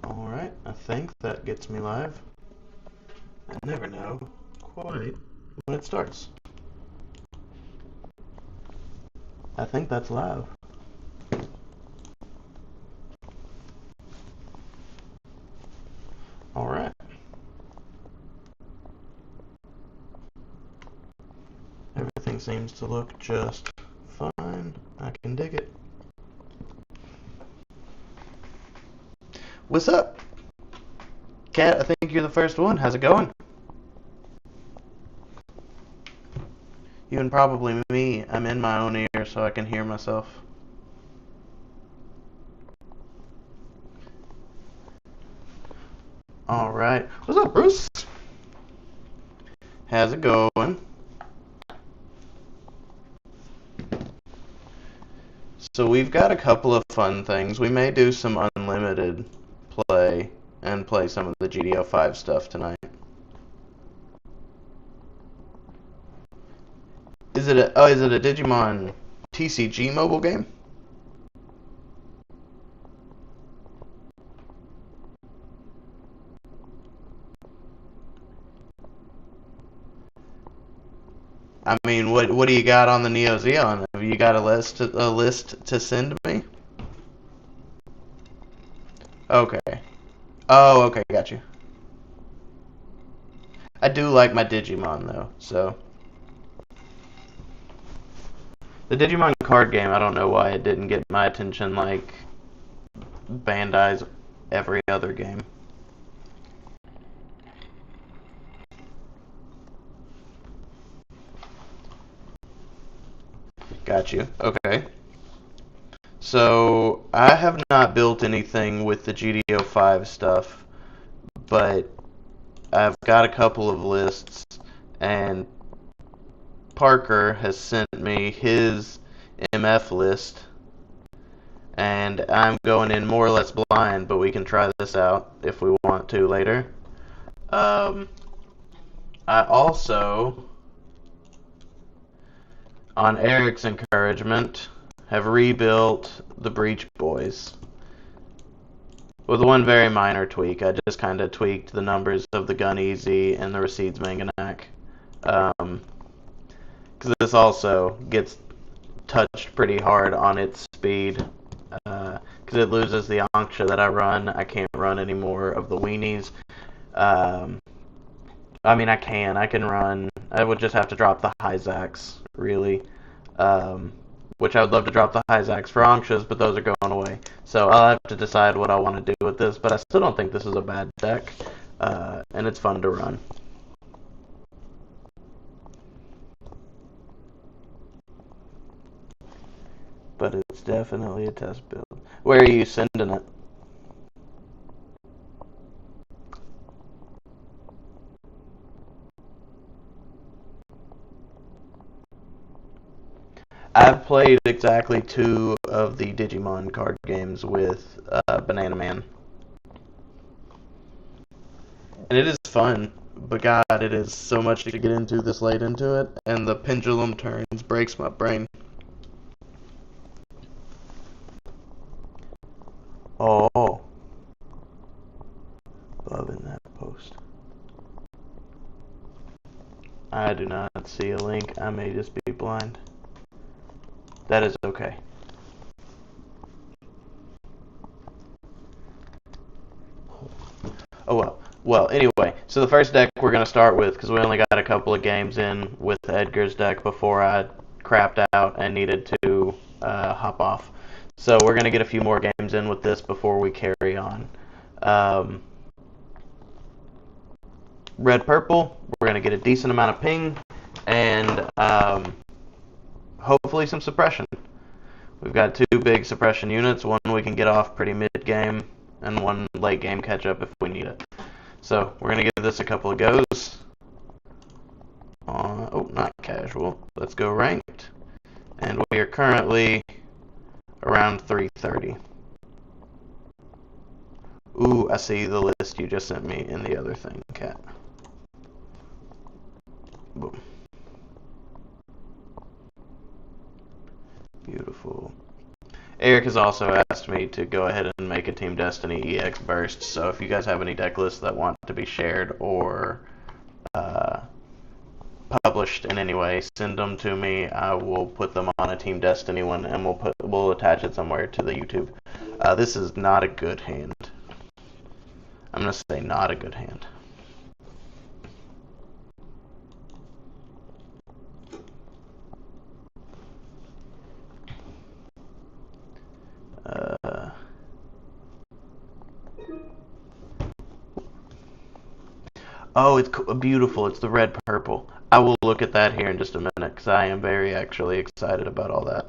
Alright, I think that gets me live. I never know quite when it starts. I think that's live. Alright. Everything seems to look just fine. I can dig it. What's up? Kat, I think you're the first one. How's it going? You and probably me. I'm in my own ear so I can hear myself. Alright. What's up, Bruce? How's it going? So we've got a couple of fun things. We may do some unlimited play and play some of the GDO 5 stuff tonight. Is it a Digimon TCG mobile game? I mean, what do you got on the Neo Zeon? Have you got a list to send me? Okay. Oh, okay, got you. I do like my Digimon though, so the Digimon card game, I don't know why it didn't get my attention like Bandai's every other game. Got you. Okay. So I have not built anything with the GDO 5 stuff, but I've got a couple of lists, and Parker has sent me his MF list, and I'm going in more or less blind, but we can try this out if we want to later. I also, on Eric's encouragement, have rebuilt the Breach Boys. With one very minor tweak. I just kind of tweaked the numbers of the Gun Easy and the Recedes Manganak. Because this also gets touched pretty hard on its speed. Because it loses the Anksha that I run. I can't run any more of the Weenies. I mean, I can run. I would just have to drop the Hyzax, really. Which I would love to drop the Hyzax for Ankshas, but those are going away. So I'll have to decide what I want to do with this, but I still don't think this is a bad deck, and it's fun to run. But it's definitely a test build. Where are you sending it? I've played exactly 2 of the Digimon card games with Banana Man. And it is fun, but God, it is so much to get into this late into it, and the pendulum turns breaks my brain. Oh, loving that post. I do not see a link. I may just be blind. That is okay. Oh well. Well, anyway, so the first deck we're going to start with, because we only got a couple of games in with Edgar's deck before I crapped out and needed to hop off. So we're going to get a few more games in with this before we carry on. Red Purple, we're going to get a decent amount of ping, and hopefully some suppression. We've got 2 big suppression units, one we can get off pretty mid-game, and one late-game catch-up if we need it. So we're going to give this a couple of goes. Oh, not casual. Let's go ranked. And we are currently around 330. Ooh, I see the list you just sent me in the other thing, Cat. Boom. Beautiful. Eric has also asked me to go ahead and make a Team Destiny EX burst, so if you guys have any deck lists that want to be shared or published in any way, send them to me. I will put them on a Team Destiny one, and we'll attach it somewhere to the YouTube. This is not a good hand. I'm gonna say not a good hand. Oh, it's beautiful. It's the red purple. I will look at that here in just a minute because I am very actually excited about all that.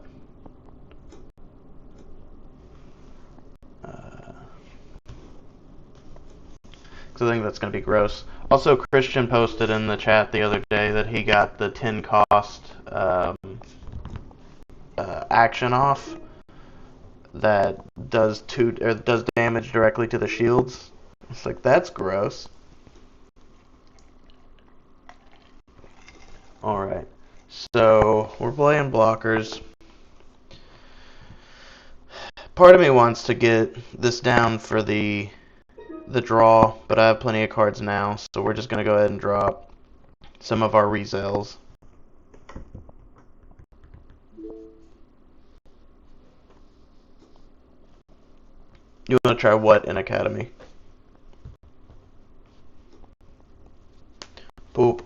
Because I think that's going to be gross. Also, Christian posted in the chat the other day that he got the 10 cost action off that does damage directly to the shields. It's like, that's gross. Alright, so we're playing blockers. Part of me wants to get this down for the draw, but I have plenty of cards now, so we're just going to go ahead and drop some of our Rezells. You want to try what in Academy? Boop.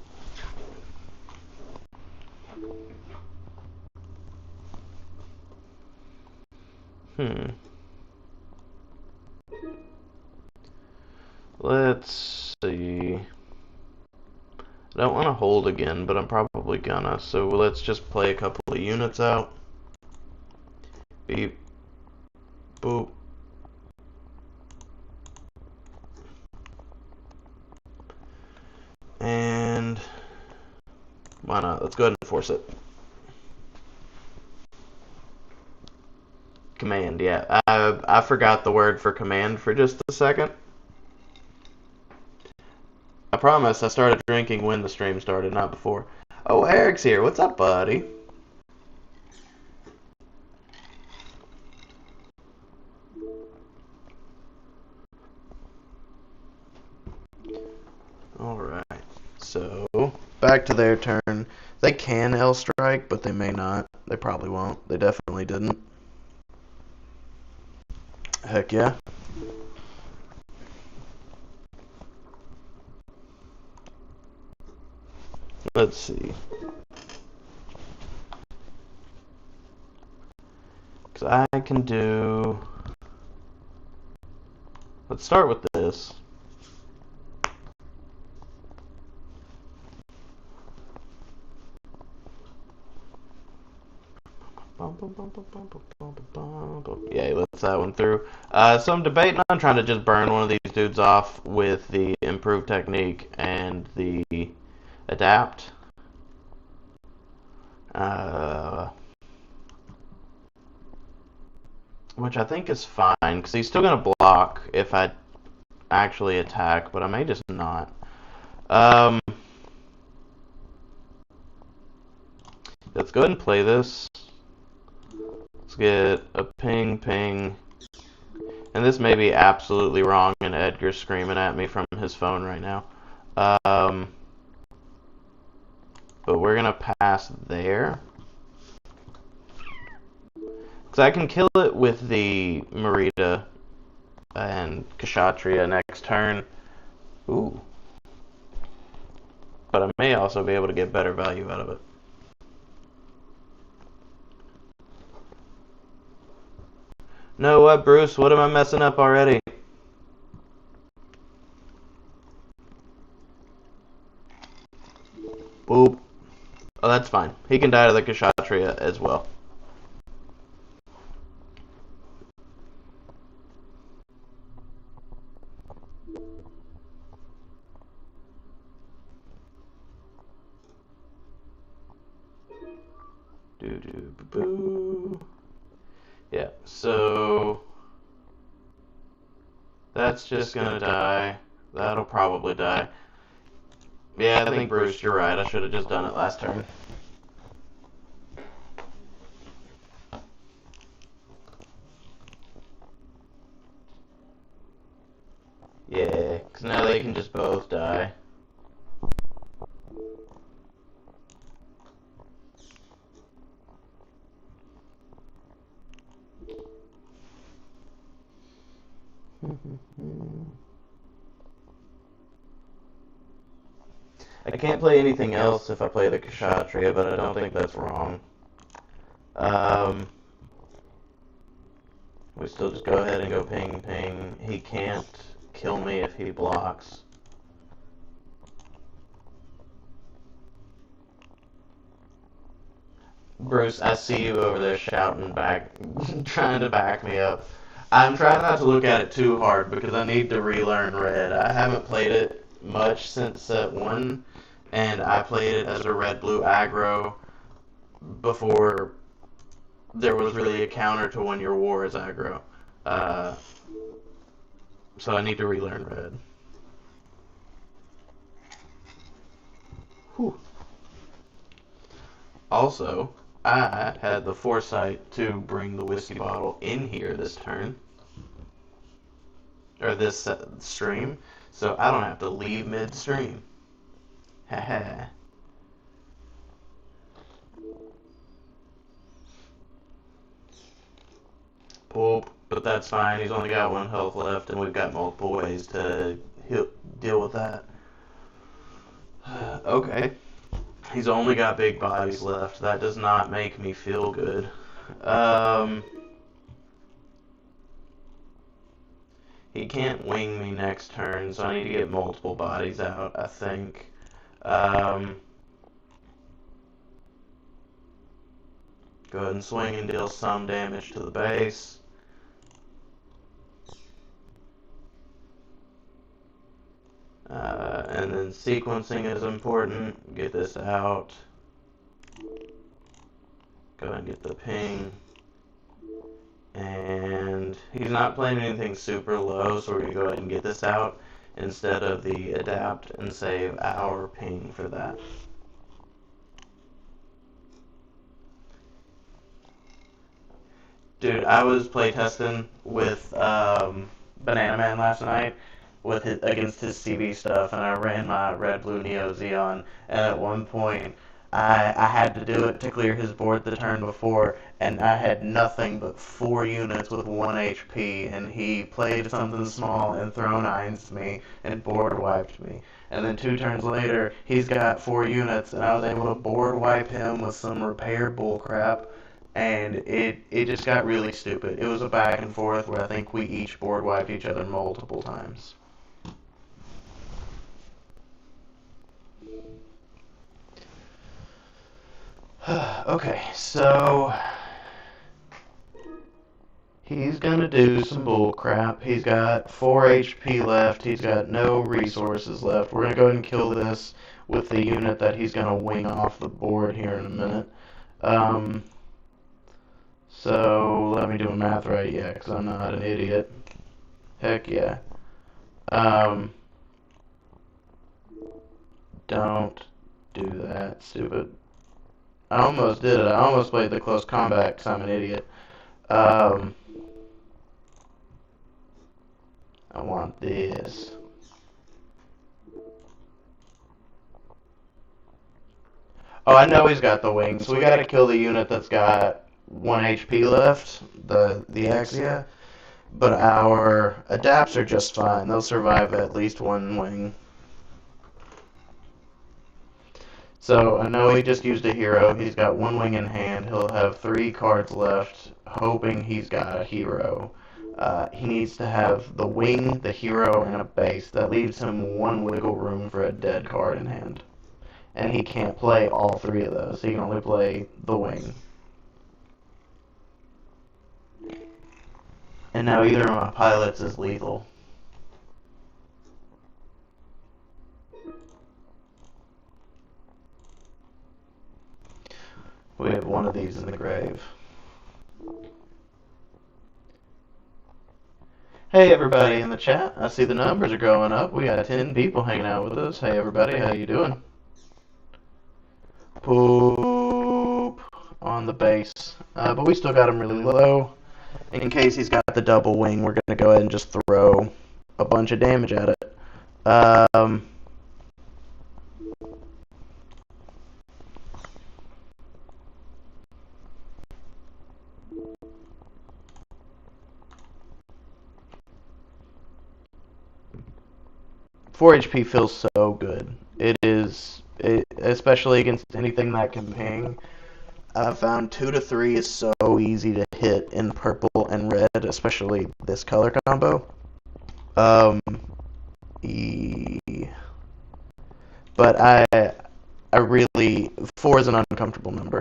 Let's see. I don't want to hold again, but I'm probably gonna. So let's just play a couple of units out. Beep. Boop. And why not? Let's go ahead and force it. Command, yeah. I forgot the word for command for just a second. I promise I started drinking when the stream started, not before. Oh, Eric's here. What's up, buddy? Alright, so back to their turn. They can L strike, but they may not. They probably won't. They definitely didn't. Heck yeah. Let's see. Because I can do... Let's start with this. Yeah, he lets that one through. So I'm debating on trying to just burn one of these dudes off with the improved technique and the adapt. Which I think is fine, because he's still going to block if I actually attack, but I may just not. Let's go ahead and play this. Let's get a ping, ping. And this may be absolutely wrong, and Edgar's screaming at me from his phone right now. But we're going to pass there. Because I can kill it with the Merida and Kshatriya next turn. Ooh. But I may also be able to get better value out of it. No, what, Bruce? What am I messing up already? Boop. Oh, that's fine. He can die to the Kshatriya as well. Boo. Yeah, so that's just gonna die. That'll probably die. Yeah, I think Bruce, you're right. I should have just done it last turn. Because now they can just both die. I can't play anything else if I play the Kshatriya, but I don't think that's wrong. We still just go ahead and go ping ping. He can't kill me if he blocks. Bruce, I see you over there shouting back, trying to back me up. I'm trying not to look at it too hard because I need to relearn red. I haven't played it much since set 1, and I played it as a red-blue aggro before there was really a counter to when your war is aggro. So I need to relearn red. Whew. Also, I had the foresight to bring the whiskey bottle in here this turn, or this stream, so I don't have to leave midstream. Haha. Poop, but that's fine. He's only got 1 health left, and we've got multiple ways to deal with that. Okay. He's only got big bodies left. That does not make me feel good. He can't wing me next turn, so I need to get multiple bodies out, I think. Go ahead and swing and deal some damage to the base. And then sequencing is important. Get this out. Go ahead and get the ping. And he's not playing anything super low, so we're going to go ahead and get this out instead of the adapt and save our ping for that. Dude, I was playtesting with Banana Man last night against his CB stuff, and I ran my red blue Neo Xeon, and at one point I had to do it to clear his board the turn before, and I had nothing but 4 units with 1 HP, and he played something small and thrown 9s me and board wiped me. And then 2 turns later, he's got 4 units, and I was able to board wipe him with some repaired bullcrap, and it just got really stupid. It was a back and forth where I think we each board wiped each other multiple times. Okay, so he's gonna do some bull crap. He's got 4 HP left. He's got no resources left. We're gonna go ahead and kill this with the unit that he's gonna wing off the board here in a minute. So let me do a math right, yeah, because I'm not an idiot. Heck yeah. Don't do that, stupid. I almost did it. I almost played the close combat because I'm an idiot. I want this. Oh, I know he's got the wings, so we gotta kill the unit that's got 1 HP left, the Axia. But our adapts are just fine. They'll survive at least 1 wing. So I know he just used a hero. He's got 1 wing in hand. He'll have 3 cards left, hoping he's got a hero. He needs to have the wing, the hero, and a base. That leaves him 1 wiggle room for a dead card in hand. And he can't play all 3 of those. He can only play the wing. And now either of my pilots is lethal. We have 1 of these in the grave. Hey everybody in the chat, I see the numbers are going up. We got 10 people hanging out with us. Hey everybody, how you doing? Poop on the base. But we still got him really low. In case he's got the double wing, we're going to go ahead and just throw a bunch of damage at it. Um, 4 HP feels so good. Especially against anything that can ping. I found 2 to 3 is so easy to hit in purple and red, especially this color combo. Um, e but I really 4 is an uncomfortable number.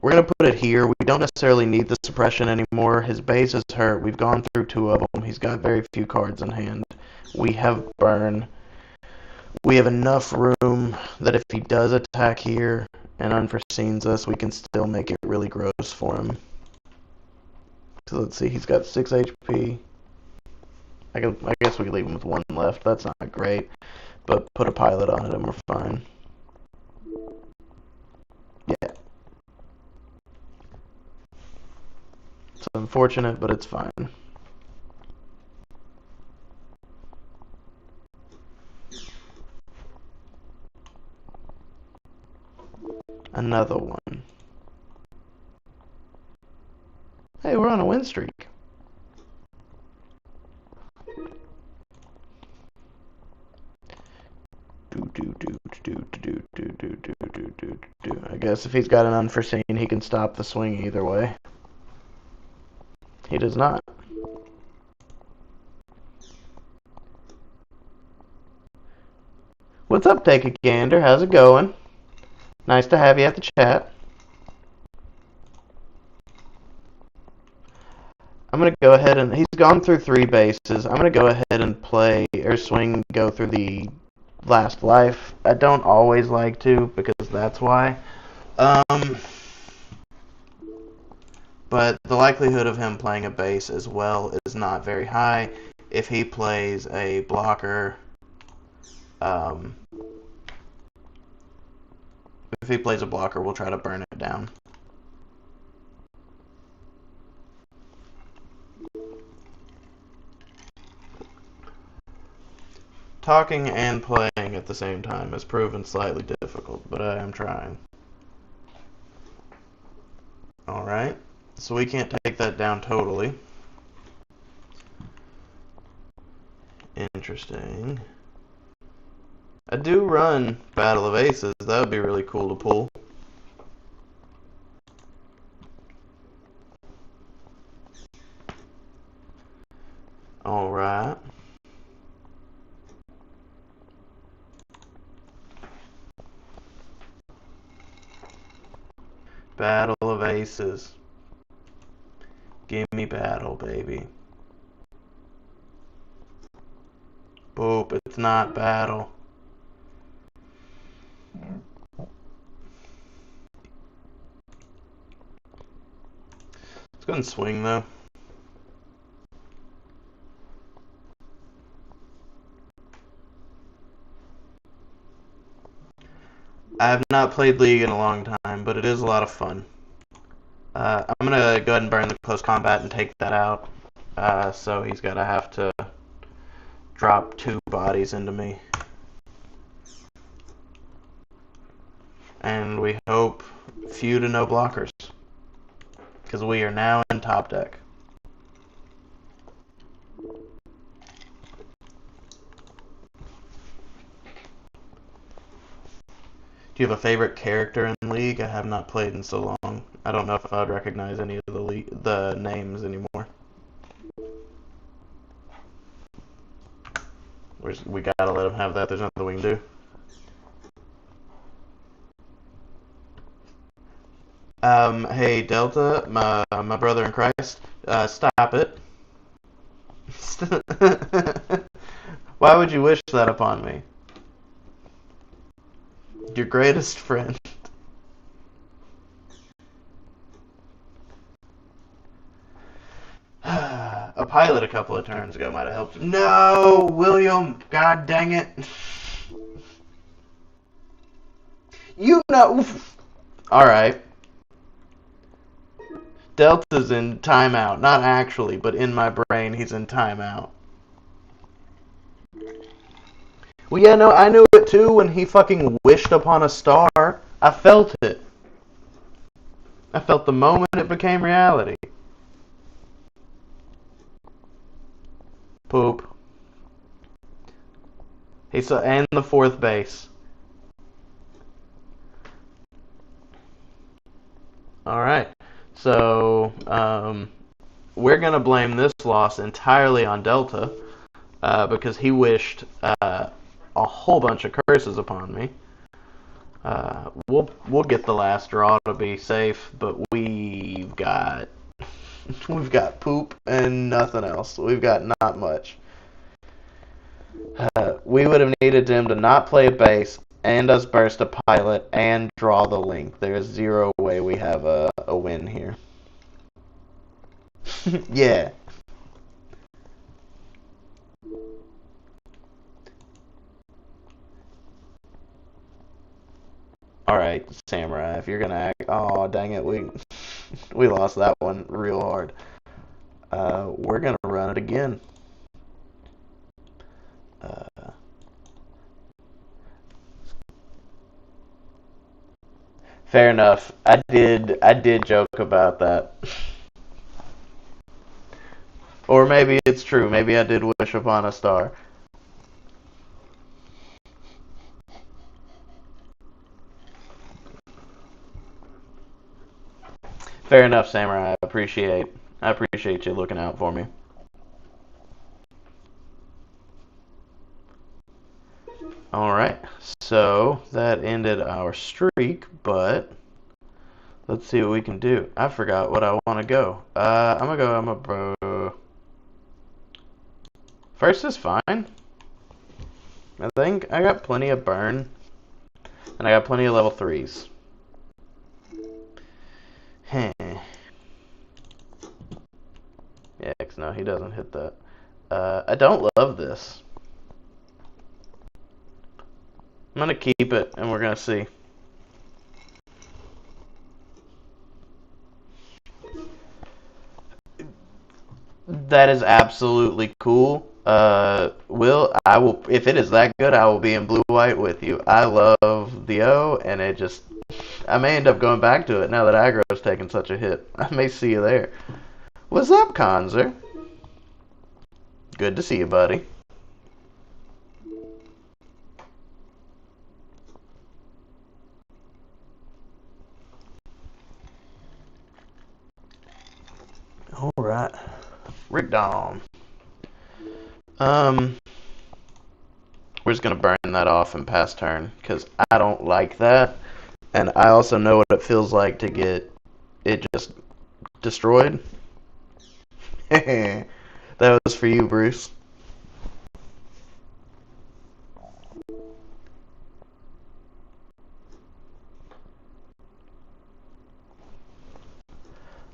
We're gonna put it here. We don't necessarily need the suppression anymore. His base is hurt. We've gone through 2 of them. He's got very few cards in hand. We have burn. We have enough room that if he does attack here and unforeseens us, we can still make it really gross for him. So let's see, he's got 6 HP. I guess we could leave him with 1 left. That's not great, but put a pilot on it and we're fine. Yeah. It's unfortunate, but it's fine. Another one. Hey, we're on a win streak. I guess if he's got an unforeseen, he can stop the swing either way. He does not. What's up, Take a Gander? How's it going? Nice to have you at the chat. I'm going to go ahead and... He's gone through 3 bases. I'm going to go ahead and play, or swing, go through the last life. I don't always like to, because that's why. But the likelihood of him playing a base as well is not very high. If he plays a blocker... if he plays a blocker, we'll try to burn it down. Talking and playing at the same time has proven slightly difficult, but I am trying. Alright, so we can't take that down totally. Interesting. I do run Battle of Aces. That would be really cool to pull. Alright. Battle of Aces. Give me battle, baby. Boop, it's not battle. Let's go and swing, though. I have not played League in a long time, but it is a lot of fun. I'm going to go ahead and burn the close combat and take that out. So he's going to have to drop 2 bodies into me. And we hope few to no blockers, because we are now in top deck. Do you have a favorite character in League? I have not played in so long. I don't know if I would recognize any of the names anymore. We gotta let him have that. There's nothing we can do. Hey Delta, my brother in Christ, stop it. Why would you wish that upon me? Your greatest friend. A pilot a couple of turns ago might have helped. No, William, god dang it. You know. Alright. Delta's in timeout. Not actually, but in my brain he's in timeout. Well, yeah, no, I knew it too when he fucking wished upon a star. I felt it. I felt the moment it became reality. Poop. He's and the fourth base. All right. So we're gonna blame this loss entirely on Delta because he wished a whole bunch of curses upon me. We'll get the last draw to be safe, but we've got poop and nothing else. We've got not much. We would have needed him to not play a base and us burst a pilot and draw the link. There is zero way we have a win here. Yeah. All right, Samurai. If you're gonna act, oh dang it, we lost that one real hard. We're gonna run it again. Fair enough. I did joke about that. Or maybe it's true. Maybe I did wish upon a star. Fair enough, Samurai. I appreciate you looking out for me. All right. So that ended our streak, but let's see what we can do. I forgot what I want to go. I'm a bro. First is fine. I think I got plenty of burn, and I got plenty of level 3s. Heh. Yeah, 'cause no, he doesn't hit that. I don't love this. I'm gonna keep it, and we're gonna see. That is absolutely cool. I will, if it is that good, I will be in blue white with you. I love the O, and I may end up going back to it now that aggro's taken such a hit. I may see you there. What's up, Conzer? Good to see you, buddy. All right, Rick Dom. Um, we're just gonna burn that off and pass turn because I don't like that, and I also know what it feels like to get it just destroyed. That was for you, Bruce.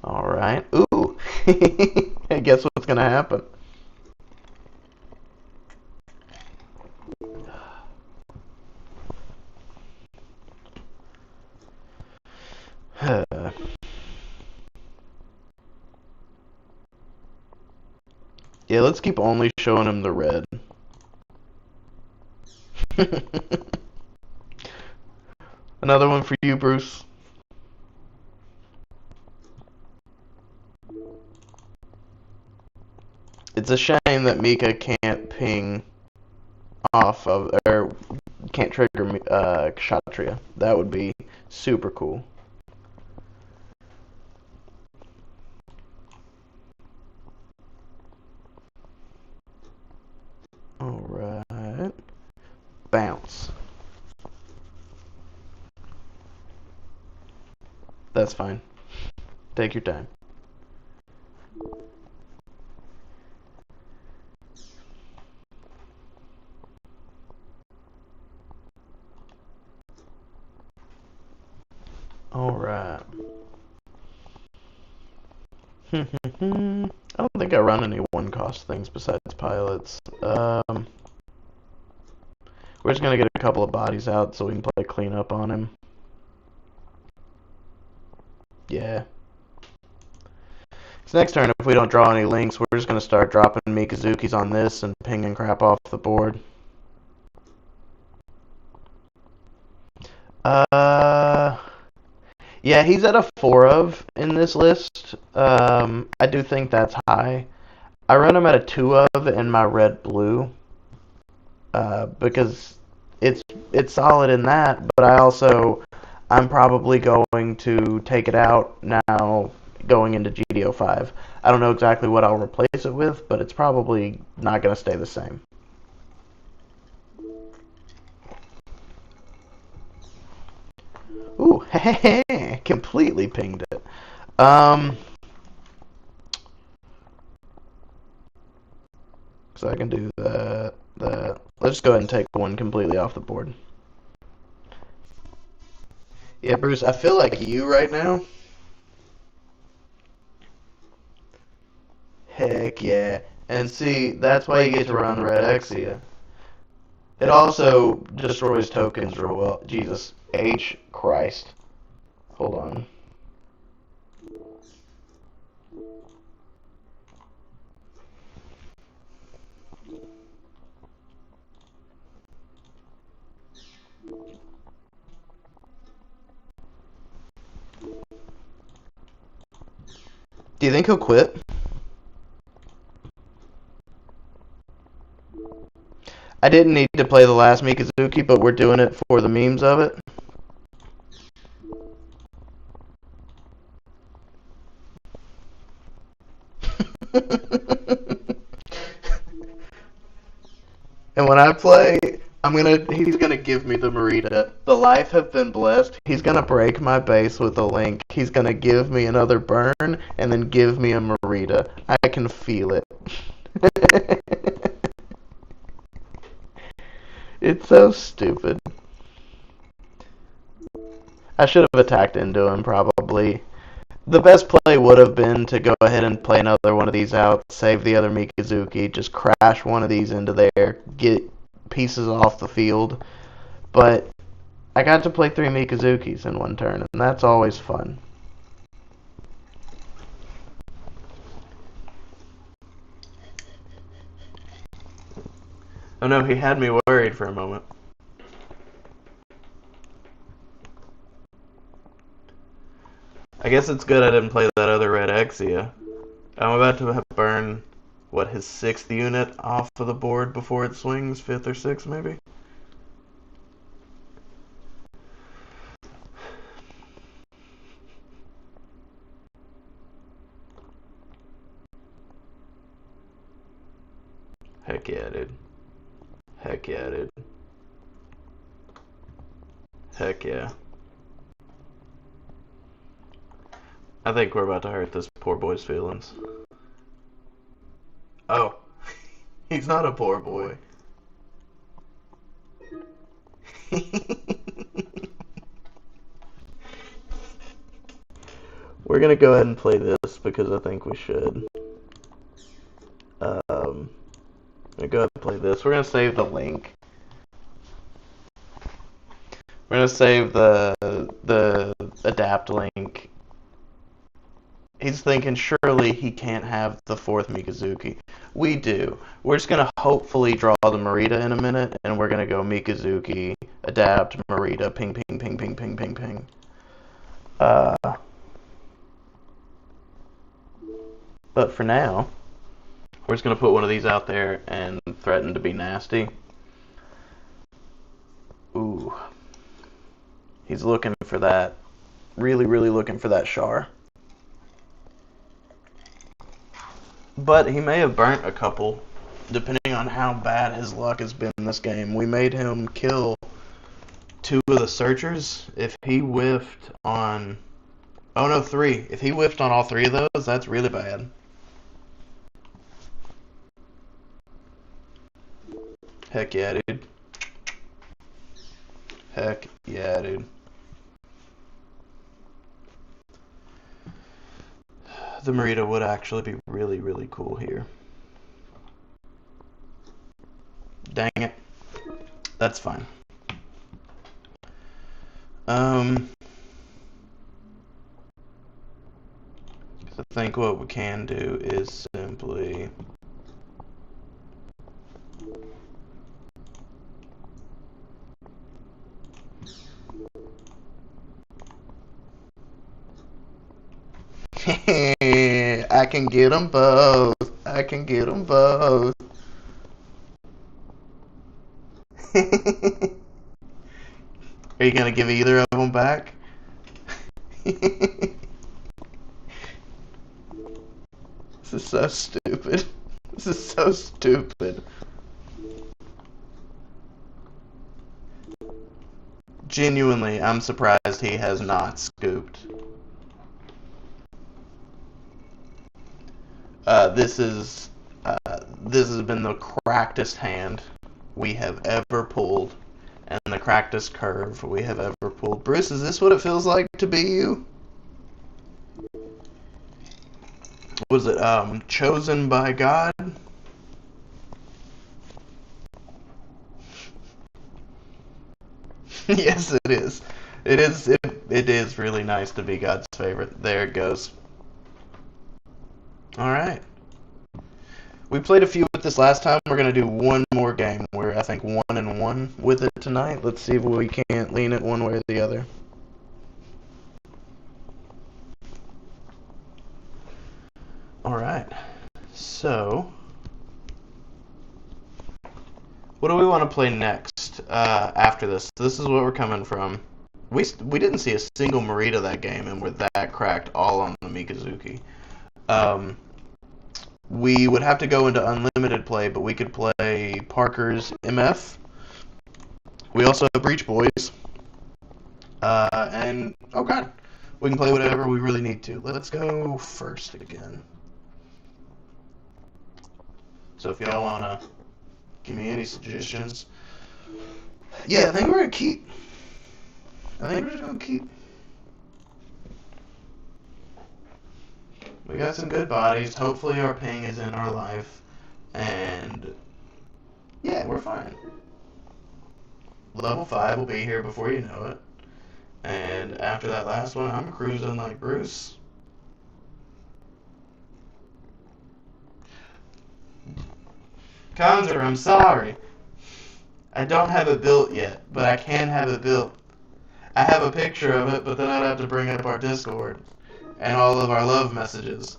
All right. Ooh. Hey, guess what's gonna happen? Yeah, let's keep only showing him the red. Another one for you, Bruce. It's a shame that Mika can't ping off of, or can't trigger Kshatriya. That would be super cool. Alright. Bounce. That's fine. Take your time. Alright. I don't think I run any one-cost things besides pilots. We're just gonna get a couple of bodies out so we can play cleanup on him. Yeah. So next turn, if we don't draw any links, we're just gonna start dropping Mikazukis on this and pinging crap off the board. Uh, yeah, he's at a 4 of in this list. I do think that's high. I run him at a 2 of in my red blue, because it's it's solid in that, but I'm probably going to take it out now going into GDO 5. I don't know exactly what I'll replace it with, but it's probably not going to stay the same. Ooh, completely pinged it. So I can do that. Let's go ahead and take one completely off the board. Yeah, Bruce, I feel like you right now. Heck yeah. And see, that's why you get to run Red Exia. It also destroys tokens real well. Jesus H. Christ. Hold on. Do you think he'll quit? I didn't need to play the last Mikazuki, but we're doing it for the memes of it. And when I play, he's gonna give me the Marita. The life have been blessed. He's gonna break my base with a link. He's gonna give me another burn and then give me a Marita. I can feel it. It's so stupid. I should have attacked into him probably. The best play would have been to go ahead and play another one of these out, save the other Mikazuki, just crash one of these into there, get pieces off the field. But I got to play 3 Mikazukis in one turn, and that's always fun. Oh no, he had me worried for a moment. I guess it's good I didn't play that other Red Exia. I'm about to burn, what, his 6th unit off of the board before it swings, 5th or 6th maybe? Heck yeah, dude. Heck yeah, dude. Heck yeah. I think we're about to hurt this poor boy's feelings. Oh. He's not a poor boy. We're gonna go ahead and play this because I think we should. I'm gonna go ahead and play this. We're gonna save the link. We're gonna save the adapt link. He's thinking surely he can't have the 4th Mikazuki. We do. We're just gonna hopefully draw the Marita in a minute, and we're gonna go Mikazuki, adapt, Marita, ping, ping, ping, ping, ping, ping, ping. But for now, we're just gonna put one of these out there and threaten to be nasty. Ooh. He's looking for that. Really, really looking for that Char. But he may have burnt a couple, depending on how bad his luck has been in this game. We made him kill 2 of the searchers. If he whiffed on... Oh no, 3. If he whiffed on all 3 of those, that's really bad. Heck yeah, dude. Heck yeah, dude. The Marita would actually be really, really cool here. Dang it. That's fine. I think what we can do is simply... I can get them both. I can get them both. Are you gonna give either of them back? This is so stupid. This is so stupid. Genuinely, I'm surprised he has not scooped. This has been the crackedest hand we have ever pulled, and the crackedest curve we have ever pulled. Bruce, is this what it feels like to be you? Was it chosen by God? Yes, it is. It is really nice to be God's favorite. There it goes. All right. We played a few with this last time. We're gonna do one more game. We're I think 1-1 with it tonight. Let's see if we can't lean it one way or the other. All right. So, what do we want to play next after this? This is what we're coming from. We didn't see a single Marita that game, and we're that cracked all on the Mikazuki. We would have to go into unlimited play, but we could play Parker's MF. We also have Breach Boys. And, oh god, we can play whatever we really need to. Let's go first again. So if y'all want to give me any suggestions. Yeah, I think we're going to keep. I think we're just going to keep. We got some good bodies. Hopefully our ping is in our life. And yeah, we're fine. Level 5 will be here before you know it. And after that last one, I'm cruising like Bruce. Conzer, I'm sorry. I don't have it built yet, but I can have it built. I have a picture of it, but then I'd have to bring up our Discord and all of our love messages.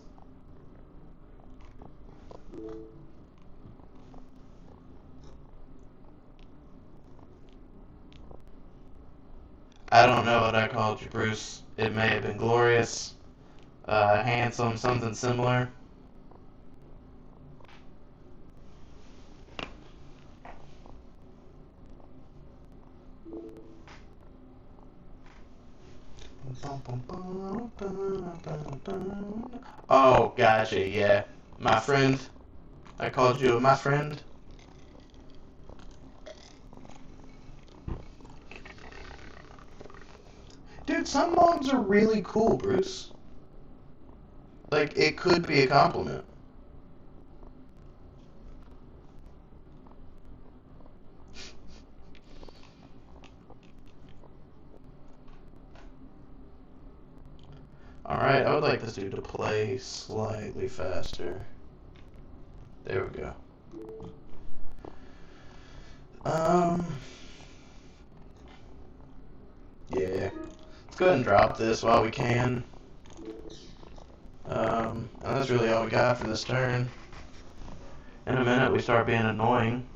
I don't know what I called you, Bruce. It may have been glorious, handsome, something similar. Oh, gotcha, yeah. My friend. I called you my friend. Dude, some moms are really cool, Bruce. Like, it could be a compliment. Alright, I would like this dude to play slightly faster. There we go. Yeah. Let's go ahead and drop this while we can. And that's really all we got for this turn. In a minute, we start being annoying.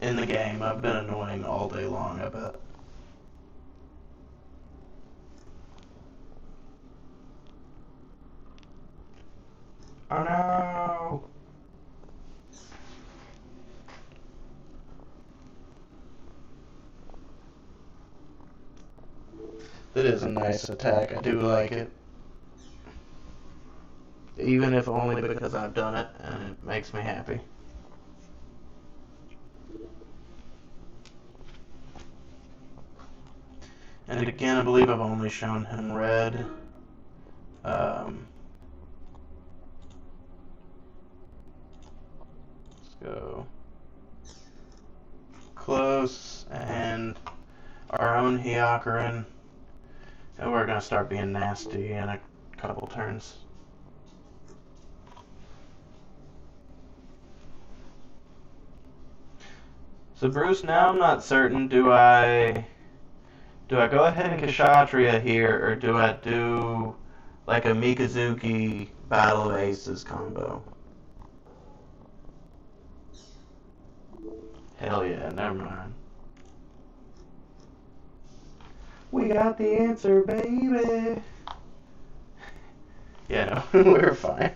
In the game, I've been annoying all day long, I bet. Oh no! That is a nice attack. I do like it. Even if only because I've done it and it makes me happy. And again, I believe I've only shown him red. Let's go close and our own Hyakurin. And we're going to start being nasty in a couple turns. So Bruce, now I'm not certain, do I go ahead and Kshatriya here, or do I do Like a Mikazuki Battle of Aces combo. Hell yeah, never mind. We got the answer, baby. Yeah, no, we're fine.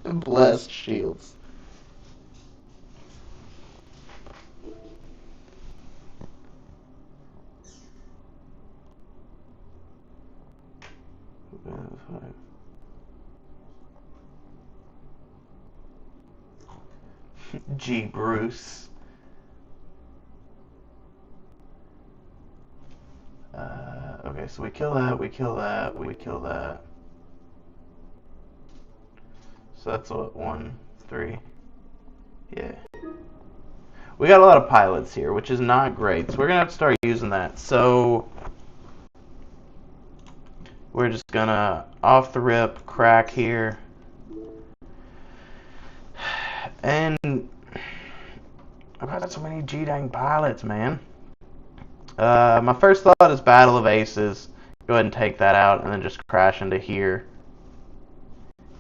Blessed shields. G. Bruce. Okay, so we kill that, we kill that, we kill that. So that's what, 1, 3. Yeah. We got a lot of pilots here, which is not great. So we're going to have to start using that. So we're just going to, off the rip, crack here. And I've got so many G-dang pilots, man. My first thought is Battle of Aces. Go ahead and take that out and then just crash into here.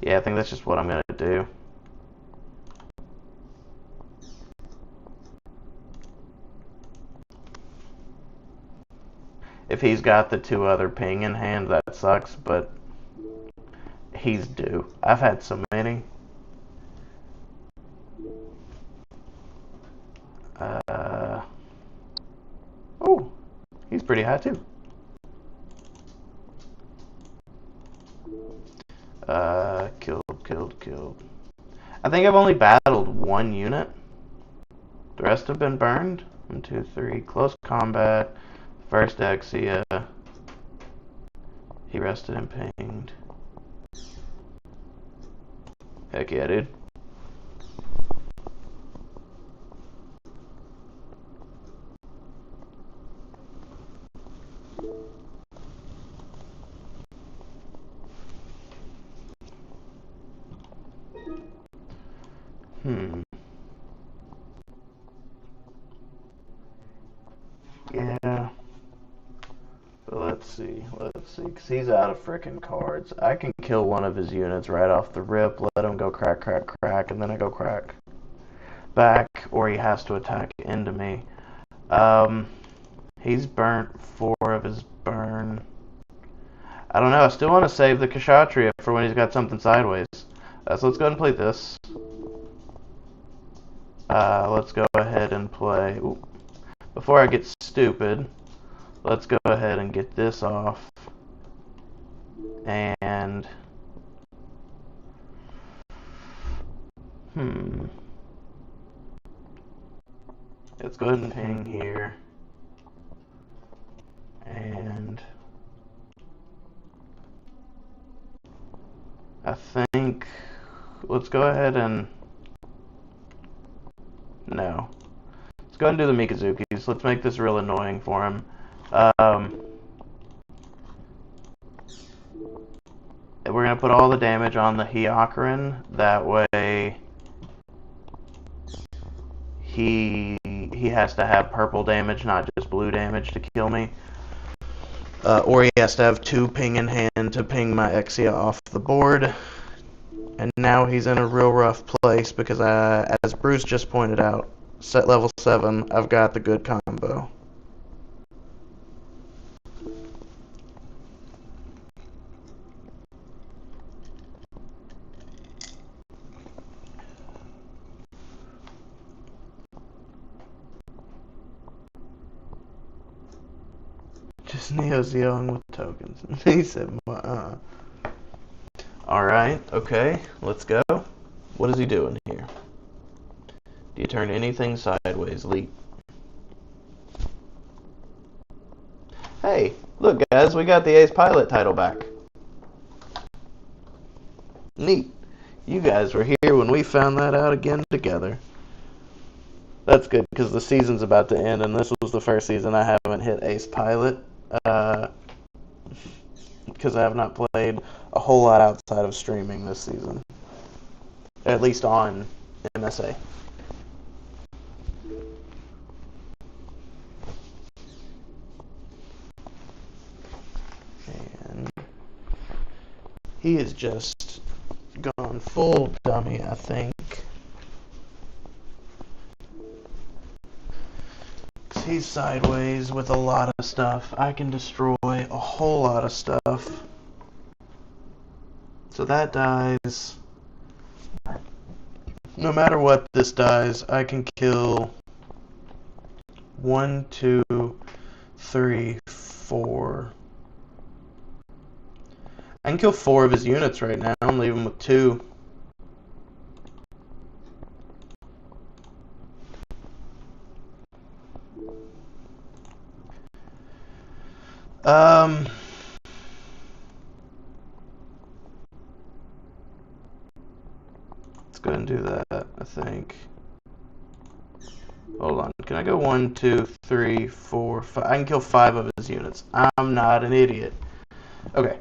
Yeah, I think that's just what I'm going to do. If he's got the 2 other ping in hand, that sucks, but he's due. I've had so many. Oh, he's pretty high too. Killed. I think I've only battled 1 unit. The rest have been burned. 1, 2, 3. Close combat. First Exia. He rested and pinged. Heck yeah, dude. Yeah. But let's see, because he's out of frickin' cards. I can kill one of his units right off the rip, let him go crack, and then I go crack back, or he has to attack into me. He's burnt 4 of his burn. I don't know, I still want to save the Kshatriya for when he's got something sideways. So let's go ahead and play this. Let's go ahead and play... Ooh. Before I get stupid, let's go ahead and get this off. And... Let's go ahead and ping here. And... I think... Let's go ahead and... No. Let's go ahead and do the Mikazukis. Let's make this real annoying for him. We're going to put all the damage on the Hyakurin. That way he has to have purple damage, not just blue damage to kill me. Or he has to have 2 ping in hand to ping my Exia off the board. And now he's in a real rough place because, as Bruce just pointed out, set level 7, I've got the good combo. Just Neo's young with tokens. He said, Alright, okay, let's go. What is he doing here? Do you turn anything sideways, Leap? Hey, look guys, we got the Ace Pilot title back. Neat. You guys were here when we found that out again together. That's good, because the season's about to end, and this was the first season I haven't hit Ace Pilot. Because I have not played a whole lot outside of streaming this season. At least on MSA. And He is just gone full dummy, I think. He's sideways with a lot of stuff. I can destroy a whole lot of stuff. So that dies. No matter what this dies, I can kill 1, 2, 3, 4. I can kill 4 of his units right now and leave him with 2. Let's go ahead and do that, I think. Hold on. Can I go 1, 2, 3, 4, 5? I can kill 5 of his units. I'm not an idiot. Okay.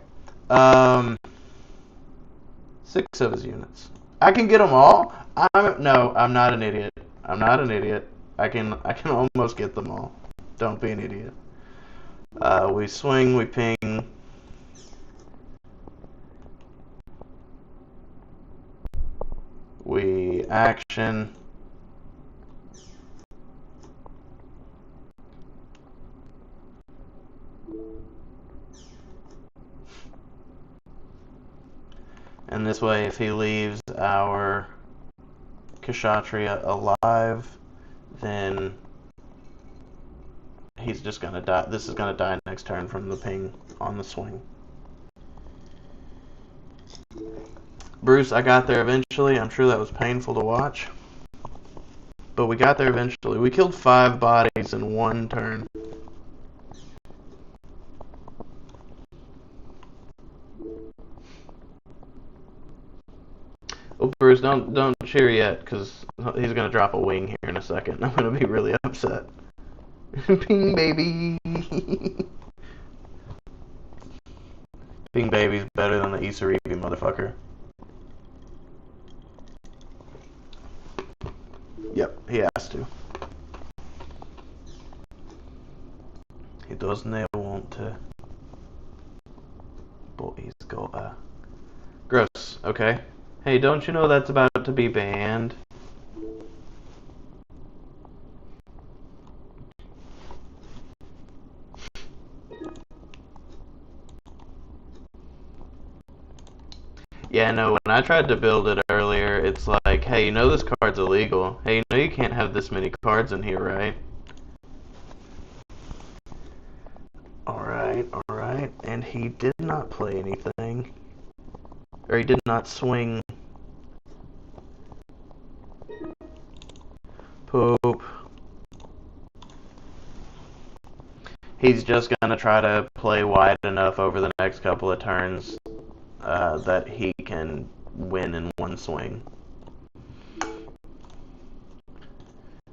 6 of his units. I can get them all. No, I'm not an idiot. I'm not an idiot. I can almost get them all. Don't be an idiot. We swing, we ping. We action. And this way, if he leaves our Kshatriya alive, then he's just gonna die. This is gonna die next turn from the ping on the swing. Bruce, I got there eventually. I'm sure that was painful to watch. But we got there eventually. We killed 5 bodies in 1 turn. Oh, Bruce, don't cheer yet, because he's gonna drop a wing here in a second. I'm gonna be really upset. Ping baby. Ping baby's better than the Isaribi motherfucker. Yep, he has to. He doesn't want to. But he's got a... Gross, okay. Hey, don't you know that's about to be banned? Yeah, no, when I tried to build it earlier, it's like, hey, you know this card's illegal. Hey, you know you can't have this many cards in here, right? Alright, and he did not play anything. Or he did not swing. Poop. He's just gonna try to play wide enough over the next couple of turns that he can win in 1 swing.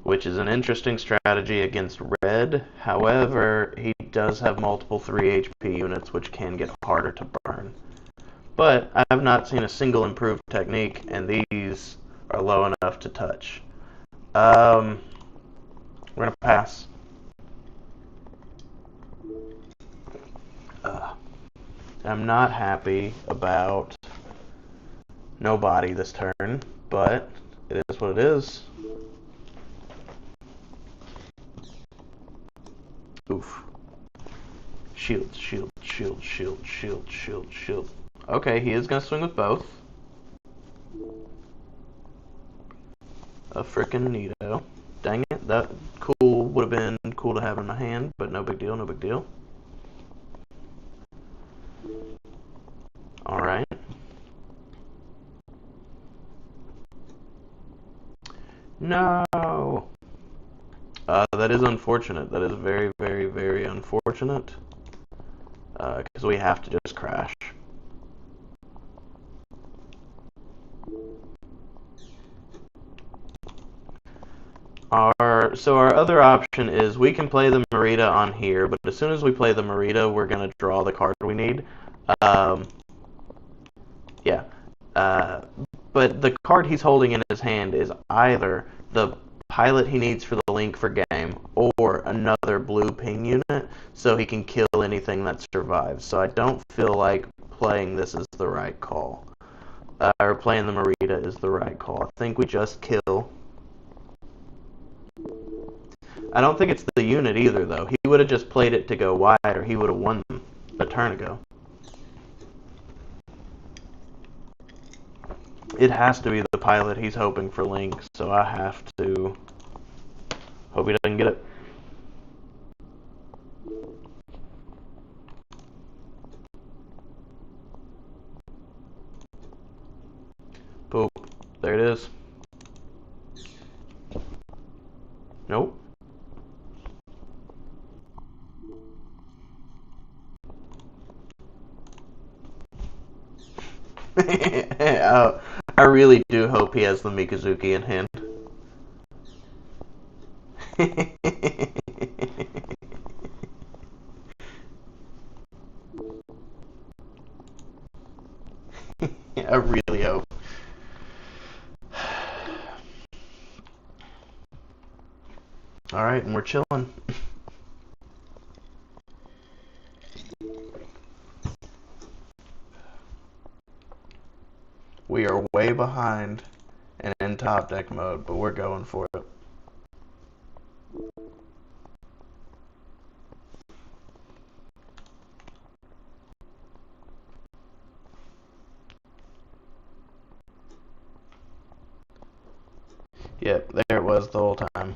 Which is an interesting strategy against red. However, he does have multiple 3 HP units, which can get harder to burn. But I have not seen a single improved technique, and these are low enough to touch. We're gonna pass. I'm not happy about nobody this turn, but it is what it is. Oof. Shield, shield, shield, shield, shield, shield, shield. Okay, he is gonna swing with both. A frickin' neato. Dang it, that cool would have been cool to have in my hand, but no big deal, no big deal. Alright. No! That is unfortunate. That is very, very, very unfortunate. Because we have to just crash. So our other option is we can play the Merida on here, but as soon as we play the Merida, we're going to draw the card we need. Yeah. But the card he's holding in his hand is either the pilot he needs for the link for game, or another blue ping unit, so he can kill anything that survives. So I don't feel like playing this is the right call. Or playing the Merida is the right call. I think we just kill. I don't think it's the unit either, though. He would have just played it to go wide, or he would have won a turn ago. It has to be the pilot. He's hoping for Link, so I have to hope he doesn't get it. Boop. There it is. Nope. I really do hope he has the Mikazuki in hand. I really hope. Alright, and we're chilling. We are way behind and in top deck mode, but we're going for it. Yep, there it was the whole time.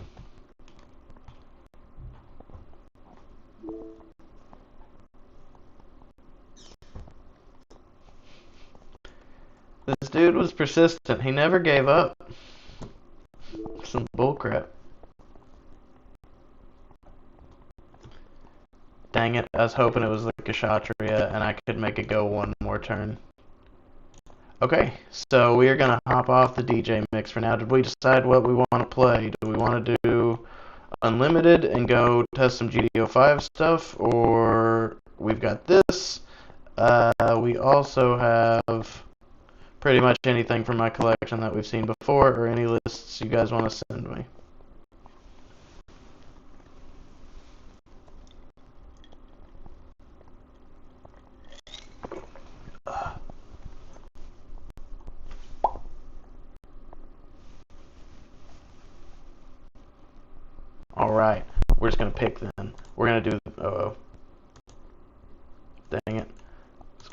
This dude was persistent. He never gave up. Some bullcrap. Dang it, I was hoping it was the Kshatriya and I could make it go one more turn. Okay, so we are going to hop off the DJ mix for now. Did we decide what we want to play? Do we want to do Unlimited and go test some GDO 5 stuff? Or we've got this. We also have pretty much anything from my collection that we've seen before, or any lists you guys want to send me. Alright, we're just going to pick then. We're going to do... Uh-oh. Dang it. Let's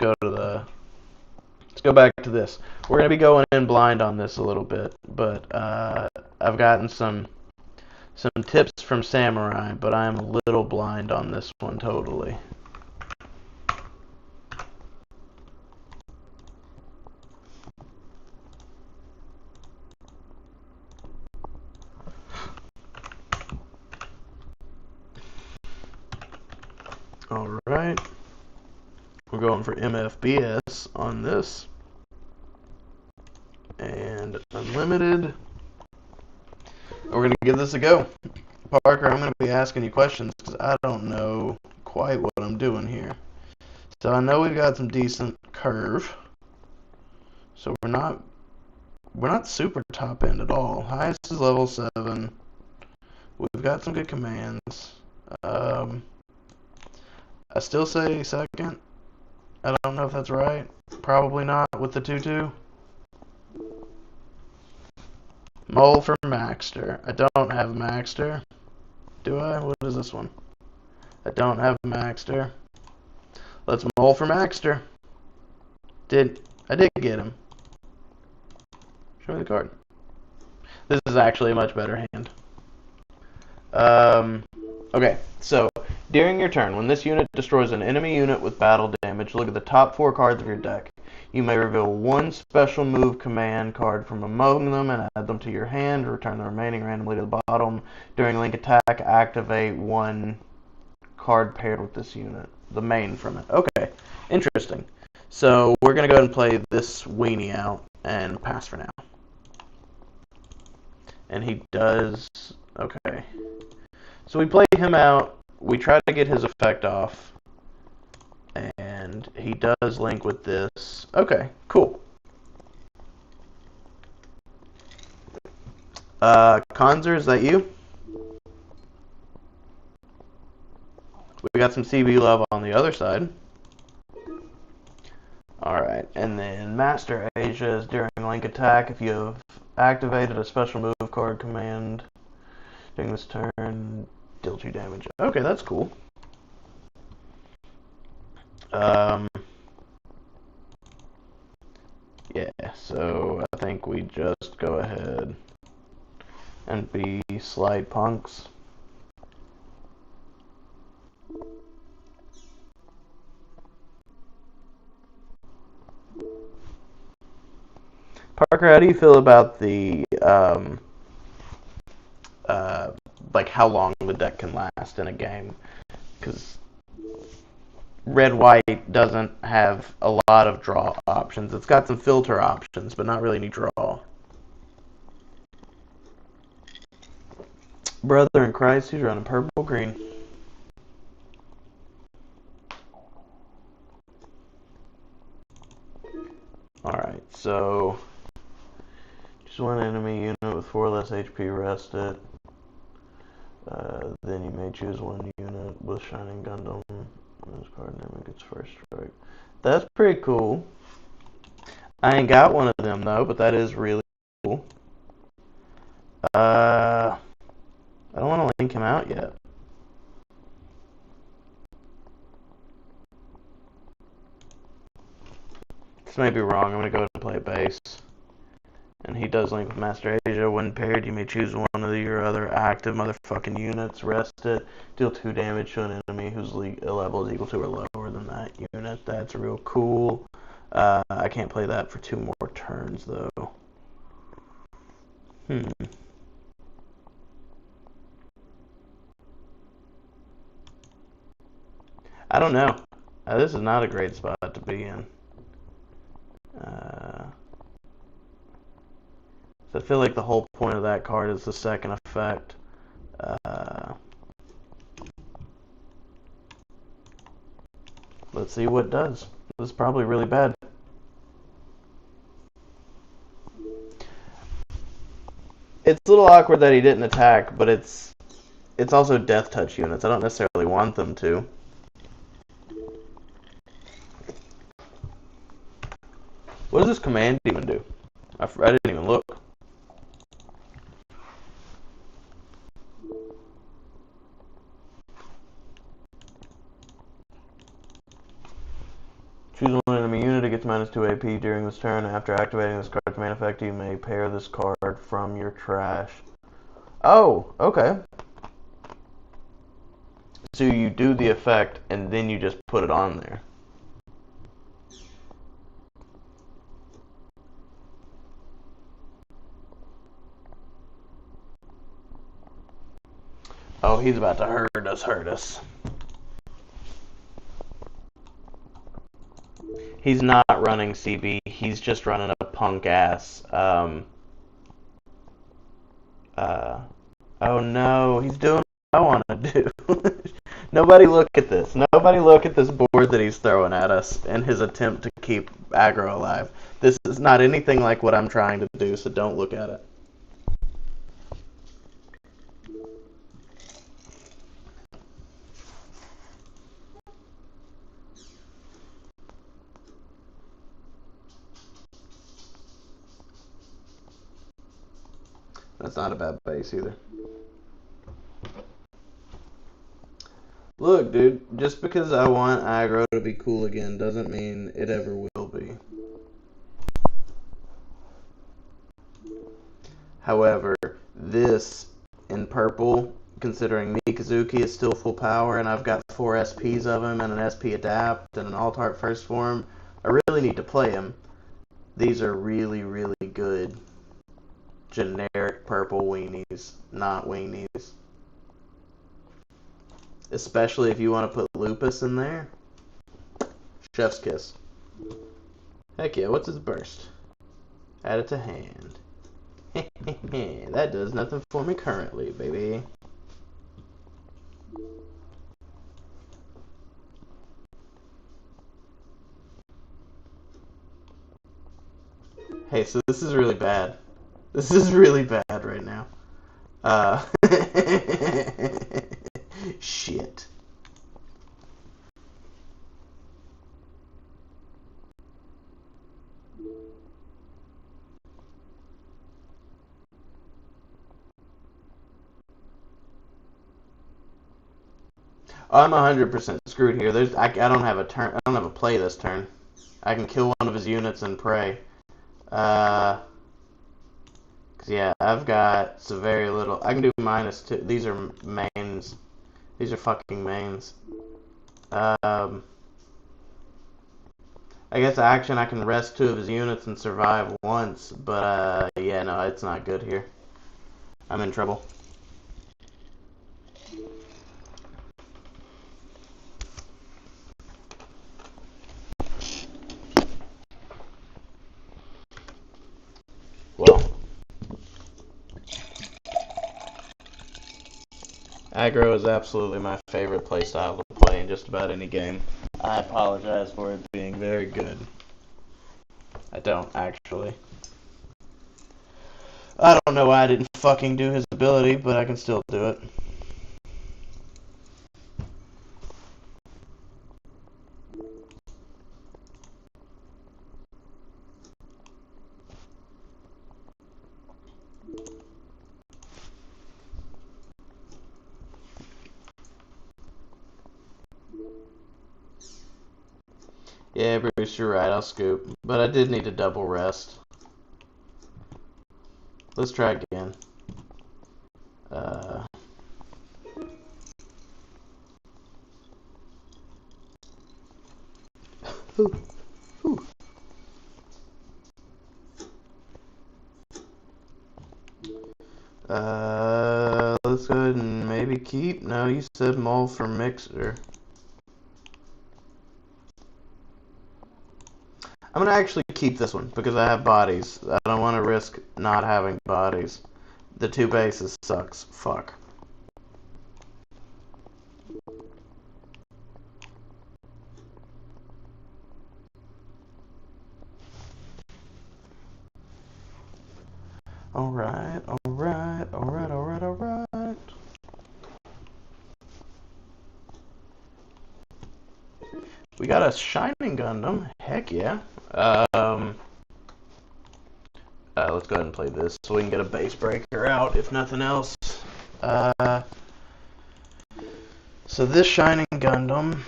go back to this. We're going to be going in blind on this a little bit, but I've gotten some tips from Samurai, but I'm a little blind on this one totally. Alright. We're going for MFBS on this. And Unlimited. We're going to give this a go. Parker, I'm going to be asking you questions because I don't know quite what I'm doing here. So I know we've got some decent curve. So we're not super top end at all. Highest is level 7. We've got some good commands. I still say second. I don't know if that's right. Probably not with the 2-2. Mole for Maxter. I don't have Maxter. Do I? What is this one? I don't have Maxter. Let's Mole for Maxter. I did get him. Show me the card. This is actually a much better hand. Okay, so during your turn, when this unit destroys an enemy unit with battle damage, look at the top 4 cards of your deck. You may reveal one special move command card from among them and add them to your hand. Return the remaining randomly to the bottom. During Link attack, activate one card paired with this unit. The main from it. Okay, interesting. So we're going to go ahead and play this weenie out and pass for now. And he does... Okay. So we play him out. We try to get his effect off. And he does link with this. Okay, cool. Konzer, is that you? We got some CB love on the other side. Alright, and then Master Asia is during link attack. If you have activated a special move card command during this turn, deal 2 damage. Okay, that's cool. Yeah, so I think we just go ahead and be Slide Punks. Parker, how do you feel about the like how long the deck can last in a game? Because red-white doesn't have a lot of draw options. It's got some filter options, but not really any draw. Brother in Christ, he's running purple-green. Alright, so just one enemy unit with 4 less HP rested. Then you may choose one unit with Shining Gundam. This card never gets first strike. That's pretty cool. I ain't got one of them though, but that is really cool. I don't want to link him out yet. This may be wrong. I'm going to go and play base. And he does link with Master Asia. When paired, you may choose one of your other active motherfucking units. Rest it. Deal 2 damage to an enemy whose level is equal to or lower than that unit. That's real cool. I can't play that for 2 more turns, though. I don't know. This is not a great spot to be in. So I feel like the whole point of that card is the second effect. Let's see what it does. This is probably really bad. It's a little awkward that he didn't attack, but it's also death touch units. I don't necessarily want them to. What does this command even do? I didn't even look. Choose one enemy unit, it gets -2 AP during this turn. After activating this card's main effect, you may pair this card from your trash. Oh, okay. So you do the effect, and then you just put it on there. Oh, he's about to hurt us. He's not running CB, he's just running a punk ass. Oh no, he's doing what I want to do. Nobody look at this. Nobody look at this board that he's throwing at us in his attempt to keep aggro alive. This is not anything like what I'm trying to do, so don't look at it. That's not a bad base either. Look, dude, just because I want aggro to be cool again doesn't mean it ever will be. However, this in purple, considering Mikazuki is still full power and I've got 4 SPs of him and an SP adapt and an Altart first form, I really need to play him. These are really, really good generic purple weenies, not weenies. Especially if you want to put Lupus in there. Chef's kiss. Heck yeah, what's his burst? Add it to hand. That does nothing for me currently, baby. Hey, so this is really bad. This is really bad right now. Shit. I'm 100% screwed here. I don't have a turn. I don't have a play this turn. I can kill one of his units and pray. 'Cause yeah, I've got so very little. I can do -2. These are mains. These are fucking mains. I guess action, I can rest 2 of his units and survive once, but yeah, no, it's not good here. I'm in trouble. Well, aggro is absolutely my favorite playstyle to play in just about any game. I apologize for it being very good. I don't, actually. I don't know why I didn't fucking do his ability, but I can still do it. Yeah, Bruce, you're right, I'll scoop. But I did need to double rest. Let's try again. Whew. Whew. Let's go ahead and maybe keep. No, you said mull for mixer. I'm gonna actually keep this one because I have bodies. I don't want to risk not having bodies. The 2 bases sucks. Fuck. Alright, alright, alright, alright, alright. We got a Shining Gundam. Heck yeah. Let's go ahead and play this so we can get a base breaker out, if nothing else. So this Shining Gundam.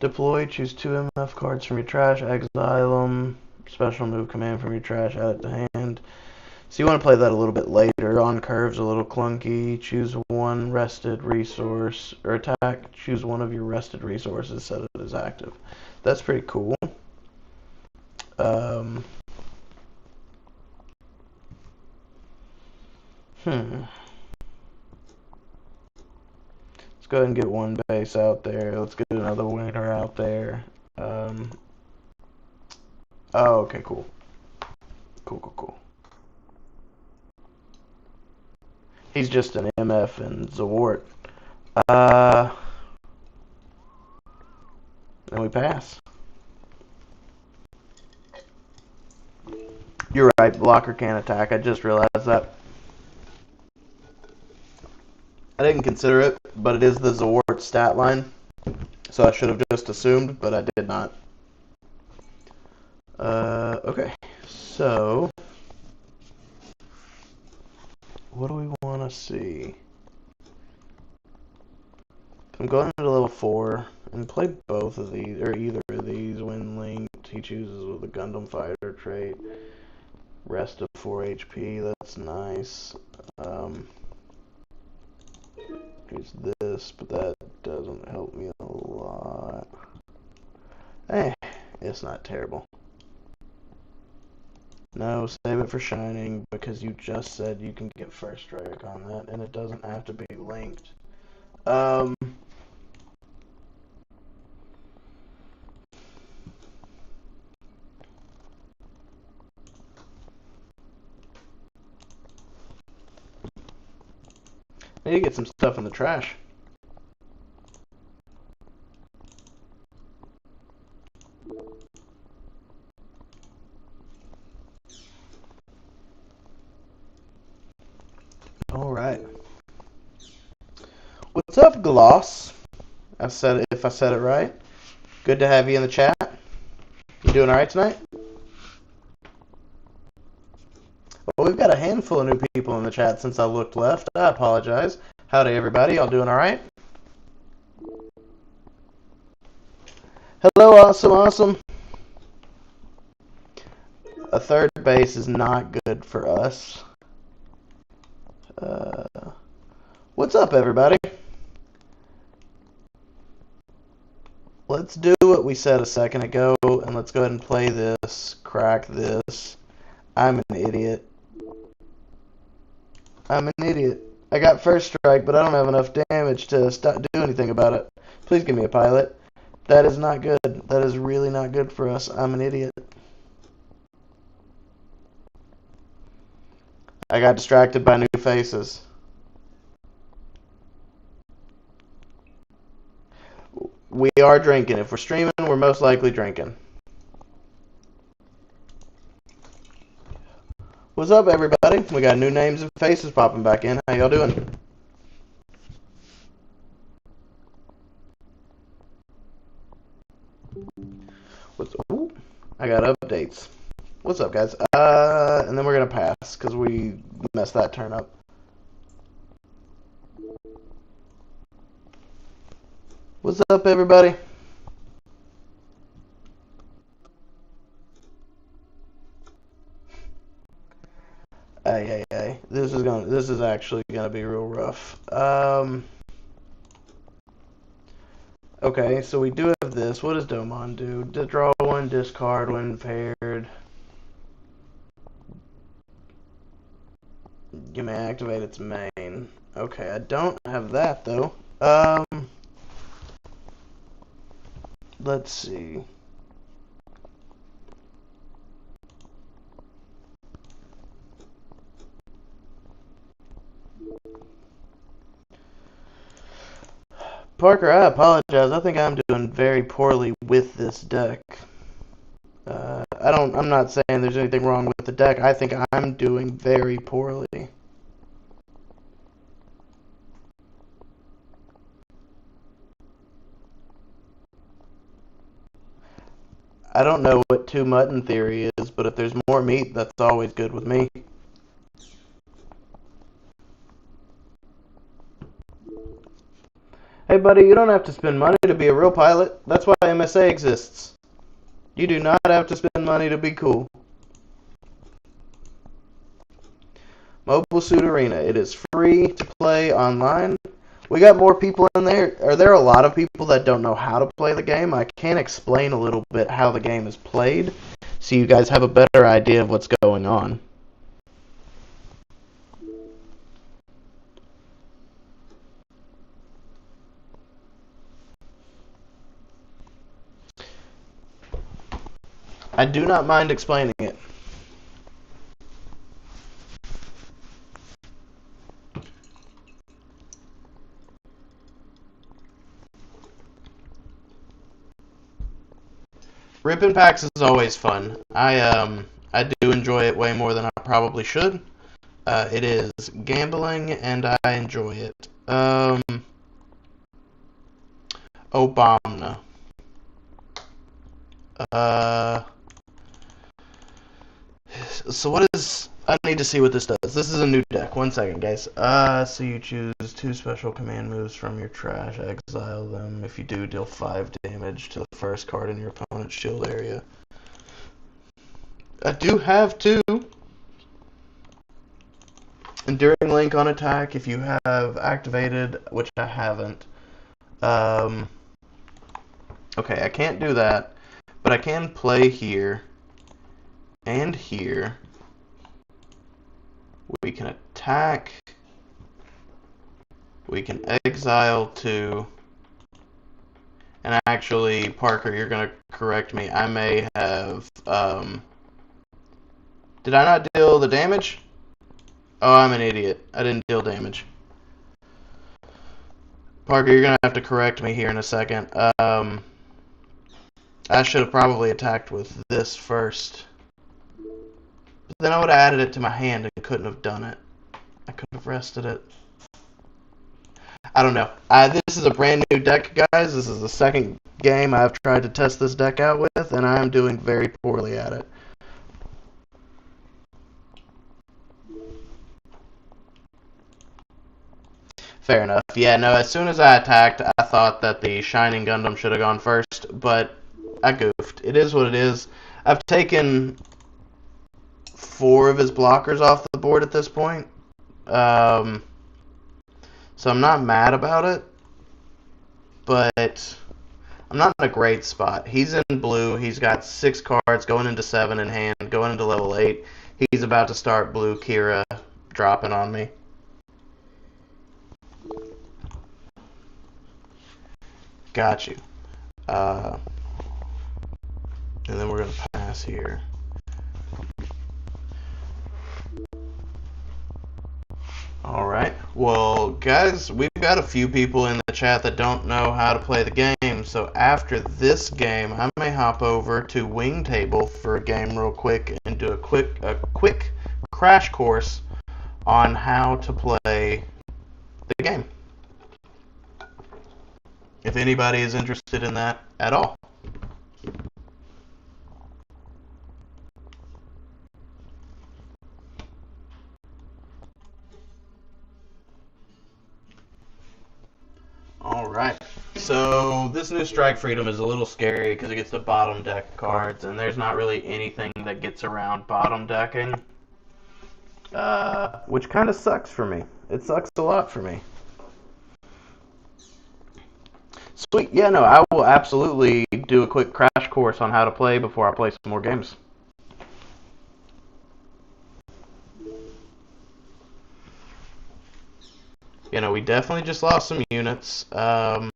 Deploy, choose 2 MF cards from your trash, exile them. Special move command from your trash, add it to hand. So you want to play that a little bit later. On curve's a little clunky. Choose 1 rested resource, or attack. Choose 1 of your rested resources, set it as active. That's pretty cool. Let's go ahead and get 1 base out there. Let's get another winner out there. Oh, okay, cool. Cool. He's just an MF and Zawart. And we pass. You're right, blocker can't attack. I just realized that. I didn't consider it, but it is the Zawart stat line. So I should have just assumed, but I did not. Okay. So, what do we want to see? I'm going into level 4 and play both of these, or either of these when linked. He chooses with a Gundam Fighter trait. Rest of 4 HP, that's nice. Here's this, but that doesn't help me a lot. It's not terrible. No, save it for Shining, because you just said you can get first strike on that, and it doesn't have to be linked. I need to get some stuff in the trash. Alright. What's up, Gloss? If I said it right. Good to have you in the chat. You doing alright tonight? Well, we've got a handful of new people in the chat since I looked left. I apologize. Howdy, everybody. Y'all doing alright? Hello, awesome. A third base is not good for us. What's up, everybody? Let's do what we said a second ago, and let's go ahead and play this, crack this. I'm an idiot. I got first strike, but I don't have enough damage to do anything about it. Please give me a pilot. That is not good. That is really not good for us. I'm an idiot. I got distracted by new faces. We are drinking. If we're streaming, we're most likely drinking. What's up, everybody? We got new names and faces popping back in. How y'all doing? Ooh, I got updates. What's up, guys? And then we're gonna pass because we messed that turn up. What's up, everybody? Hey. This is actually gonna be real rough. Okay, so we do have this. What does Domon do? Draw one, discard when paired. You may activate its main. Okay, I don't have that though. Let's see. Parker, I apologize. I think I'm doing very poorly with this deck. I'm not saying there's anything wrong with the deck. I think I'm doing very poorly. I don't know what two mutton theory is, but if there's more meat, that's always good with me. Hey, buddy, you don't have to spend money to be a real pilot. That's why MSA exists. You do not have to spend money to be cool. Mobile Suit Arena. It is free to play online. We got more people in there. Are there a lot of people that don't know how to play the game? I can explain a little bit how the game is played so you guys have a better idea of what's going on. I do not mind explaining it. Ripping packs is always fun. I do enjoy it way more than I probably should. It is gambling, and I enjoy it. Obama. So what is... I need to see what this does. This is a new deck. 1 second, guys. So you choose 2 special command moves from your trash. Exile them. If you do, deal 5 damage to the first card in your opponent's shield area. I do have 2. Enduring Link on attack if you have activated, which I haven't. Okay, I can't do that, but I can play here and here. We can attack. We can exile 2. And actually, Parker, you're going to correct me. I may have... Did I not deal the damage? Oh, I'm an idiot. I didn't deal damage. Parker, you're going to have to correct me here in a second. I should have probably attacked with this first. But then I would have added it to my hand and couldn't have done it. I could have rested it. I don't know. This is a brand new deck, guys. This is the second game I've tried to test this deck out with, and I am doing very poorly at it. Fair enough. Yeah, no, as soon as I attacked, I thought that the Shining Gundam should have gone first, but I goofed. It is what it is. I've taken 4 of his blockers off the board at this point. So I'm not mad about it, but I'm not in a great spot. He's in blue. He's got 6 cards going into 7 in hand, going into level 8. He's about to start blue Kira dropping on me. Got you. And then we're going to pass here. Alright, well guys, we've got a few people in the chat that don't know how to play the game, so after this game I may hop over to Wingtable for a game real quick and do a quick crash course on how to play the game. If anybody is interested in that at all. Alright, so this new Strike Freedom is a little scary because it gets the bottom deck cards, and there's not really anything that gets around bottom decking, which kind of sucks for me. It sucks a lot for me. Sweet, yeah, no, I will absolutely do a quick crash course on how to play before I play some more games. You know, we definitely just lost some units. So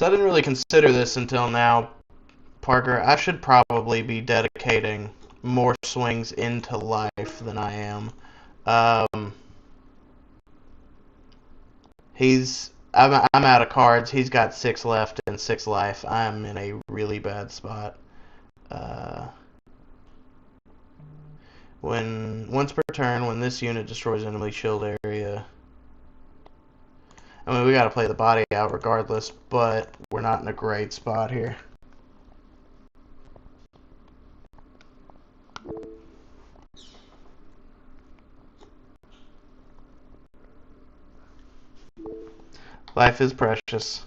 I didn't really consider this until now, Parker. I should probably be dedicating more swings into life than I am. I'm out of cards. He's got 6 left and 6 life. I'm in a really bad spot. Once per turn, when this unit destroys enemy shield area. I mean, we gotta play the body out regardless, but we're not in a great spot here. Life is precious.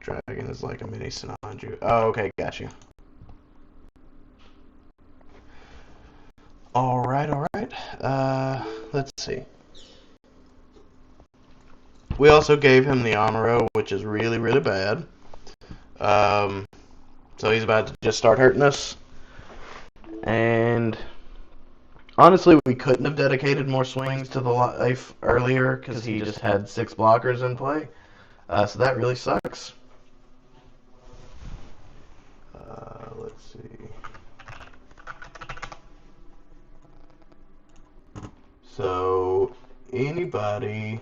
Dragon is like a mini Sinanju. Oh, okay, got you. Alright. Let's see. We also gave him the Amuro, which is really, really bad. So he's about to just start hurting us. And honestly, we couldn't have dedicated more swings to the life earlier because he just had 6 blockers in play. So that really sucks. Let's see. So anybody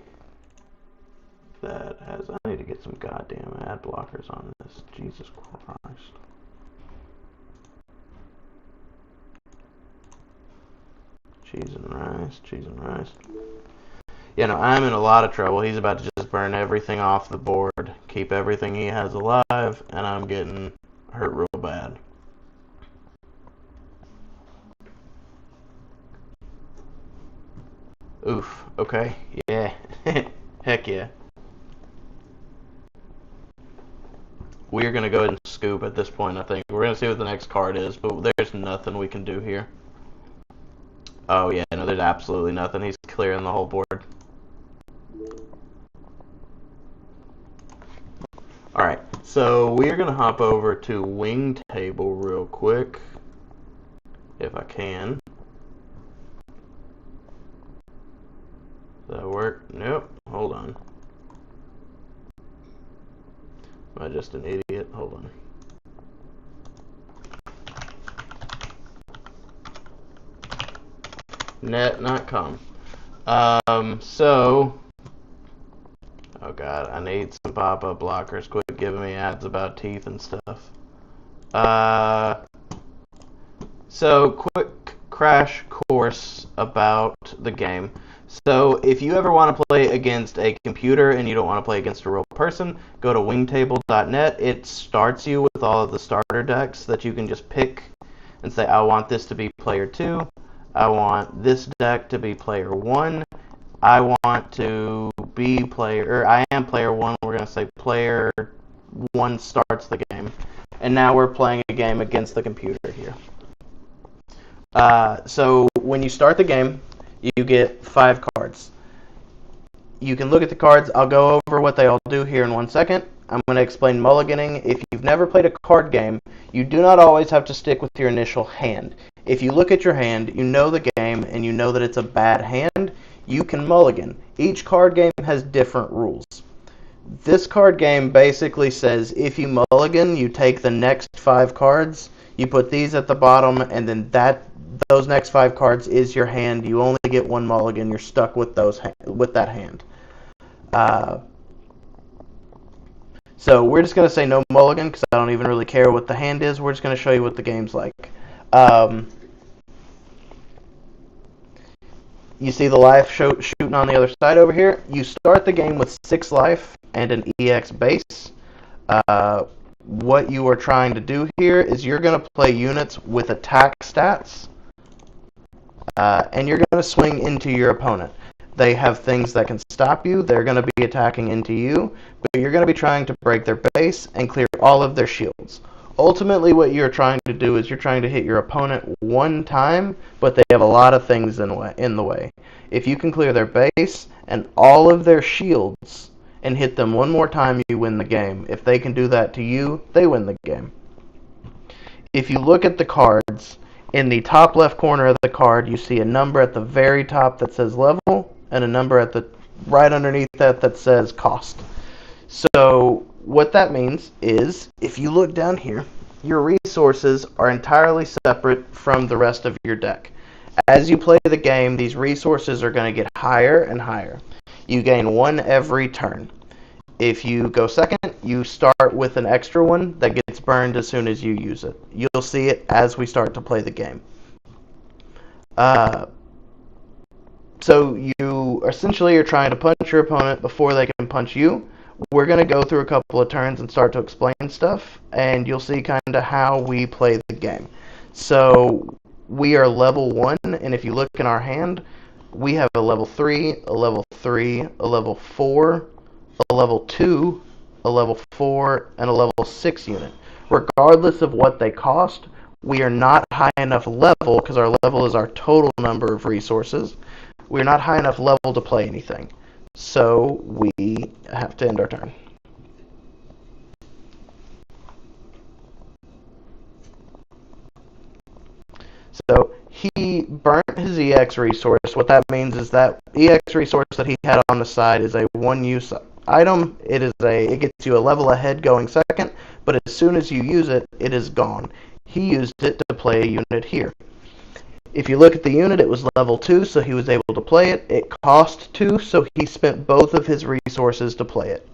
that has... I need to get some goddamn ad blockers on this. Jesus Christ. Cheese and rice. Yeah, no, I'm in a lot of trouble. He's about to just burn everything off the board, keep everything he has alive, and I'm getting hurt real bad. Oof, okay, yeah. Heck yeah. We're going to go ahead and scoop at this point, I think. We're going to see what the next card is, but there's nothing we can do here. Oh, yeah, no, there's absolutely nothing. He's clearing the whole board. Alright, so we're going to hop over to Wingtable real quick, if I can. Does that work? Nope. Hold on. Am I just an idiot? Hold on. Net, not com. So... Oh god, I need some pop-up blockers. Quit giving me ads about teeth and stuff. So, quick crash course about the game. So, if you ever want to play against a computer and you don't want to play against a real person, go to wingtable.net. It starts you with all of the starter decks that you can just pick and say, I want this to be player 2. I want this deck to be player 1. I want to be player, or I am player one. We're going to say player one starts the game. And now we're playing a game against the computer here. So when you start the game, you get 5 cards. You can look at the cards. I'll go over what they all do here in 1 second. I'm going to explain mulliganing. If you've never played a card game, you do not always have to stick with your initial hand. If you look at your hand, you know the game, and you know that it's a bad hand, you can mulligan. Each card game has different rules. This card game basically says if you mulligan, you take the next 5 cards, you put these at the bottom, and then those next 5 cards is your hand. You only get 1 mulligan. You're stuck with that hand. So we're just going to say no mulligan because I don't even really care what the hand is. We're just going to show you what the game's like. You see the life shooting on the other side over here. You start the game with 6 life and an EX base. What you are trying to do here is you're going to play units with attack stats, and you're going to swing into your opponent. They have things that can stop you. They're going to be attacking into you, but you're going to be trying to break their base and clear all of their shields. Ultimately, what you're trying to do is you're trying to hit your opponent 1 time, but they have a lot of things in the way. If you can clear their base and all of their shields and hit them 1 more time, you win the game. If they can do that to you, they win the game. If you look at the cards, in the top left corner of the card, you see a number at the very top that says level, and a number at the right underneath that says cost. So what that means is, if you look down here, your resources are entirely separate from the rest of your deck. As you play the game, these resources are going to get higher and higher. You gain 1 every turn. If you go second, you start with an extra one that gets burned as soon as you use it. You'll see it as we start to play the game. So you essentially are trying to punch your opponent before they can punch you. We're going to go through a couple of turns and start to explain stuff, and you'll see kind of how we play the game. So we are level 1, and if you look in our hand, we have a level 3, a level 3, a level 4, a level 2, a level 4, and a level 6 unit. Regardless of what they cost, we are not high enough level, because our level is our total number of resources. We're not high enough level to play anything. So we have to end our turn. So he burnt his EX resource. What that means is that EX resource that he had on the side is a 1-use item. It gets you a level ahead going second, but as soon as you use it, it is gone. He used it to play a unit here. If you look at the unit, it was level 2, so he was able to play it. It cost 2, so he spent both of his resources to play it.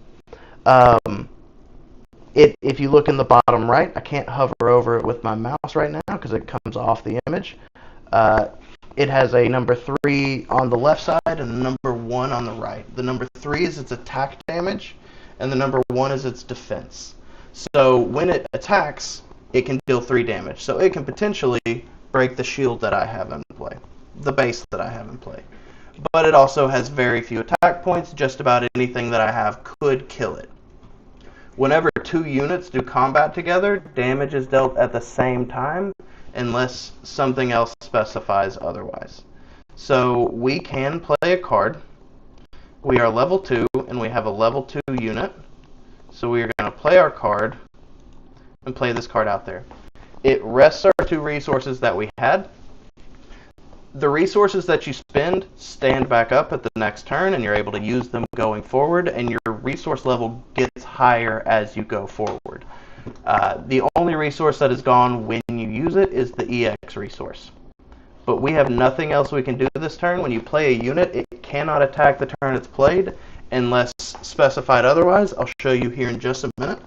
If you look in the bottom right, I can't hover over it with my mouse right now because it comes off the image. It has a number 3 on the left side and a number 1 on the right. The number 3 is its attack damage, and the number 1 is its defense. So when it attacks, it can deal 3 damage. So it can potentially break the shield that I have in play, the base that I have in play. But it also has very few attack points. Just about anything that I have could kill it. Whenever 2 units do combat together, damage is dealt at the same time, unless something else specifies otherwise. So we can play a card. We are level 2, and we have a level 2 unit. So we are going to play our card and play this card out there. It rests our 2 resources that we had. The resources that you spend stand back up at the next turn, and you're able to use them going forward, and your resource level gets higher as you go forward. The only resource that is gone when you use it is the EX resource. But we have nothing else we can do this turn. When you play a unit, it cannot attack the turn it's played unless specified otherwise. I'll show you here in just a minute.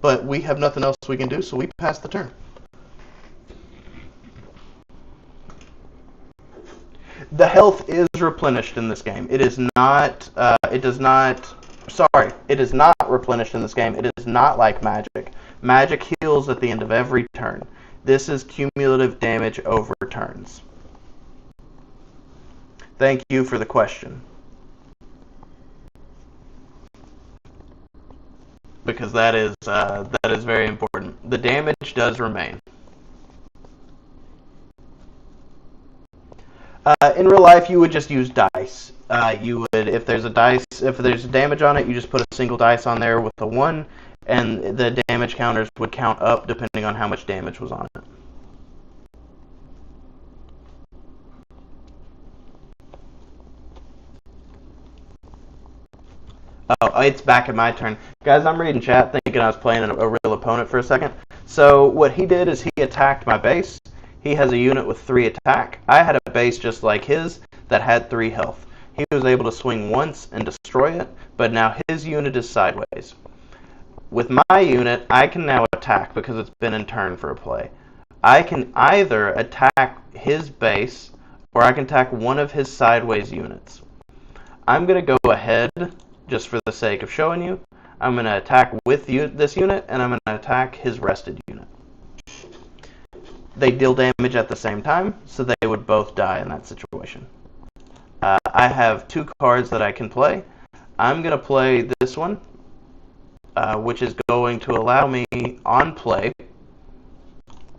But we have nothing else we can do, so we pass the turn. The health is replenished in this game. It is not replenished in this game. It is not like Magic. Magic heals at the end of every turn. This is cumulative damage over turns. Thank you for the question. because that is very important. The damage does remain. In real life, you would just use dice. You would, if there's damage on it, you just put a single dice on there with a 1, and the damage counters would count up depending on how much damage was on it. Oh, it's back at my turn. Guys, I'm reading chat thinking I was playing a real opponent for a second. So what he did is he attacked my base. He has a unit with 3 attack. I had a base just like his that had 3 health. He was able to swing once and destroy it, but now his unit is sideways. With my unit, I can now attack because it's been in turn for a play. I can either attack his base or I can attack one of his sideways units. I'm going to go ahead, just for the sake of showing you. I'm going to attack with this unit, and I'm going to attack his rested unit. They deal damage at the same time, so they would both die in that situation. I have 2 cards that I can play. I'm going to play this one, which is going to allow me, on play,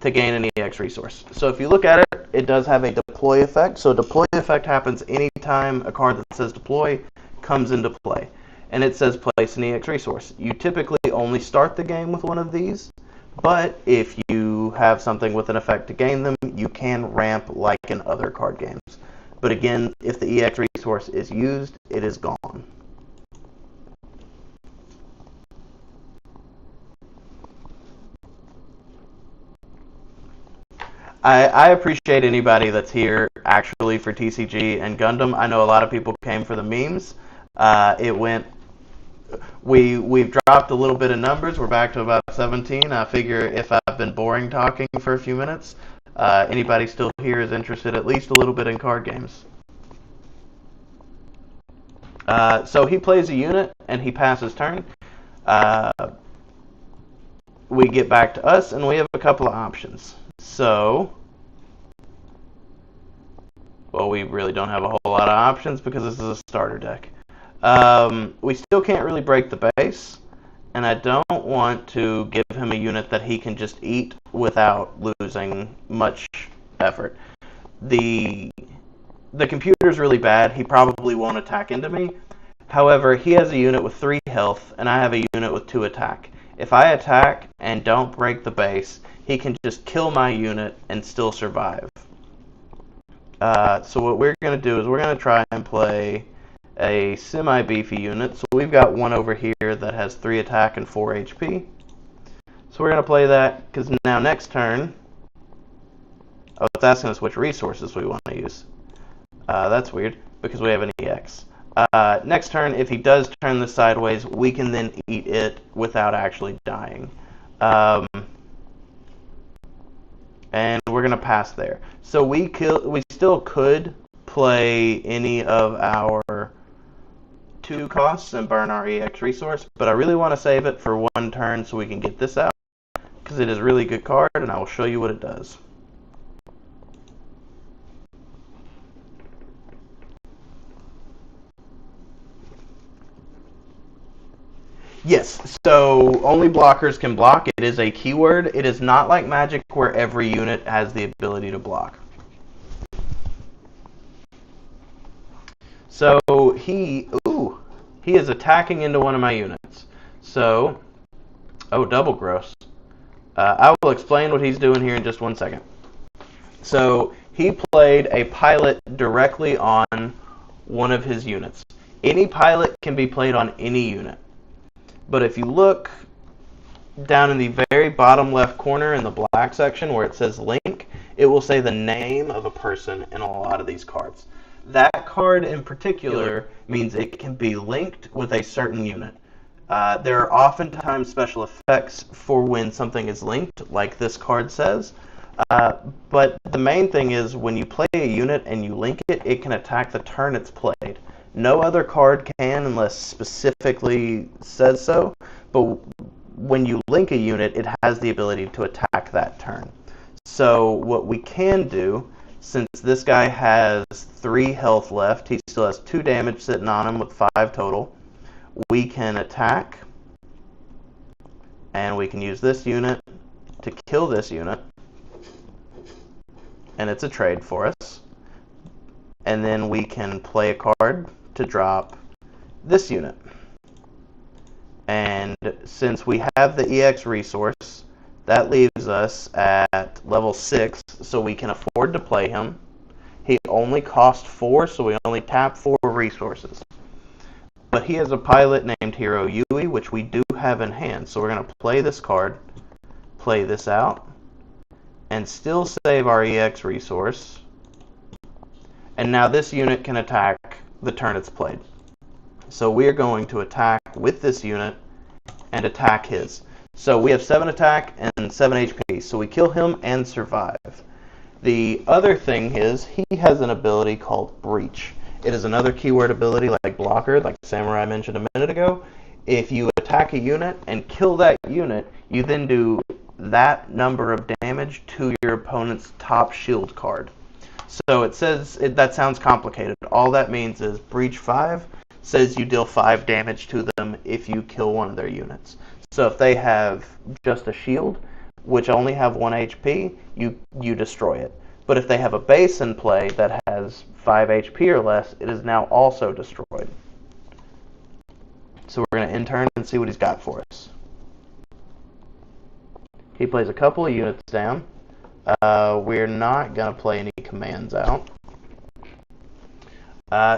to gain an EX resource. So if you look at it, it does have a deploy effect. So a deploy effect happens anytime a card that says deploy comes into play. And it says place an EX resource. You typically only start the game with one of these, but if you have something with an effect to gain them, you can ramp like in other card games. But again, if the EX resource is used, it is gone. I appreciate anybody that's here actually for TCG and Gundam. I know a lot of people came for the memes. We've dropped a little bit of numbers. We're back to about 17. I figure if I've been boring talking for a few minutes, anybody still here is interested at least a little bit in card games. So he plays a unit and he passes turn. We get back to us and we have a couple of options. So, well, we really don't have a whole lot of options because this is a starter deck. We still can't really break the base, and I don't want to give him a unit that he can just eat without losing much effort. The computer's really bad. He probably won't attack into me. However, he has a unit with 3 health, and I have a unit with 2 attack. If I attack and don't break the base, he can just kill my unit and still survive. So what we're going to do is we're going to try and play a semi-beefy unit. So we've got one over here that has 3 attack and 4 HP. So we're going to play that because now next turn... Oh, it's asking us which resources we want to use. That's weird because we have an EX. Next turn, if he does turn this sideways, we can then eat it without actually dying. And we're going to pass there. So we still could play any of our 2 costs and burn our EX resource, but I really want to save it for 1 turn so we can get this out, because it is a really good card, and I will show you what it does. Yes, so only blockers can block. It is a keyword. It is not like Magic where every unit has the ability to block. So he is attacking into one of my units. So, double gross. I will explain what he's doing here in just 1 second. So he played a pilot directly on one of his units. Any pilot can be played on any unit. But if you look down in the very bottom left corner in the black section where it says link, it will say the name of a person in a lot of these cards. That card in particular means it can be linked with a certain unit. There are oftentimes special effects for when something is linked, like this card says. But the main thing is when you play a unit and you link it, it can attack the turn it's played. No other card can unless specifically says so, but when you link a unit, it has the ability to attack that turn. So what we can do, since this guy has 3 health left, he still has 2 damage sitting on him with 5 total, we can attack and we can use this unit to kill this unit, and it's a trade for us. And then we can play a card to drop this unit. And since we have the EX resource, that leaves us at level 6, so we can afford to play him. He only costs 4, so we only tap 4 resources. But he has a pilot named Hero Yui, which we do have in hand. So we're going to play this card, play this out, and still save our EX resource. And now this unit can attack the turn it's played. So we are going to attack with this unit and attack his. So we have 7 attack and 7 HP. So we kill him and survive. The other thing is he has an ability called Breach. It is another keyword ability like Blocker, like Samurai mentioned a minute ago. If you attack a unit and kill that unit, you then do that number of damage to your opponent's top shield card. So it says, that sounds complicated. All that means is Breach 5 says you deal 5 damage to them if you kill one of their units. So if they have just a shield, which only have 1 HP, you destroy it. But if they have a base in play that has 5 HP or less, it is now also destroyed. So we're going to intern and see what he's got for us. He plays a couple of units down. We're not going to play any commands out.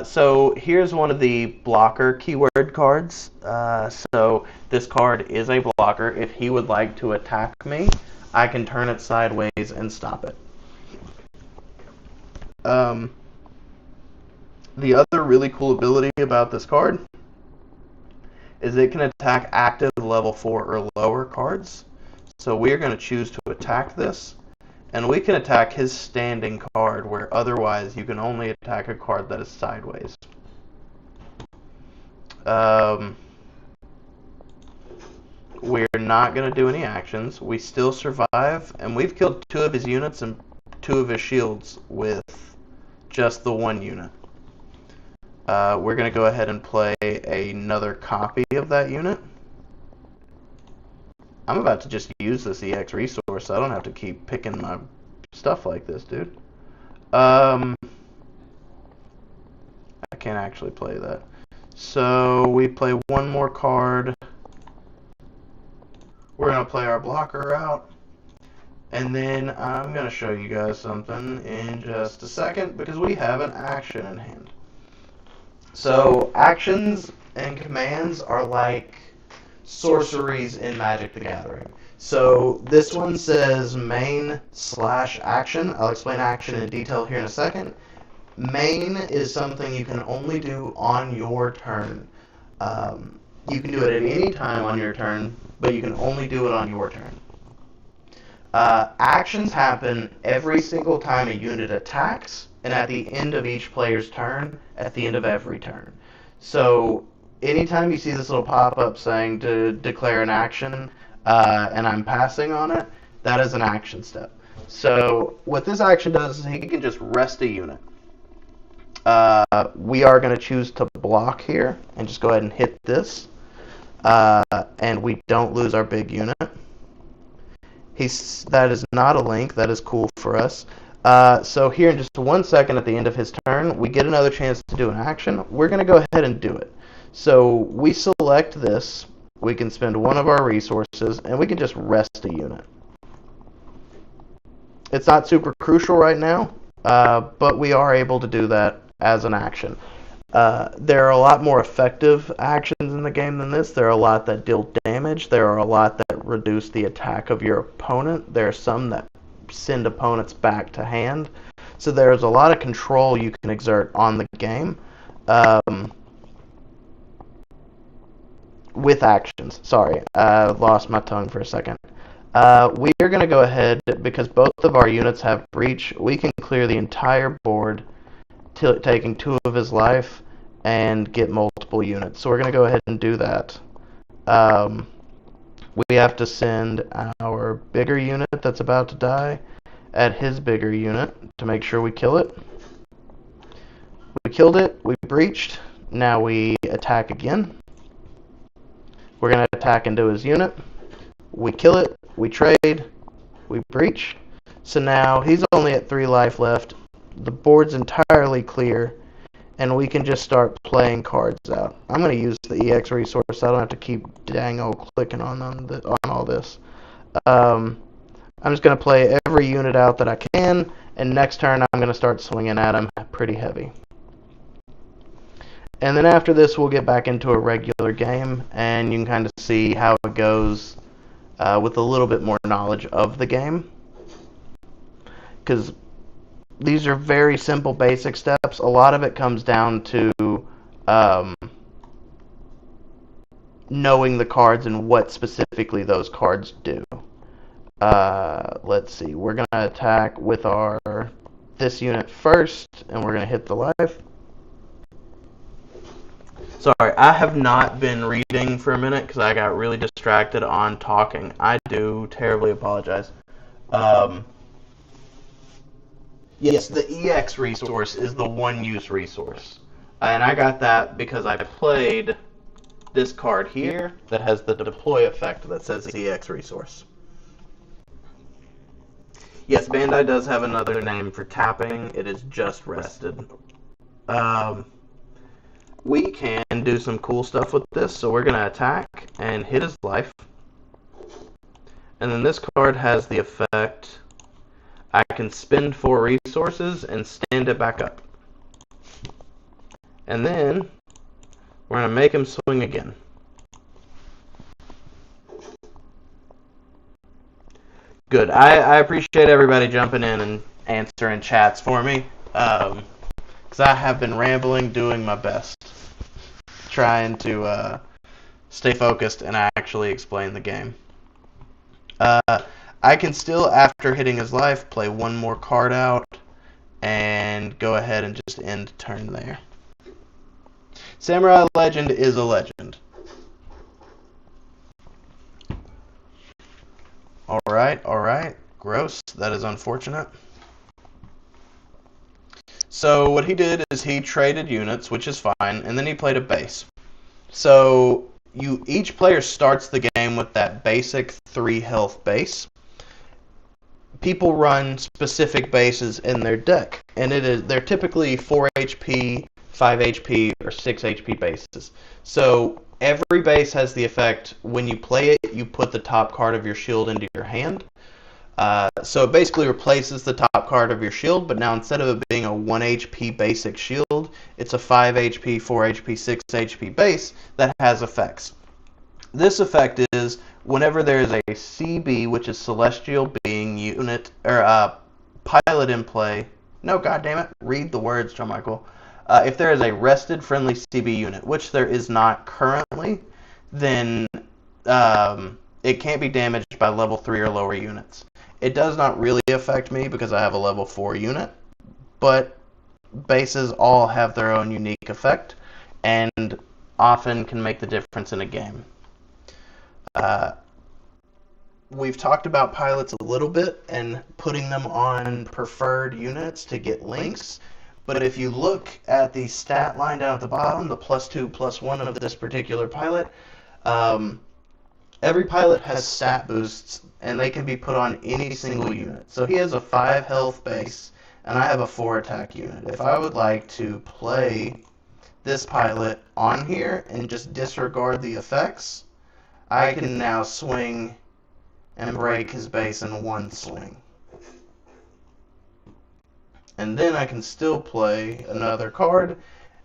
So here's one of the blocker keyword cards. So this card is a blocker. If he would like to attack me, I can turn it sideways and stop it. The other really cool ability about this card is it can attack active level 4 or lower cards. So we are going to choose to attack this. And we can attack his standing card, where otherwise you can only attack a card that is sideways. We're not going to do any actions. We still survive, and we've killed 2 of his units and 2 of his shields with just the 1 unit. We're going to go ahead and play another copy of that unit. I'm about to just use this EX resource, so I don't have to keep picking my stuff like this, dude. I can't actually play that. So we play one more card. We're going to play our blocker out. And then I'm going to show you guys something in just a second, because we have an action in hand. So actions and commands are like sorceries in Magic the Gathering. So this one says main/action. I'll explain action in detail here in a second. Main is something you can only do on your turn. You can do it at any time on your turn, but you can only do it on your turn. Actions happen every single time a unit attacks, and at the end of each player's turn, at the end of every turn. So anytime you see this little pop-up saying to declare an action, and I'm passing on it, that is an action step. So what this action does is he can just rest a unit. We are going to choose to block here and just go ahead and hit this, and we don't lose our big unit. That is not a link. That is cool for us. So here in just 1 second at the end of his turn, we get another chance to do an action. We're going to go ahead and do it. So we select this. We can spend one of our resources, and we can just rest a unit. It's not super crucial right now, but we are able to do that as an action. There are a lot more effective actions in the game than this. There are a lot that deal damage. There are a lot that reduce the attack of your opponent. There are some that send opponents back to hand. So there's a lot of control you can exert on the game with actions. Sorry, I lost my tongue for a second. We are going to go ahead, because both of our units have breach, we can clear the entire board, taking 2 of his life, and get multiple units. So we're going to go ahead and do that. We have to send our bigger unit that's about to die at his bigger unit to make sure we kill it. We killed it, we breached, now we attack again. We're going to attack into his unit. we kill it, we trade, we breach. So now he's only at 3 life left. The board's entirely clear, and we can just start playing cards out. I'm going to use the EX resource so I don't have to keep dang old clicking on all this. I'm just going to play every unit out that I can, and next turn I'm going to start swinging at him pretty heavy. And then after this we'll get back into a regular game, and you can kind of see how it goes with a little bit more knowledge of the game. Because these are very simple basic steps. A lot of it comes down to knowing the cards and what specifically those cards do. Let's see, we're going to attack with this unit first, and we're going to hit the life. Sorry, I have not been reading for a minute because I got really distracted on talking. I do terribly apologize. Yes, the EX resource is the one-use resource. And I got that because I played this card here that has the deploy effect that says EX resource. Yes, Bandai does have another name for tapping. It is just rested. We can do some cool stuff with this, so we're going to attack and hit his life. And then this card has the effect, I can spend 4 resources and stand it back up. And then we're going to make him swing again. Good. I appreciate everybody jumping in and answering chats for me. Because I have been rambling, doing my best. Trying to stay focused and actually explain the game. I can still, after hitting his life, play one more card out and go ahead and just end turn there. Samurai Legend is a legend. Alright. Gross. That is unfortunate. So what he did is he traded units, which is fine, and then he played a base. So each player starts the game with that basic 3 health base. People run specific bases in their deck, and they're typically 4 HP, 5 HP, or 6 HP bases. So every base has the effect, when you play it, you put the top card of your shield into your hand. So it basically replaces the top card of your shield, but now instead of it being a 1 HP basic shield, it's a 5 HP, 4 HP, 6 HP base that has effects. This effect is whenever there is a CB, which is Celestial Being unit, or pilot in play. No, goddammit, read the words, John Michael. If there is a rested friendly CB unit, which there is not currently, then it can't be damaged by level 3 or lower units. It does not really affect me because I have a level 4 unit, but bases all have their own unique effect and often can make the difference in a game. We've talked about pilots a little bit and putting them on preferred units to get links, but if you look at the stat line down at the bottom, the +2, +1 of this particular pilot, every pilot has stat boosts, and they can be put on any single unit. So he has a 5 health base, and I have a 4 attack unit. If I would like to play this pilot on here and just disregard the effects, I can now swing and break his base in one swing. And then I can still play another card,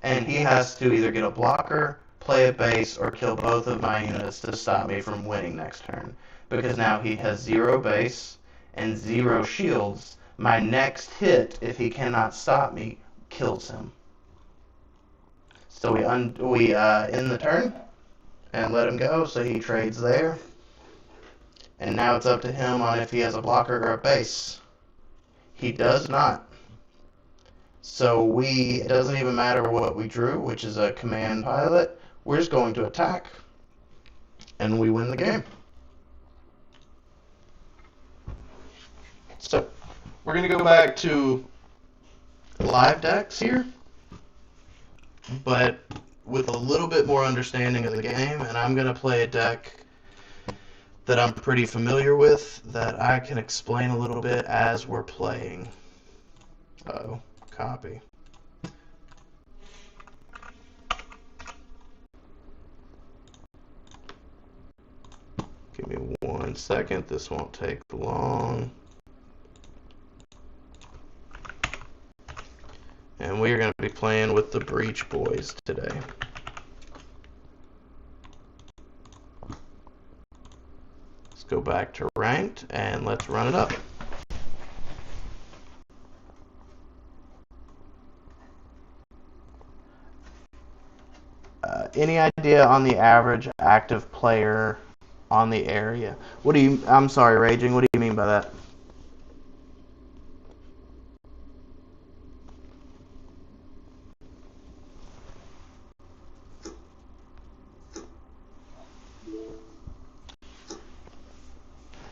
and he has to either get a blocker, play a base, or kill both of my units to stop me from winning next turn. Because now he has 0 base and 0 shields. My next hit, if he cannot stop me, kills him. So we end the turn and let him go, so he trades there. And now it's up to him on if he has a blocker or a base. He does not. So it doesn't even matter what we drew, which is a command pilot. We're just going to attack, and we win the game. So we're going to go back to live decks here, but with a little bit more understanding of the game, and I'm going to play a deck that I'm pretty familiar with that I can explain a little bit as we're playing. Uh-oh, copy. Give me 1 second, this won't take long. And we are going to be playing with the Breach Boys today. Let's go back to ranked and let's run it up. Any idea on the average active player on the area? What do you, I'm sorry, Raging, what do you mean by that?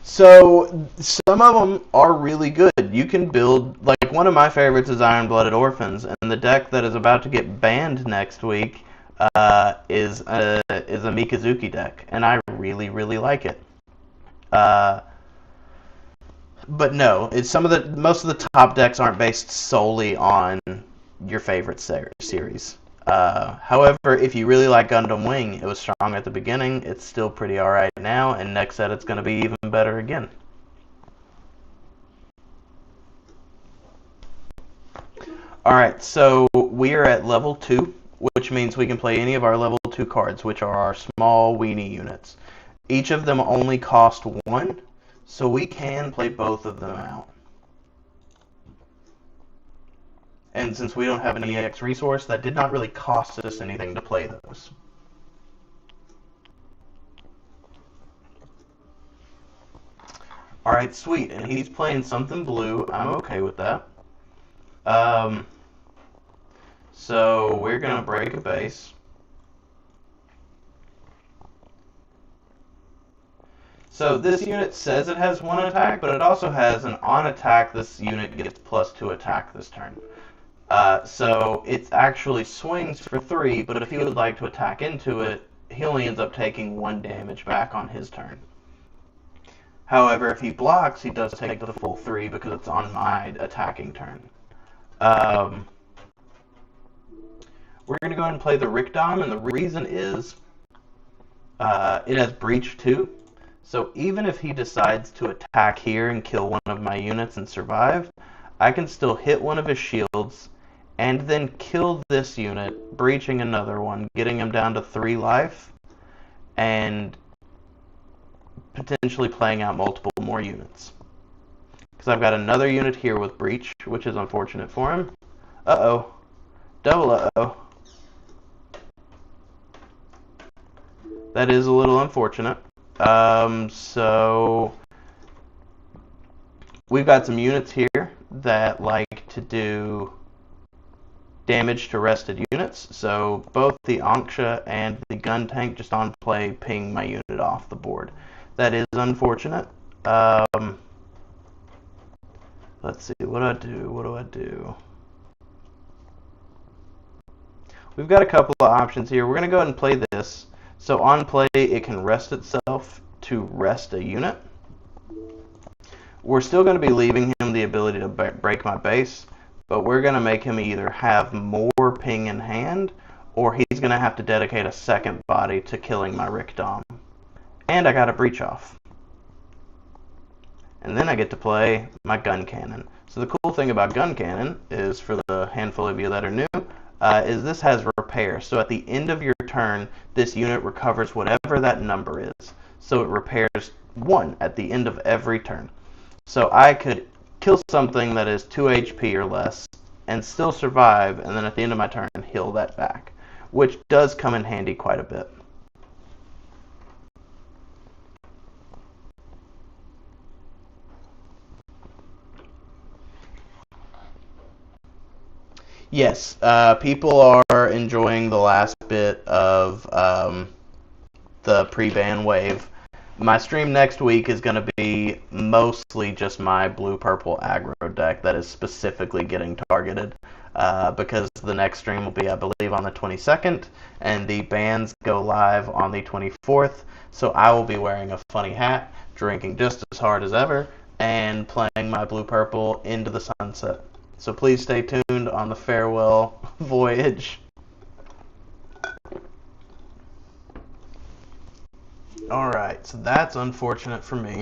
So some of them are really good. You can build, like one of my favorites is Iron-Blooded Orphans, and the deck that is about to get banned next week is a Mikazuki deck, and I really like it. But no, it's most of the top decks aren't based solely on your favorite series. However, if you really like Gundam Wing, it was strong at the beginning. It's still pretty alright now, and next set it's going to be even better again. Alright, so we are at level 2, which means we can play any of our level 2 cards, which are our small weenie units. Each of them only cost 1, so we can play both of them out. And since we don't have an EX resource, that did not really cost us anything to play those. Alright, sweet. And he's playing something blue. I'm okay with that. So we're going to break a base. So this unit says it has 1 attack, but it also has an on attack. This unit gets +2 attack this turn. So it actually swings for 3, but if he would like to attack into it, he only ends up taking 1 damage back on his turn. However, if he blocks, he does take the full 3 because it's on my attacking turn. We're going to go ahead and play the Rikdom, and the reason is it has Breach 2. So even if he decides to attack here and kill one of my units and survive, I can still hit one of his shields and then kill this unit, breaching another one, getting him down to 3 life, and potentially playing out multiple more units. Because I've got another unit here with breach, which is unfortunate for him. Uh-oh. Double uh-oh. That is a little unfortunate. So we've got some units here that like to do damage to rested units. So both the Anksha and the gun tank just on play ping my unit off the board. That is unfortunate. Let's see, what do I do? We've got a couple of options here. We're going to go ahead and play this. So on play, it can rest itself to rest a unit. We're still going to be leaving him the ability to break my base, but we're going to make him either have more ping in hand, or he's going to have to dedicate a second body to killing my Rikdom. And I got a breach off. And then I get to play my gun cannon. So the cool thing about gun cannon is, for the handful of you that are new, is this has repair. So at the end of your turn, this unit recovers whatever that number is. So it repairs 1 at the end of every turn. So I could kill something that is 2 HP or less and still survive, and then at the end of my turn heal that back, which does come in handy quite a bit. Yes, people are enjoying the last bit of the pre-ban wave. My stream next week is going to be mostly just my blue-purple aggro deck that is specifically getting targeted. because the next stream will be, I believe, on the 22nd, and the bands go live on the 24th. So I will be wearing a funny hat, drinking just as hard as ever, and playing my Blue Purple into the sunset. So please stay tuned on the farewell voyage. Alright, so that's unfortunate for me.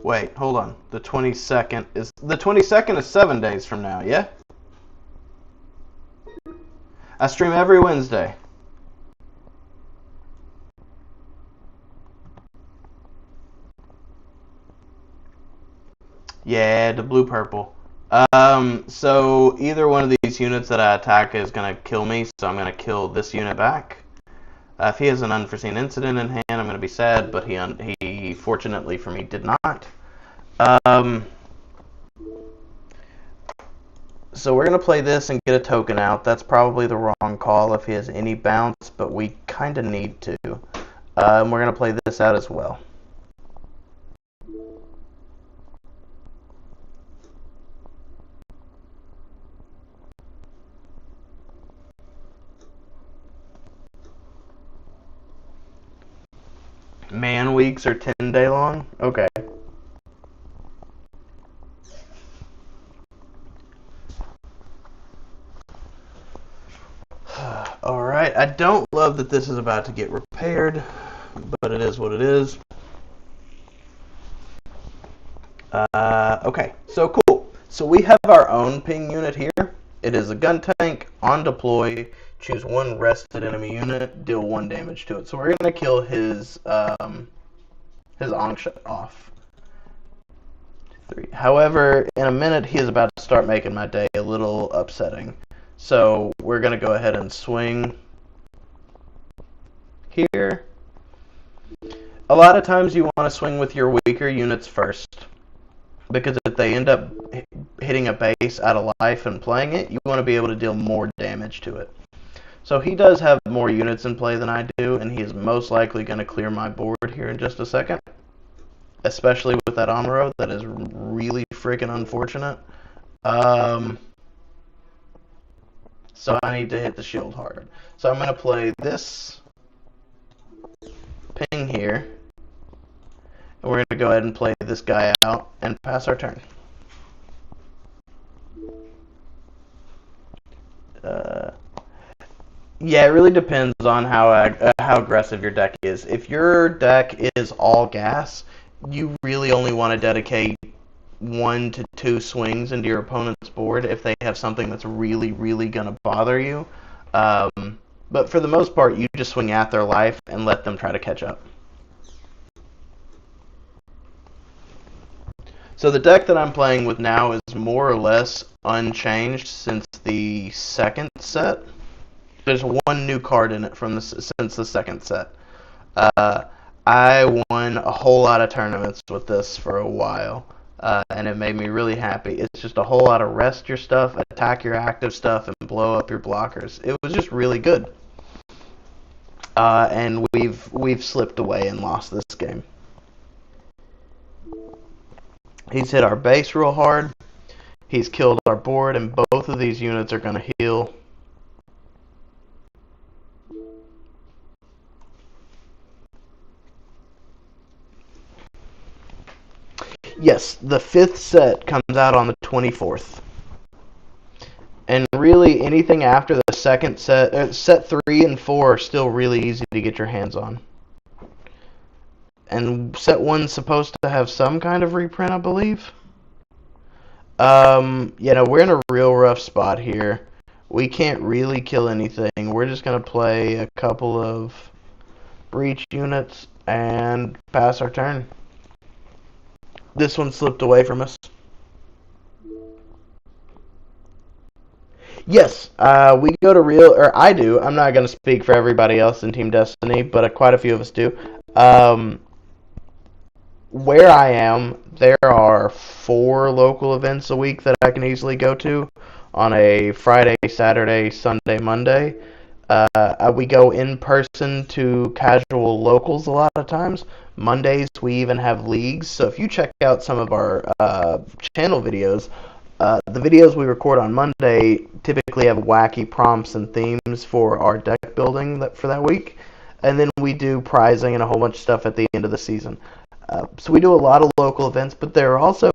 Wait, hold on. The 22nd is 7 days from now, yeah? I stream every Wednesday. Yeah, the blue purple. So either one of these units that I attack is gonna kill me, so I'm gonna kill this unit back. If he has an unforeseen incident in hand, I'm gonna be sad, but he fortunately for me did not. So we're gonna play this and get a token out. That's probably the wrong call if he has any bounce, but we kind of need to. And we're gonna play this out as well. Man weeks are 10-day long? Okay. Alright, I don't love that this is about to get repaired, but it is what it is. Okay, so cool. So we have our own ping unit here. It is a gun tank, on deploy, choose one rested enemy unit, deal 1 damage to it. So we're going to kill his Angsha off. 3. However, in a minute, he is about to start making my day a little upsetting. So we're going to go ahead and swing here. A lot of times you want to swing with your weaker units first, because if they end up hitting a base out of life and playing it, you want to be able to deal more damage to it. So he does have more units in play than I do, and he is most likely going to clear my board here in just a second. Especially with that Amuro, that is really freaking unfortunate. So I need to hit the shield hard. So I'm going to play this ping here. And we're going to go ahead and play this guy out and pass our turn. Yeah, it really depends on how aggressive your deck is. If your deck is all gas, you really only want to dedicate 1 to 2 swings into your opponent's board if they have something that's really, really going to bother you. But for the most part, you just swing at their life and let them try to catch up. So the deck that I'm playing with now is more or less unchanged since the second set. There's 1 new card in it since the second set. I won a whole lot of tournaments with this for a while, and it made me really happy. It's just a whole lot of rest your stuff, attack your active stuff, and blow up your blockers. It was just really good. And we've slipped away and lost this game. He's hit our base real hard. He's killed our board, and both of these units are going to heal. Yes, the 5th set comes out on the 24th. And really, anything after the second set, set 3 and 4 are still really easy to get your hands on. And set 1's supposed to have some kind of reprint, I believe. We're in a real rough spot here. We can't really kill anything. We're just going to play a couple of breach units and pass our turn. This one slipped away from us. Yes, we go to real, or I do. I'm not going to speak for everybody else in Team Destiny, but quite a few of us do. Where I am, there are 4 local events a week that I can easily go to on a Friday, Saturday, Sunday, Monday. We go in person to casual locals a lot of times. Mondays we even have leagues. So if you check out some of our channel videos, the videos we record on Monday typically have wacky prompts and themes for our deck building for that week, and then we do prizing and a whole bunch of stuff at the end of the season. So we do a lot of local events, but there are also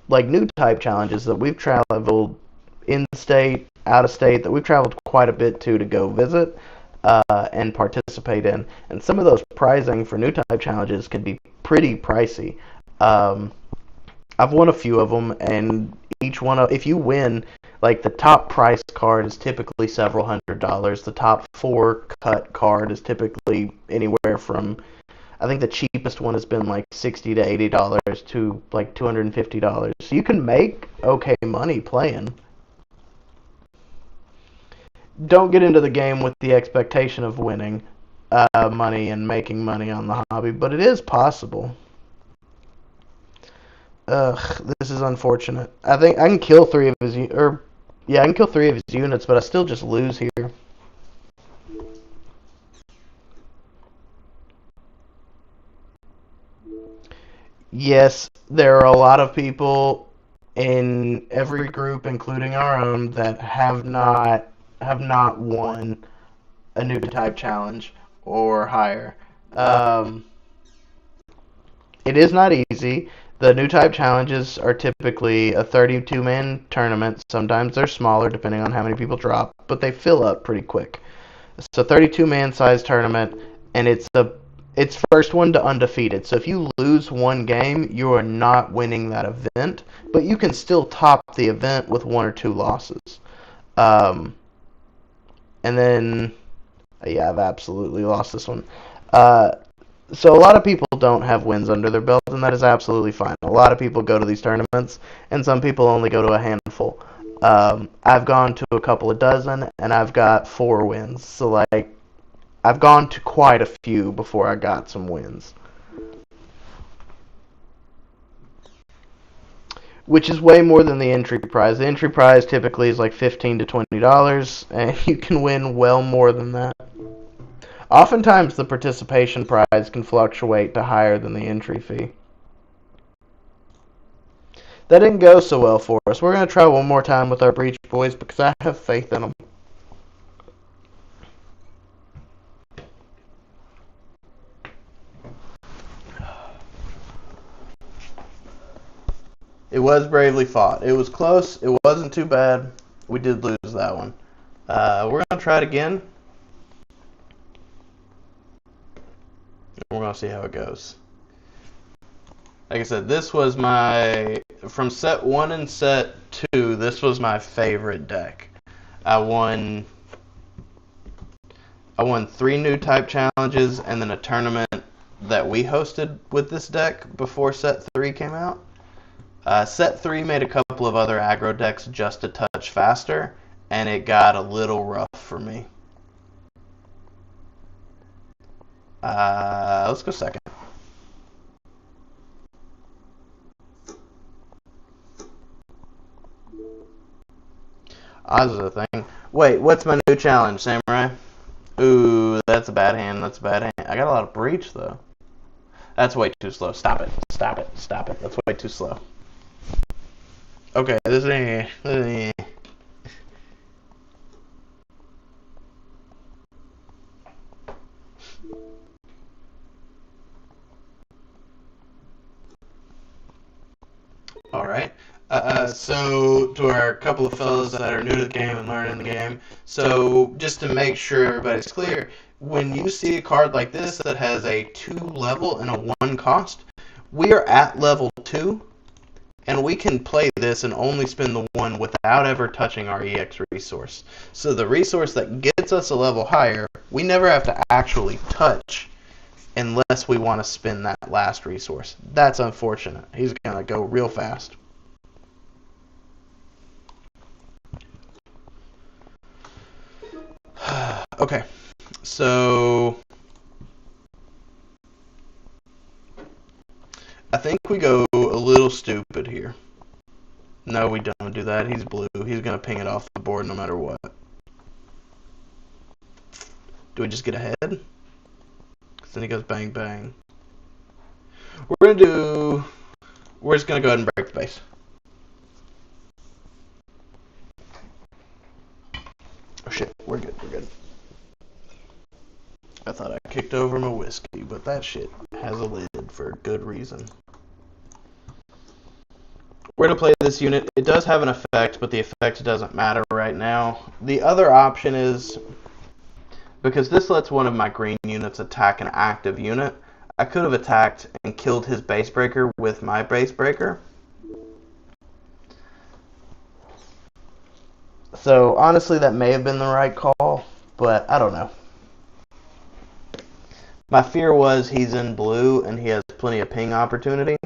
like new type challenges that we've traveled in state, out of state, that we've traveled quite a bit to go visit and participate in. And some of those prizing for new type challenges can be pretty pricey. Um, I've won a few of them, and each one of if you win, like the top price card is typically several $100s. The top four cut card is typically anywhere from, I think the cheapest one has been like $60 to $80 to like $250. So you can make okay money playing. Don't get into the game with the expectation of winning money and making money on the hobby, but it is possible. Ugh, this is unfortunate. I think I can kill three of his, or yeah, I can kill three of his units, but I still just lose here. Yes, there are a lot of people in every group, including our own, that have not won a new type challenge or higher. Um, it is not easy. The new type challenges are typically a 32-man tournament. Sometimes they're smaller, depending on how many people drop, but they fill up pretty quick. It's a 32-man size tournament, and it's first one to undefeated. So if you lose one game, you are not winning that event, but you can still top the event with one or two losses. Um, and then, yeah, I've absolutely lost this one. Uh, so a lot of people don't have wins under their belt, and that is absolutely fine. A lot of people go to these tournaments, and some people only go to a handful. I've gone to a couple of dozen, and I've got 4 wins. So like, I've gone to quite a few before I got some wins, which is way more than the entry prize. The entry prize typically is like $15 to $20, and you can win well more than that. Oftentimes, the participation prize can fluctuate to higher than the entry fee. That didn't go so well for us. We're going to try one more time with our Breach Boys because I have faith in them. It was bravely fought. It was close. It wasn't too bad. We did lose that one. We're going to try it again. We're going to see how it goes. Like I said, this was from set 1 and set 2, this was my favorite deck. I won I won 3 new type challenges and then a tournament that we hosted with this deck before set 3 came out. Set 3 made a couple of other aggro decks just a touch faster, and it got a little rough for me. Let's go second. Odds is a thing. Wait, what's my new challenge, Samurai? Ooh, that's a bad hand. That's a bad hand. I got a lot of breach, though. That's way too slow. Stop it. Stop it. Stop it. That's way too slow. Okay, this is... Alright. So, to our couple of fellows that are new to the game and learning the game, so just to make sure everybody's clear, when you see a card like this that has a 2 level and a 1 cost, we are at level 2, and we can play this and only spend the 1 without ever touching our EX resource. So the resource that gets us a level higher, we never have to actually touch unless we want to spend that last resource. That's unfortunate. He's going to go real fast. Okay, so I think we go a little stupid here. No, we don't do that. He's blue. He's going to ping it off the board no matter what. Do we just get ahead? Because then he goes bang, bang. We're just going to go ahead and break the base. Oh shit, we're good, we're good. I thought I kicked over my whiskey, but that shit has a lid for good reason. We're going to play this unit. It does have an effect, but the effect doesn't matter right now. The other option is, because this lets one of my green units attack an active unit, I could have attacked and killed his base breaker with my base breaker. So honestly, that may have been the right call, but I don't know. My fear was he's in blue and he has plenty of ping opportunity.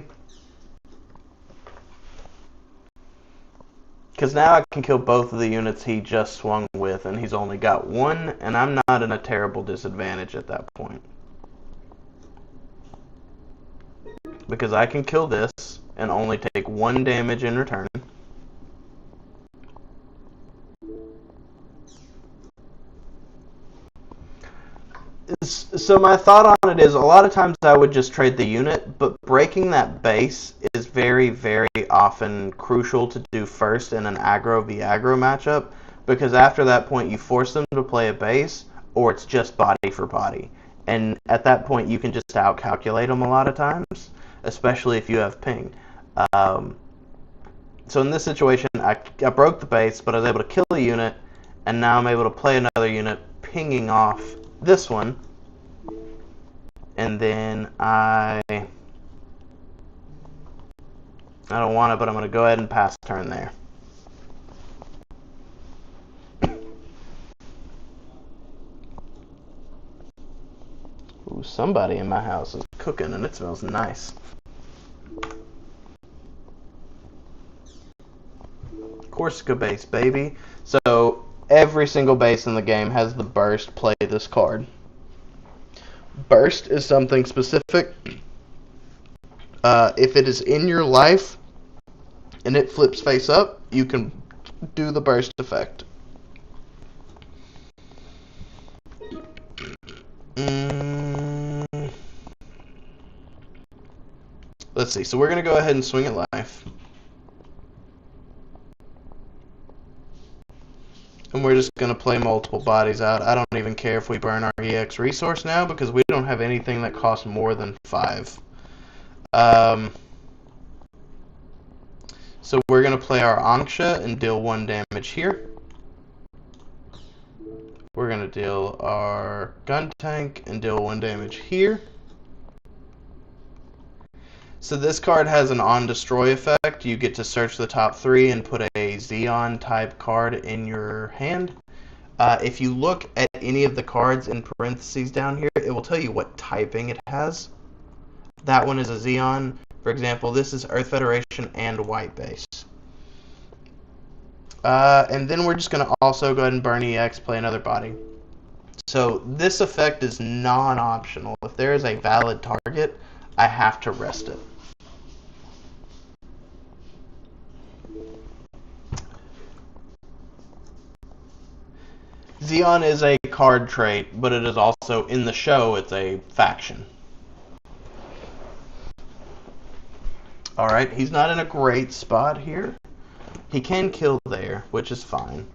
Because now I can kill both of the units he just swung with, and he's only got one, and I'm not in a terrible disadvantage at that point. Because I can kill this and only take 1 damage in return. So my thought on it is, a lot of times I would just trade the unit, but breaking that base is very, very often crucial to do first in an aggro v aggro matchup, because after that point you force them to play a base, or it's just body for body. And at that point you can just outcalculate them a lot of times, especially if you have ping. So in this situation, I broke the base, but I was able to kill a unit, and now I'm able to play another unit pinging off this one, and then I don't want it, but I'm going to go ahead and pass turn there. Ooh, somebody in my house is cooking, and it smells nice. Corsica base, baby. So every single base in the game has the burst play this card. Burst is something specific. If it is in your life and it flips face up, you can do the burst effect. Let's see. So we're going to go ahead and swing at life. And we're just going to play multiple bodies out. I don't even care if we burn our EX resource now, because we don't have anything that costs more than 5. So we're going to play our Anksha and deal 1 damage here. We're going to deal our gun tank and deal 1 damage here. So this card has an on-destroy effect. You get to search the top 3 and put a Xeon type card in your hand. If you look at any of the cards in parentheses down here, it will tell you what typing it has. That one is a Xeon. For example, this is Earth Federation and White Base. And then we're just going to also go ahead and burn EX, play another body. So this effect is non-optional. If there is a valid target, I have to rest it. Xeon is a card trait, but it is also, in the show, it's a faction. Alright, he's not in a great spot here. He can kill there, which is fine.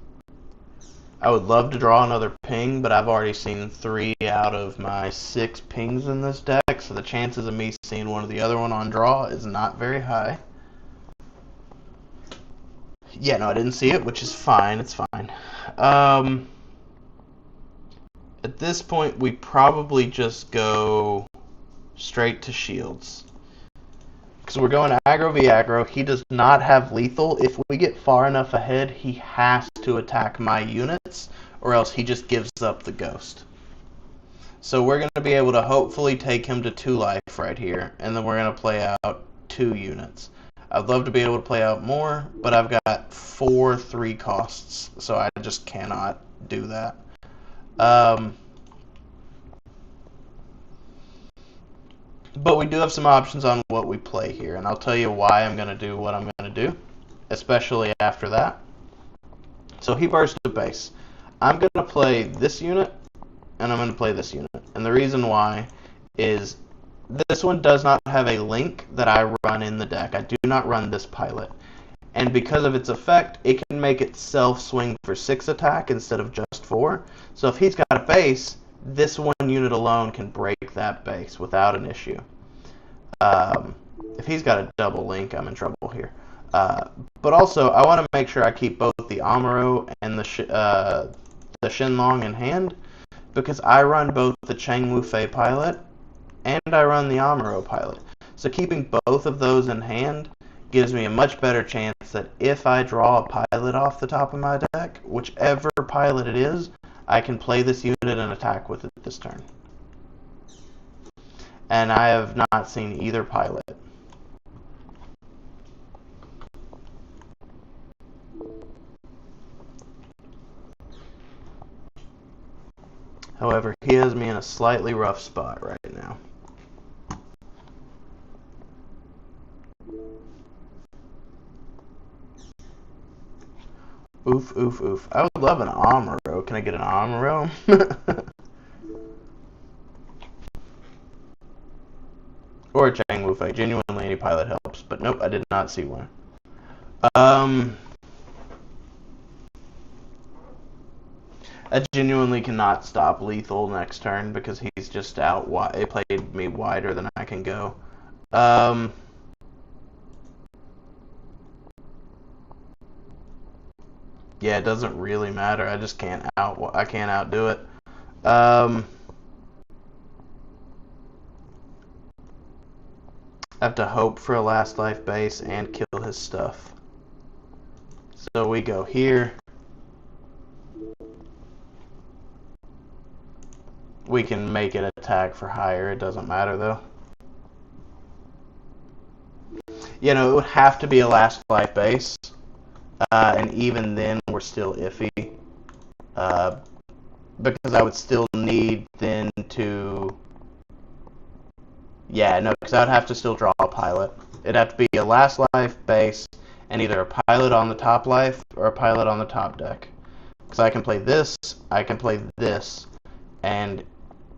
I would love to draw another ping, but I've already seen 3 out of my 6 pings in this deck, so the chances of me seeing one of the other one on draw is not very high. Yeah, no, I didn't see it, which is fine. It's fine. At this point, we probably just go straight to shields. Because we're going aggro v aggro. He does not have lethal. If we get far enough ahead, he has to attack my units, or else he just gives up the ghost. So we're going to be able to hopefully take him to 2 life right here, and then we're going to play out 2 units. I'd love to be able to play out more, but I've got 4 3 costs, so I just cannot do that. But we do have some options on what we play here, and I'll tell you why I'm going to do what I'm going to do, especially after that. So he burst the base. I'm going to play this unit, and I'm going to play this unit. And the reason why is this one does not have a link that I run in the deck. I do not run this pilot. And because of its effect, it can make itself swing for 6 attack instead of just 4. So if he's got a base, this one unit alone can break that base without an issue. If he's got a double link, I'm in trouble here. But also, I want to make sure I keep both the Amuro and the Shenlong in hand, because I run both the Cheng Wufei pilot and I run the Amuro pilot. So keeping both of those in hand gives me a much better chance that if I draw a pilot off the top of my deck, whichever pilot it is, I can play this unit and attack with it this turn. And I have not seen either pilot. However, he has me in a slightly rough spot right now. Oof, oof, oof. I would love an Amuro. Can I get an Amuro? Or a Cheng Wufei. Genuinely, any pilot helps. But nope, I did not see one. I genuinely cannot stop lethal next turn because he's just out wide. It played me wider than I can go. Yeah, it doesn't really matter. I just can't outdo it. I have to hope for a last life base and kill his stuff. So we go here. We can make it attack for higher. It doesn't matter though. You know, it would have to be a last life base. And even then, we're still iffy. Because I would still need then to... Yeah, no, because I would have to still draw a pilot. It'd have to be a last life base, and either a pilot on the top life, or a pilot on the top deck. Because I can play this, I can play this, and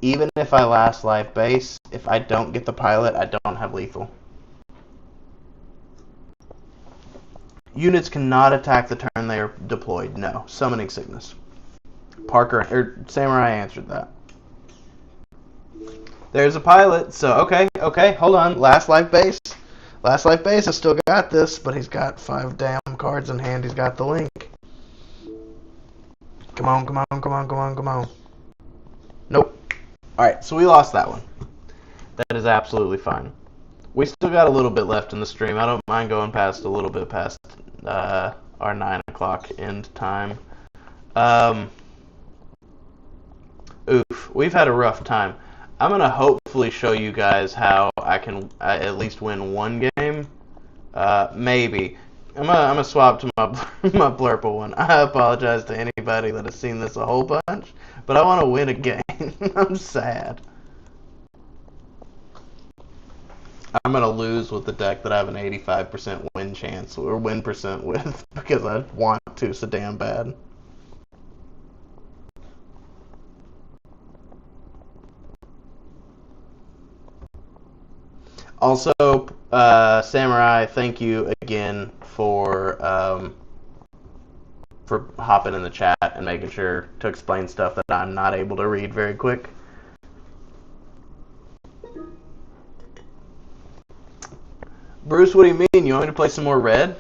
even if I last life base, if I don't get the pilot, I don't have lethal. Units cannot attack the turn they are deployed. No. Summoning Sickness. Samurai answered that. There's a pilot, so okay, hold on. Last life base. Last life base, I still got this, but he's got 5 damn cards in hand. He's got the link. Come on, come on, come on, come on, come on. Nope. Alright, so we lost that one. That is absolutely fine. We still got a little bit left in the stream. I don't mind going past a little bit past our 9 o'clock end time. Oof, we've had a rough time. I'm going to hopefully show you guys how I can at least win one game. Maybe. I'm gonna swap to my Blurple one. I apologize to anybody that has seen this a whole bunch, but I want to win a game. I'm sad. I'm gonna lose with the deck that I have an 85% win chance or win percent with because I want to so damn bad. Also, Samurai, thank you again for hopping in the chat and making sure to explain stuff that I'm not able to read very quick. Bruce, what do you mean? You want me to play some more red?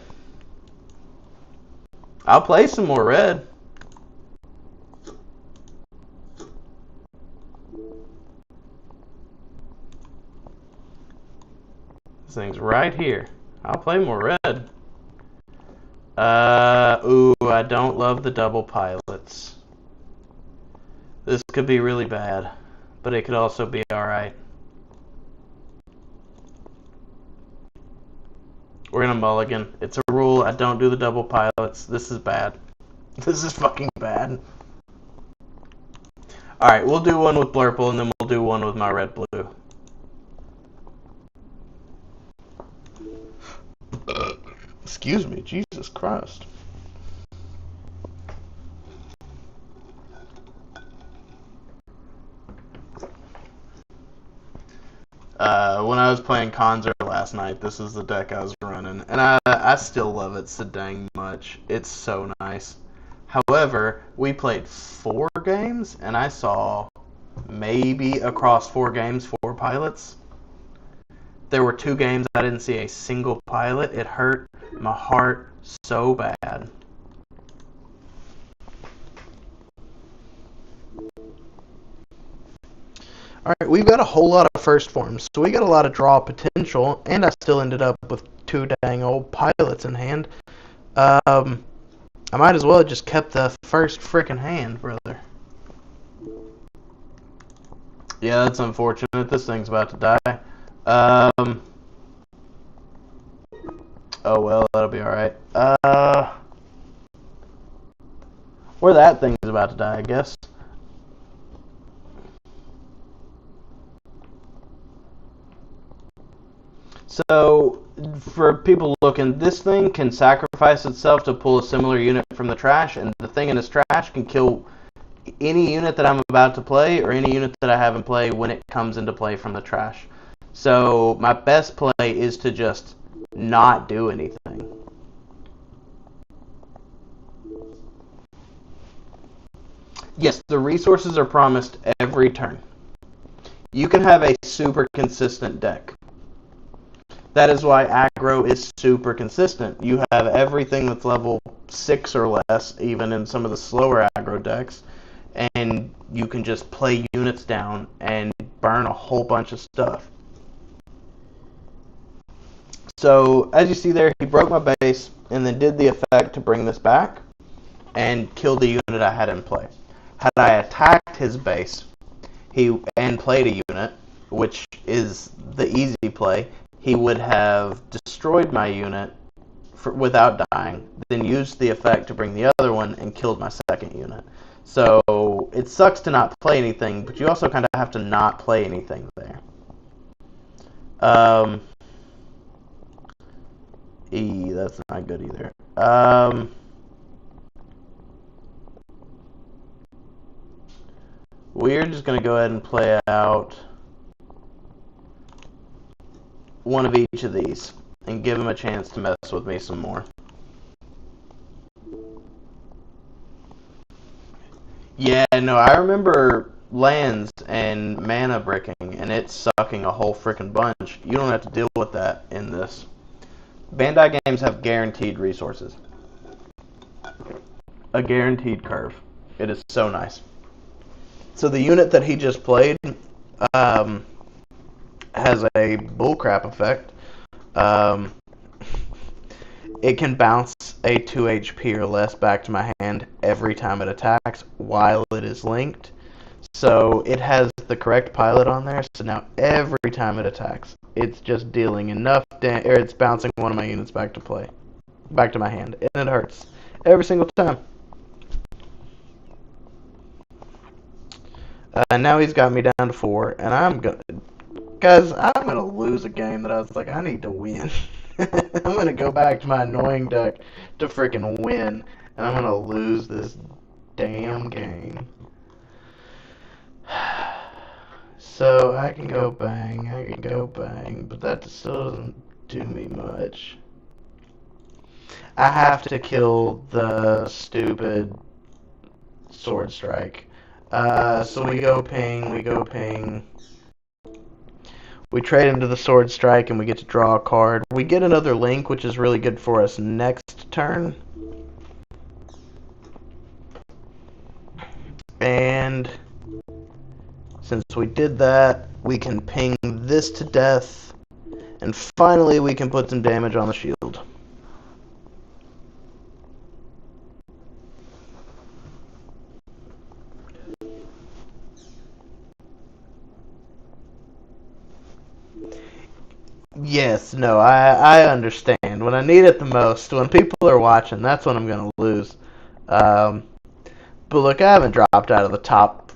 I'll play some more red. This thing's right here. I'll play more red. Ooh, I don't love the double pilots. This could be really bad, but it could also be alright. We're gonna mulligan. It's a rule. I don't do the double pilots. This is bad. This is fucking bad. Alright, we'll do one with Blurple, and then we'll do one with my red-blue. Excuse me, Jesus Christ. when I was playing Conzor last night, this is the deck I was running, and I still love it so dang much. It's so nice. However, we played 4 games, and I saw maybe across 4 games 4 pilots. There were 2 games I didn't see a single pilot. It hurt my heart so bad. Alright, we've got a whole lot of first forms, so we got a lot of draw potential, and I still ended up with 2 dang old pilots in hand. I might as well have just kept the first frickin' hand, brother. Yeah, that's unfortunate. This thing's about to die. Oh well, that'll be alright. Or that thing's about to die, I guess. So, for people looking, this thing can sacrifice itself to pull a similar unit from the trash, and the thing in its trash can kill any unit that I'm about to play or any unit that I have in play when it comes into play from the trash. So, my best play is to just not do anything. Yes, the resources are promised every turn. You can have a super consistent deck. That is why aggro is super consistent. You have everything that's level 6 or less, even in some of the slower aggro decks, and you can just play units down and burn a whole bunch of stuff. So, as you see there, he broke my base, and then did the effect to bring this back, and kill the unit I had in play. Had I attacked his base and played a unit, which is the easy play, he would have destroyed my unit without dying, then used the effect to bring the other one and killed my second unit. So it sucks to not play anything, but you also kind of have to not play anything there. That's not good either. We're just going to go ahead and play out one of each of these and give him a chance to mess with me some more. Yeah, no, I remember lands and mana bricking and it sucking a whole freaking bunch. You don't have to deal with that in this. Bandai games have guaranteed resources. A guaranteed curve. It is so nice. So the unit that he just played has a bullcrap effect. It can bounce a 2 HP or less back to my hand every time it attacks while it is linked. So it has the correct pilot on there, so now every time it attacks, it's just dealing enough damage, or it's bouncing one of my units back to my hand, and it hurts every single time. Now he's got me down to 4, and I'm gonna lose a game that I was like, I need to win. I'm gonna go back to my annoying deck to freaking win, and I'm gonna lose this damn game. So I can go bang, but that still doesn't do me much. I have to kill the stupid sword strike. So we go ping. We trade him to the sword strike and we get to draw a card. We get another link, which is really good for us next turn. And since we did that, we can ping this to death. And finally we can put some damage on the shield. Yes, no, I understand. When I need it the most, when people are watching, that's when I'm going to lose. But look, I haven't dropped out of the top.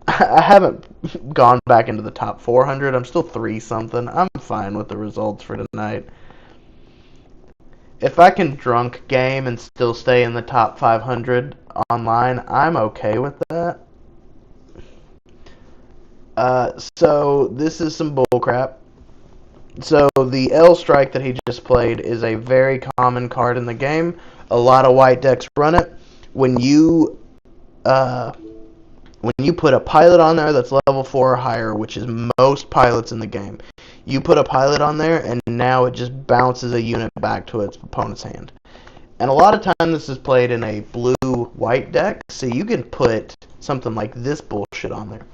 I haven't gone back into the top 400. I'm still 3-something. I'm fine with the results for tonight. If I can drunk game and still stay in the top 500 online, I'm okay with that. So this is some bullcrap. So the L Strike that he just played is a very common card in the game. A lot of white decks run it. When you uh, when you put a pilot on there that's level 4 or higher, which is most pilots in the game, you put a pilot on there and now it just bounces a unit back to its opponent's hand. And a lot of time this is played in a blue-white deck, so you can put something like this bullshit on there.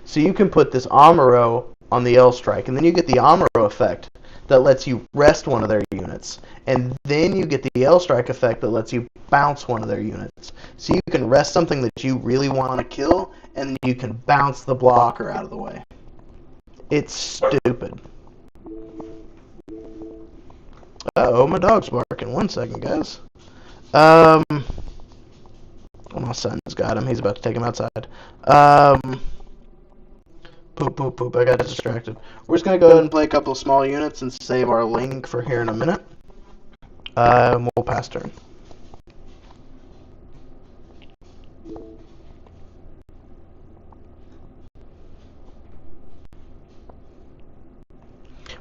So you can put this Amuro on the L Strike, and then you get the Amuro effect that lets you rest one of their units. And then you get the L Strike effect that lets you bounce one of their units. So you can rest something that you really want to kill, and you can bounce the blocker out of the way. It's stupid. Uh-oh, my dog's barking. 1 second, guys. Oh, my son's got him. He's about to take him outside. Poop. I got distracted. We're just going to go ahead and play a couple of small units and save our link for here in a minute. We'll pass turn.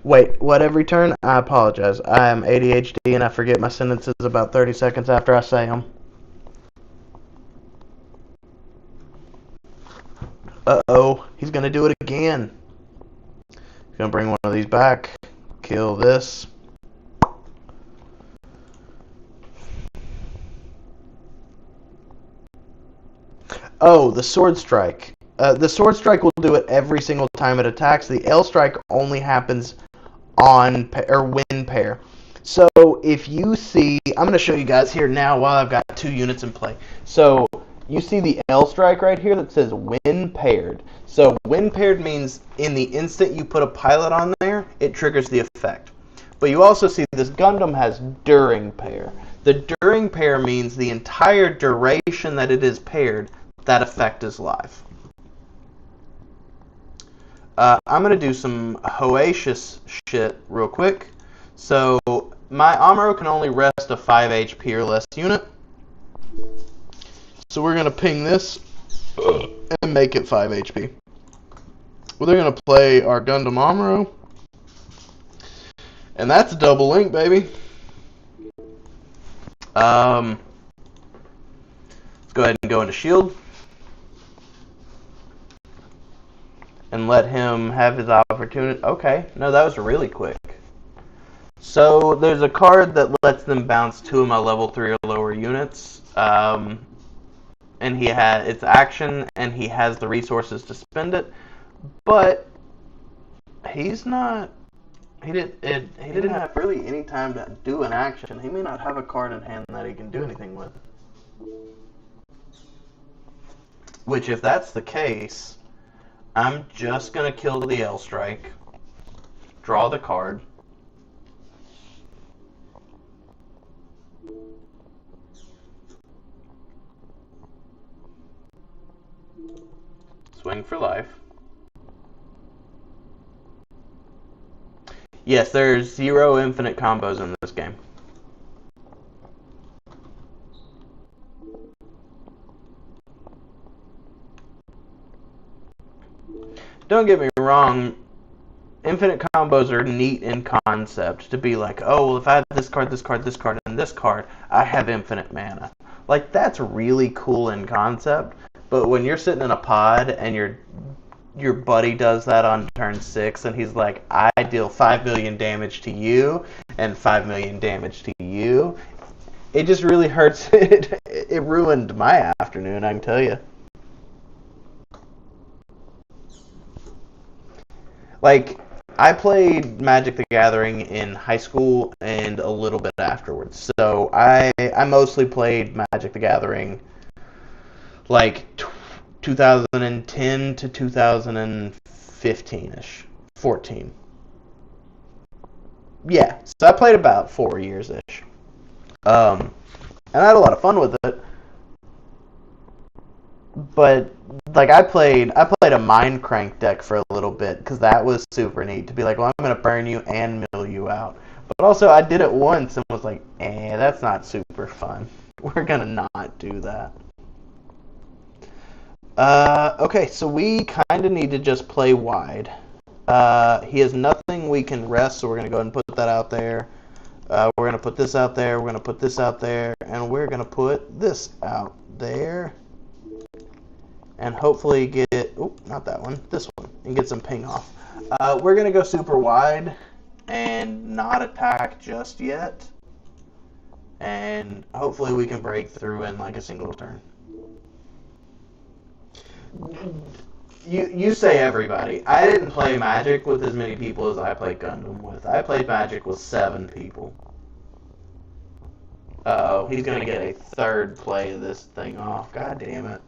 Wait, what every turn? I apologize. I am ADHD and I forget my sentences about 30 seconds after I say them. Uh-oh, he's going to do it again. He's going to bring one of these back. Kill this. Oh, the Sword Strike. The Sword Strike will do it every single time it attacks. The L Strike only happens on or win pair. So if you see, I'm going to show you guys here now while I've got 2 units in play. So you see the L Strike right here that says win paired. So win paired means in the instant you put a pilot on there, it triggers the effect. But you also see this Gundam has during pair. The during pair means the entire duration that it is paired, that effect is live. I'm going to do some Hoacious shit real quick. So my Amuro can only rest a 5 HP or less unit. So we're going to ping this and make it 5 HP. Well, they're going to play our Gundam Amuro. And that's a double link, baby. Let's go ahead and go into shield. And let him have his opportunity. Okay, no, that was really quick. So there's a card that lets them bounce 2 of my level 3 or lower units. And he has its action, and he has the resources to spend it. But he's not. He didn't have really any time to do an action. He may not have a card in hand that he can do anything with. Which, if that's the case, I'm just going to kill the L Strike, draw the card, swing for life. Yes, there's 0 infinite combos in this game. Don't get me wrong, infinite combos are neat in concept, to be like, oh, well, if I have this card, this card, this card, and this card, I have infinite mana. Like, that's really cool in concept, but when you're sitting in a pod and your buddy does that on turn 6, and he's like, I deal 5 million damage to you, and 5 million damage to you, it just really hurts. It ruined my afternoon, I can tell you. Like, I played Magic the Gathering in high school and a little bit afterwards. So I mostly played Magic the Gathering like 2010 to 2015-ish. 14. Yeah, so I played about 4 years-ish. And I had a lot of fun with it. But like I played a Mind Crank deck for a little bit because that was super neat to be like, well, I'm gonna burn you and mill you out. But also I did it once and was like, that's not super fun. We're gonna not do that. Okay, so we kind of need to just play wide. He has nothing we can rest, so we're going to go ahead and put that out there. We're going to put this out there, we're going to put this out there, and we're going to put this out there. And hopefully get, not that one, this one, and get some ping off. We're going to go super wide and not attack just yet. And hopefully we can break through in like a single turn. You say everybody. I didn't play Magic with as many people as I played Gundam with. I played Magic with 7 people. Uh-oh, he's going to get a third play of this thing off. God damn it.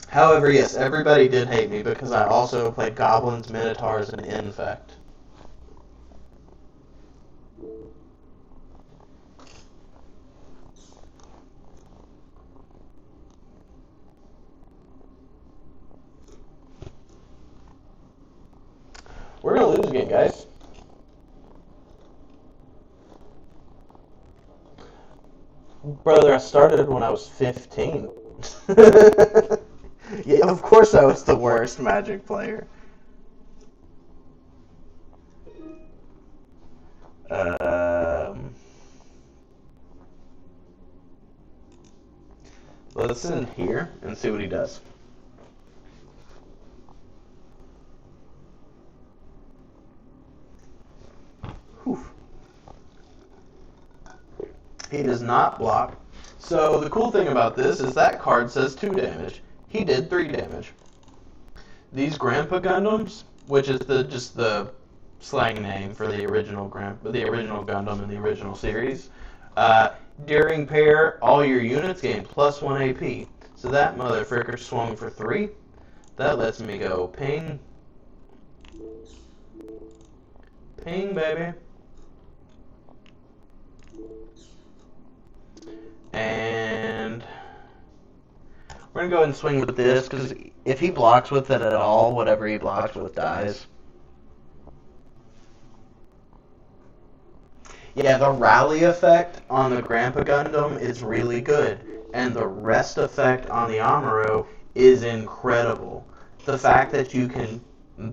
However, yes, everybody did hate me because I also played Goblins, Minotaurs, and Infect. We're going to lose again, guys. Brother, I started when I was 15. Yeah, of course I was the worst Magic player. Let's in here and see what he does. Whew. He does not block. So the cool thing about this is that card says 2 damage. He did 3 damage. These Grandpa Gundams, which is just the slang name for the original Gundam in the original series, during pair, all your units gain +1 AP. So that motherfricker swung for 3. That lets me go ping. Ping, baby. And we're going to go ahead and swing with this, because if he blocks with it at all, whatever he blocks with dies. Yeah, the rally effect on the Grandpa Gundam is really good, and the rest effect on the Amuro is incredible. The fact that you can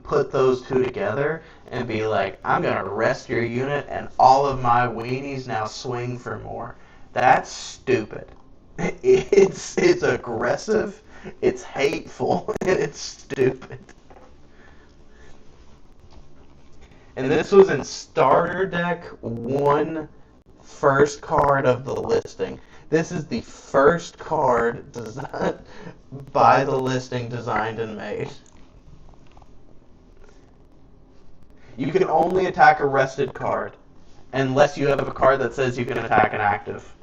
put those two together and be like, I'm going to rest your unit, and all of my weenies now swing for more. That's stupid. It's aggressive, it's hateful, and it's stupid. And this was in Starter Deck 1, first card of the listing. This is the first card designed by the listing, designed and made. You can only attack a rested card, unless you have a card that says you can attack an active.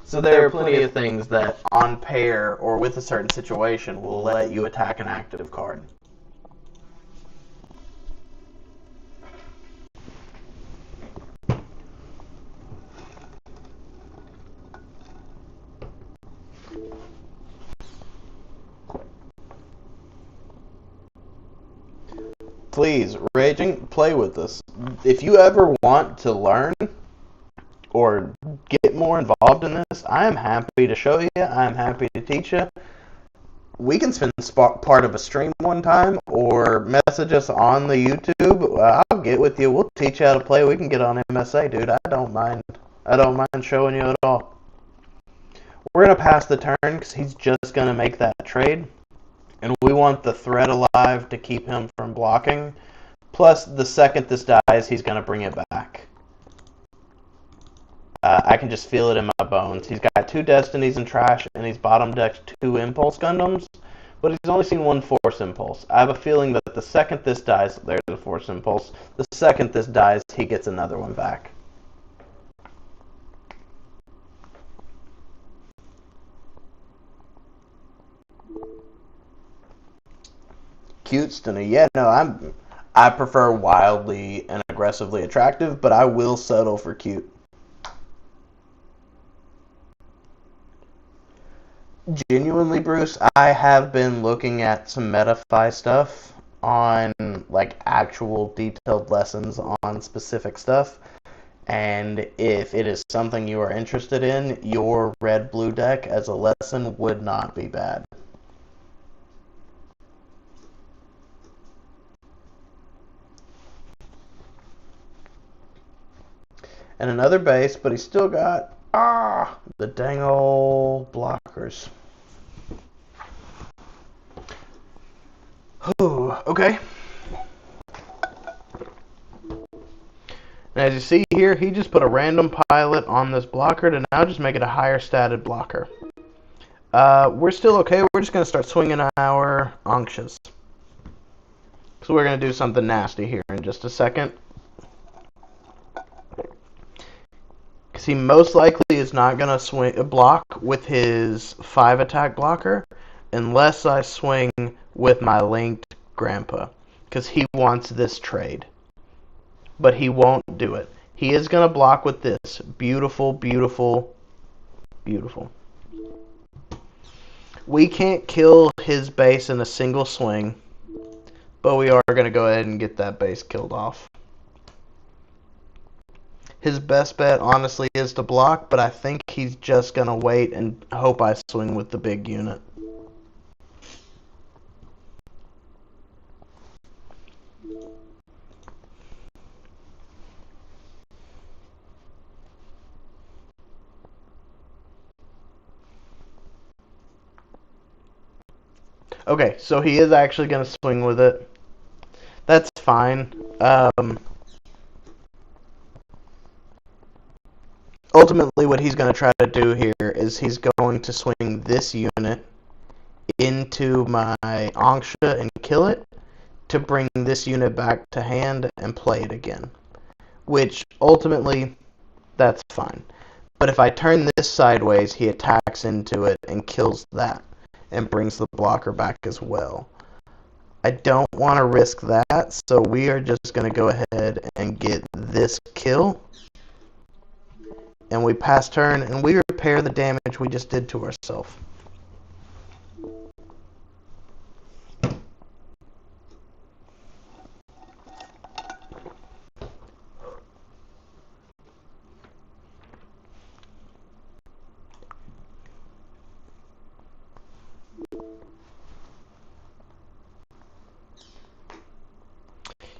So there are plenty of things that on pair or with a certain situation will let you attack an active card. Please, Raging, play with us. If you ever want to learn or get more involved in this, I am happy to show you. I am happy to teach you. We can spend part of a stream one time or message us on the YouTube. I'll get with you. We'll teach you how to play. We can get on MSA, dude. I don't mind. I don't mind showing you at all. We're going to pass the turn because he's just going to make that trade. And we want the threat alive to keep him from blocking. Plus, the second this dies, he's going to bring it back. I can just feel it in my bones. He's got 2 Destinies in trash, and he's bottom decked 2 Impulse Gundams, but he's only seen 1 Force Impulse. I have a feeling that the second this dies, there's a Force Impulse. The second this dies, he gets another one back. Cute stunner. Yeah, no, I prefer wildly and aggressively attractive, but I will settle for cute. Genuinely, Bruce, I have been looking at some Metafy stuff on like actual detailed lessons on specific stuff, And if it is something you are interested in, your red-blue deck as a lesson would not be bad. And another base, but he's still got the dang old blockers. Ooh, okay. And as you see here, he just put a random pilot on this blocker to now just make it a higher statted blocker. We're still okay. We're just going to start swinging our Anxias. So we're going to do something nasty here in just a second. Because he most likely is not going to block with his 5 attack blocker unless I swing with my linked Grandpa. Because he wants this trade. But he won't do it. He is going to block with this. Beautiful, beautiful, beautiful. We can't kill his base in a single swing. But we are going to go ahead and get that base killed off. His best bet, honestly, is to block, but I think he's just going to wait and hope I swing with the big unit. Okay, so he is actually going to swing with it. That's fine. Ultimately, what he's going to try to do here is he's going to swing this unit into my Anxia and kill it to bring this unit back to hand and play it again. Which, ultimately, that's fine. But if I turn this sideways, he attacks into it and kills that and brings the blocker back as well. I don't want to risk that, so we are just going to go ahead and get this kill. And we pass turn, and we repair the damage we just did to ourselves.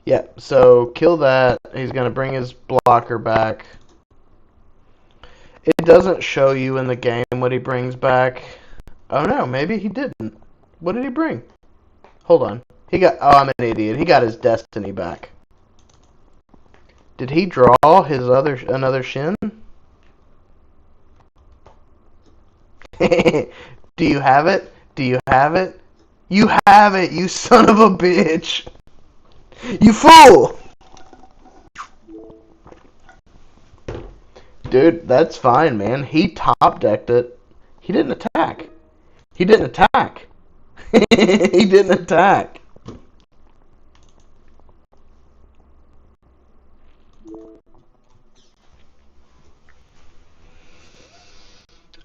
Yeah, so kill that. He's going to bring his blocker back. It doesn't show you in the game what he brings back. Oh no, maybe he didn't. What did he bring? Hold on. I'm an idiot. He got his destiny back. Did he draw another Shin? Do you have it? Do you have it? You have it, you son of a bitch! You fool! Dude, that's fine, man. He top-decked it. He didn't attack. He didn't attack. He didn't attack.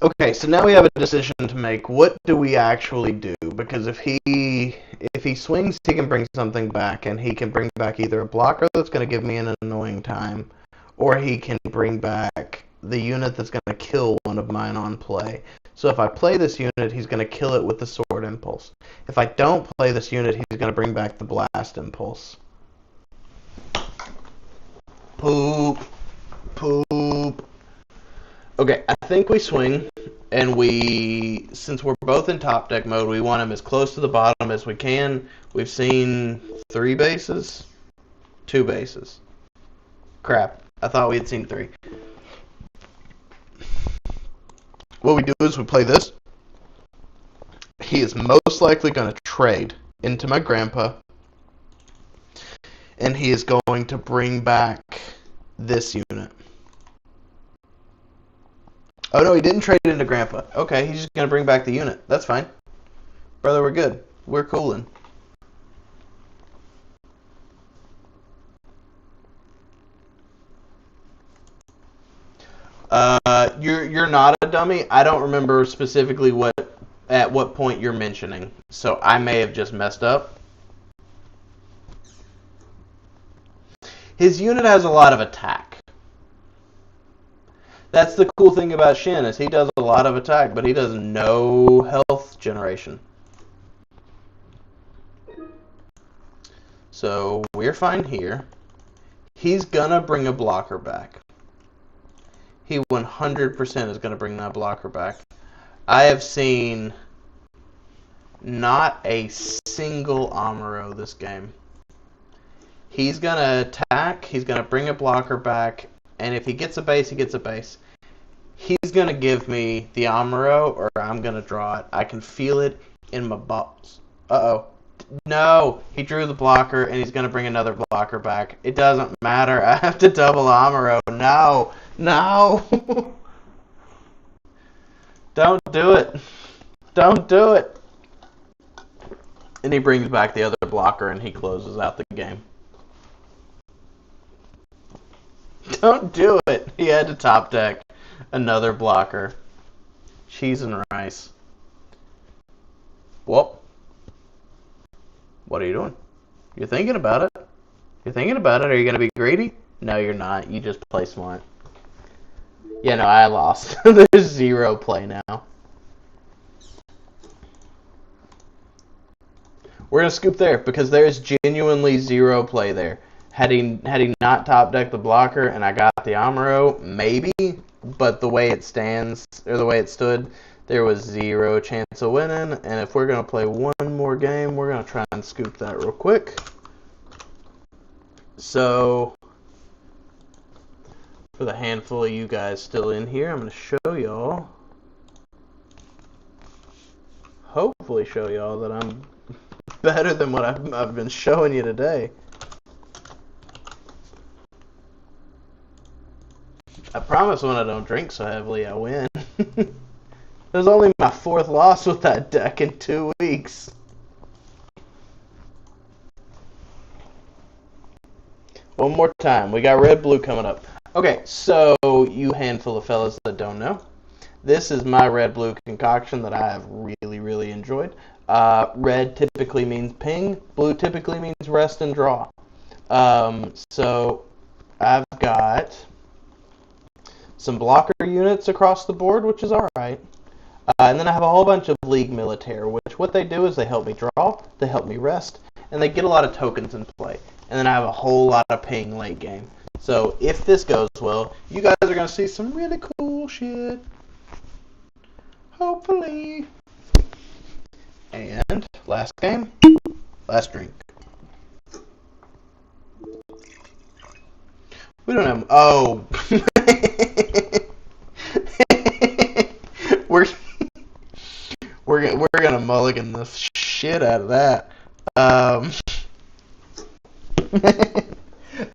Okay, so now we have a decision to make. What do we actually do? Because if he swings, he can bring something back, and he can bring back either a blocker that's going to give me an annoying time, or he can bring back the unit that's going to kill one of mine on play. So if I play this unit, he's going to kill it with the Sword Impulse. If I don't play this unit, he's going to bring back the Blast Impulse. Poop. Poop. Okay, I think we swing, and since we're both in top deck mode, we want him as close to the bottom as we can. We've seen 3 bases? 2 bases. Crap, I thought we had seen 3. What we do is we play this. He is most likely going to trade into my Grandpa, and he is going to bring back this unit. Oh no, he didn't trade into Grandpa. Okay, he's just going to bring back the unit. That's fine. Brother, we're good. We're coolin'. You're not a dummy. I don't remember specifically at what point you're mentioning. So I may have just messed up. His unit has a lot of attack. That's the cool thing about Shin, is he does a lot of attack, but he does no health generation. So we're fine here. He's gonna bring a blocker back. He 100% is gonna bring that blocker back. I have seen not a single Amuro this game. He's gonna attack, he's gonna bring a blocker back, and if he gets a base, he gets a base. He's gonna give me the Amuro, or I'm gonna draw it. I can feel it in my balls. Uh-oh. No, he drew the blocker, and he's gonna bring another blocker back. It doesn't matter. I have to double Amuro. No. No. Don't do it. Don't do it. And he brings back the other blocker, and he closes out the game. Don't do it. He had to top deck another blocker. Cheese and rice. Well, what are you doing? You're thinking about it. You're thinking about it. Are you going to be greedy? No, you're not. You just play smart. Yeah, no, I lost. There's 0 play now. We're going to scoop there because there's genuinely 0 play there. Had he not top decked the blocker and I got the Amuro, maybe, but the way it stands, or the way it stood, there was 0 chance of winning. And if we're going to play one more game, we're going to try and scoop that real quick. So, for the handful of you guys still in here, I'm going to show y'all, hopefully show y'all that I'm better than what I've been showing you today. I promise when I don't drink so heavily, I win. It was only my 4th loss with that deck in 2 weeks. One more time. We got red-blue coming up. Okay, so you handful of fellas that don't know, this is my red-blue concoction that I have really, really enjoyed. Red typically means ping. Blue typically means rest and draw. So I've got some blocker units across the board, which is alright. And then I have a whole bunch of League Militaire, which what they do is they help me draw, they help me rest, and they get a lot of tokens in play. And then I have a whole lot of ping late game. So if this goes well, you guys are going to see some really cool shit. Hopefully. And last game, last drink. We don't have... Oh. We're gonna mulligan the shit out of that.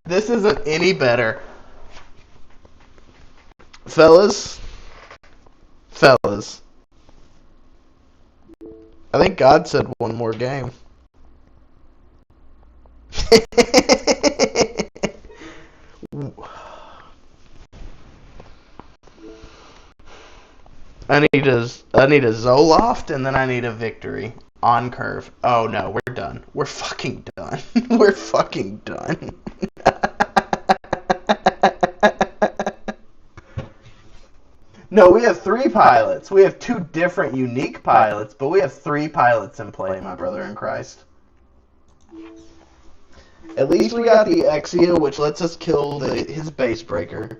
This isn't any better. Fellas. I think God said one more game. I need a Zoloft, and then I need a victory on curve. Oh no, we're done. We're fucking done. We're fucking done. No, we have 3 pilots. We have 2 different unique pilots, but we have 3 pilots in play, my brother in Christ. At least we got the Exia, which lets us kill his base breaker.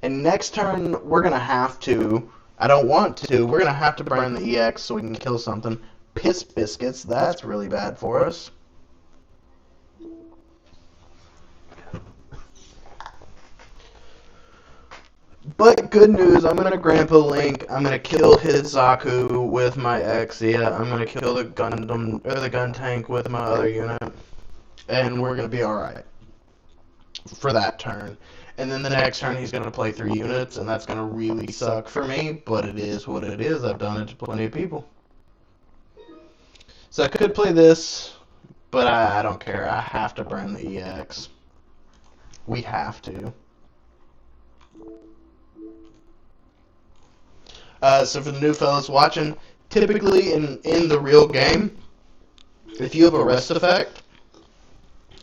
And next turn, we're going to have to, I don't want to, we're going to have to burn the EX so we can kill something. Piss Biscuits, that's really bad for us. But good news, I'm going to Grandpa Link, I'm going to kill his Zaku with my Exia, I'm going to kill the Gundam, or the gun tank with my other unit. And we're going to be alright for that turn. And then the next turn he's going to play 3 units, and that's going to really suck for me, but it is what it is. I've done it to plenty of people. So I could play this, but I don't care. I have to burn the EX. We have to. So for the new fellas watching, typically in the real game, if you have a rest effect,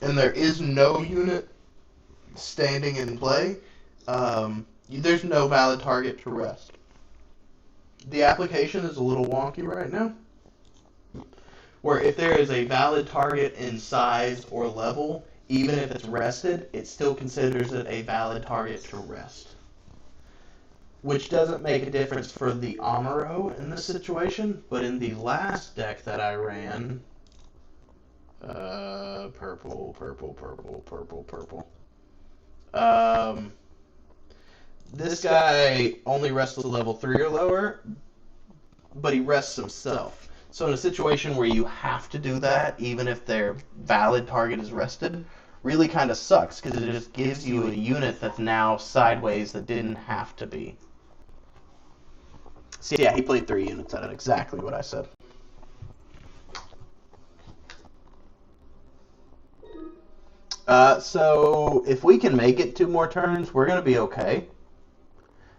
and there is no unit standing in play, There's no valid target to rest. The application is a little wonky right now, where if there is a valid target in size or level, even if it's rested, it still considers it a valid target to rest. Which doesn't make a difference for the Amuro in this situation, but in the last deck that I ran, purple. This guy only rests to level 3 or lower, but he rests himself. So in a situation where you have to do that, even if their valid target is rested, really kind of sucks, because it just gives you a unit that's now sideways that didn't have to be. So yeah, he played 3 units out of exactly what I said. So if we can make it 2 more turns, we're going to be okay.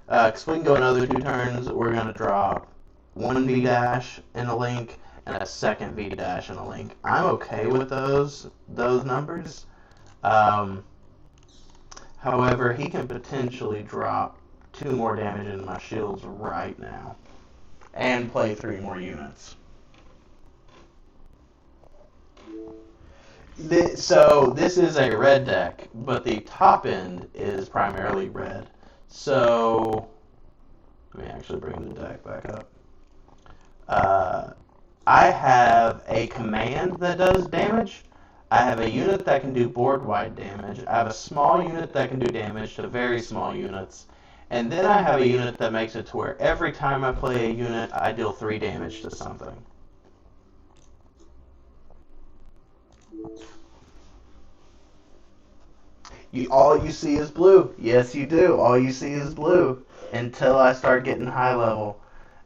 Because we can go another 2 turns, we're going to drop 1 V-dash in a link and a second V-dash in a link. I'm okay with those numbers. However, he can potentially drop 2 more damage in my shields right now and play 3 more units. So this is a red deck, but the top end is primarily red. So let me actually bring the deck back up. I have a command that does damage. I have a unit that can do board-wide damage. I have a small unit that can do damage to very small units. And then I have a unit that makes it to where every time I play a unit, I deal 3 damage to something. All you see is blue. Yes, you do. All you see is blue until I start getting high level.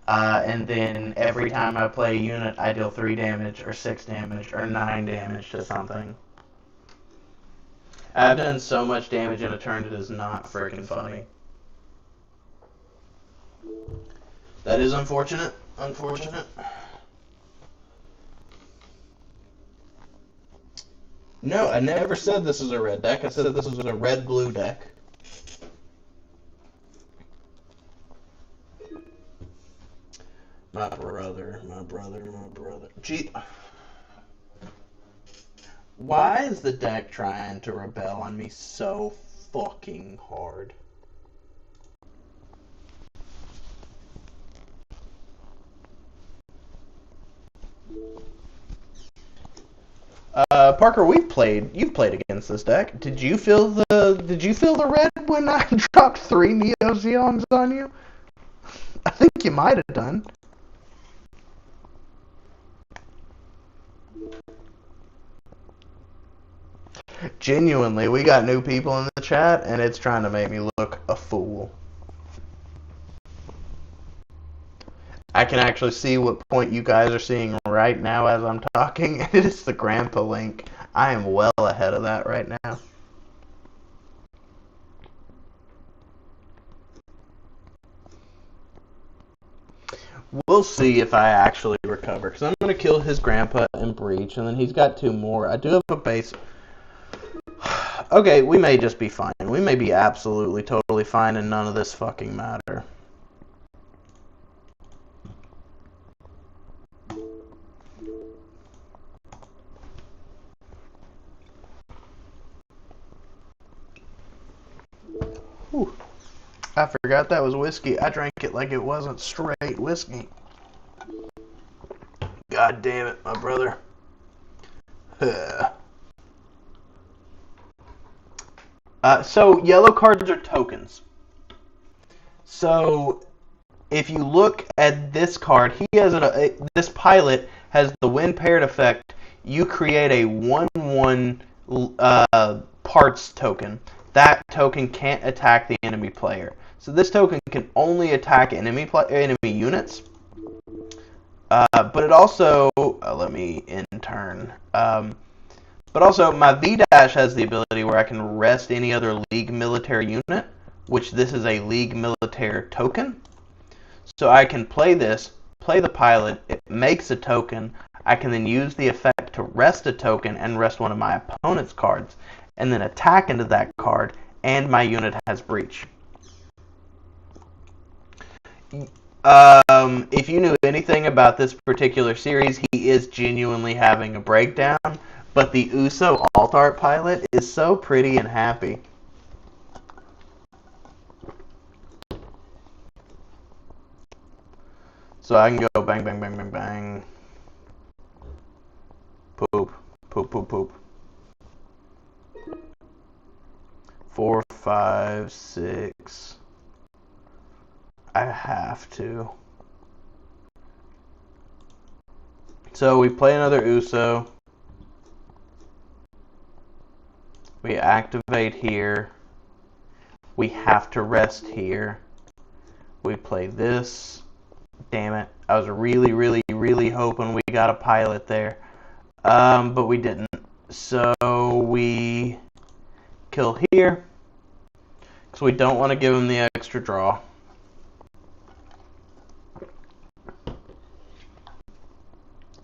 And then every time I play a unit, I deal 3 damage, or 6 damage, or 9 damage to something. I've done so much damage in a turn, it is not freaking funny. That is unfortunate. No, I never said this is a red deck. I said this was a red-blue deck. My brother. Gee. Why is the deck trying to rebel on me so fucking hard? Parker, you've played against this deck. Did you feel the red when I dropped 3 Neo Zeons on you? I think you might have done. Genuinely, we got new people in the chat, and it's trying to make me look a fool. I can actually see what point you guys are seeing right now as I'm talking. It is the grandpa link. I am well ahead of that right now. We'll see if I actually recover, because I'm going to kill his grandpa and breach, and then he's got 2 more. I do have a base. Okay, we may just be fine. We may be absolutely, totally fine, and none of this fucking matter. Whew. I forgot that was whiskey. I drank it like it wasn't straight whiskey. God damn it, my brother. So yellow cards are tokens. So if you look at this card, he has this pilot has the when paired effect. You create a 1/1 parts token. That token can't attack the enemy player. So this token can only attack enemy units. But it also let me intern. But also, my V-Dash has the ability where I can rest any other League military unit, which this is a League military token. So I can play this, play the pilot, it makes a token, I can then use the effect to rest a token and rest one of my opponent's cards, and then attack into that card, and my unit has breach. If you knew anything about this particular series, he is genuinely having a breakdown. But the Uso alt art pilot is so pretty and happy. So I can go bang, bang, bang, bang, bang. Poop, poop, poop, poop. 4, 5, 6. I have to. So we play another Uso. We activate here. We have to rest here. We play this. Damn it. I was really, really, really hoping we got a pilot there. But we didn't. So we kill here. Because we don't want to give him the extra draw.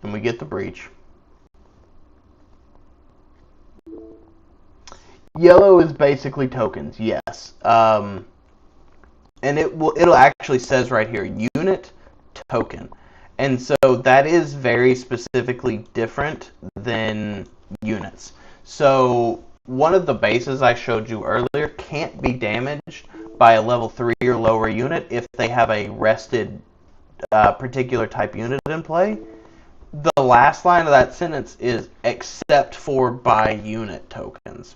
And we get the breach. Yellow is basically tokens, yes. And it'll actually says right here, unit token. And so that is very specifically different than units. So one of the bases I showed you earlier can't be damaged by a level 3 or lower unit if they have a rested particular type unit in play. The last line of that sentence is except for by unit tokens.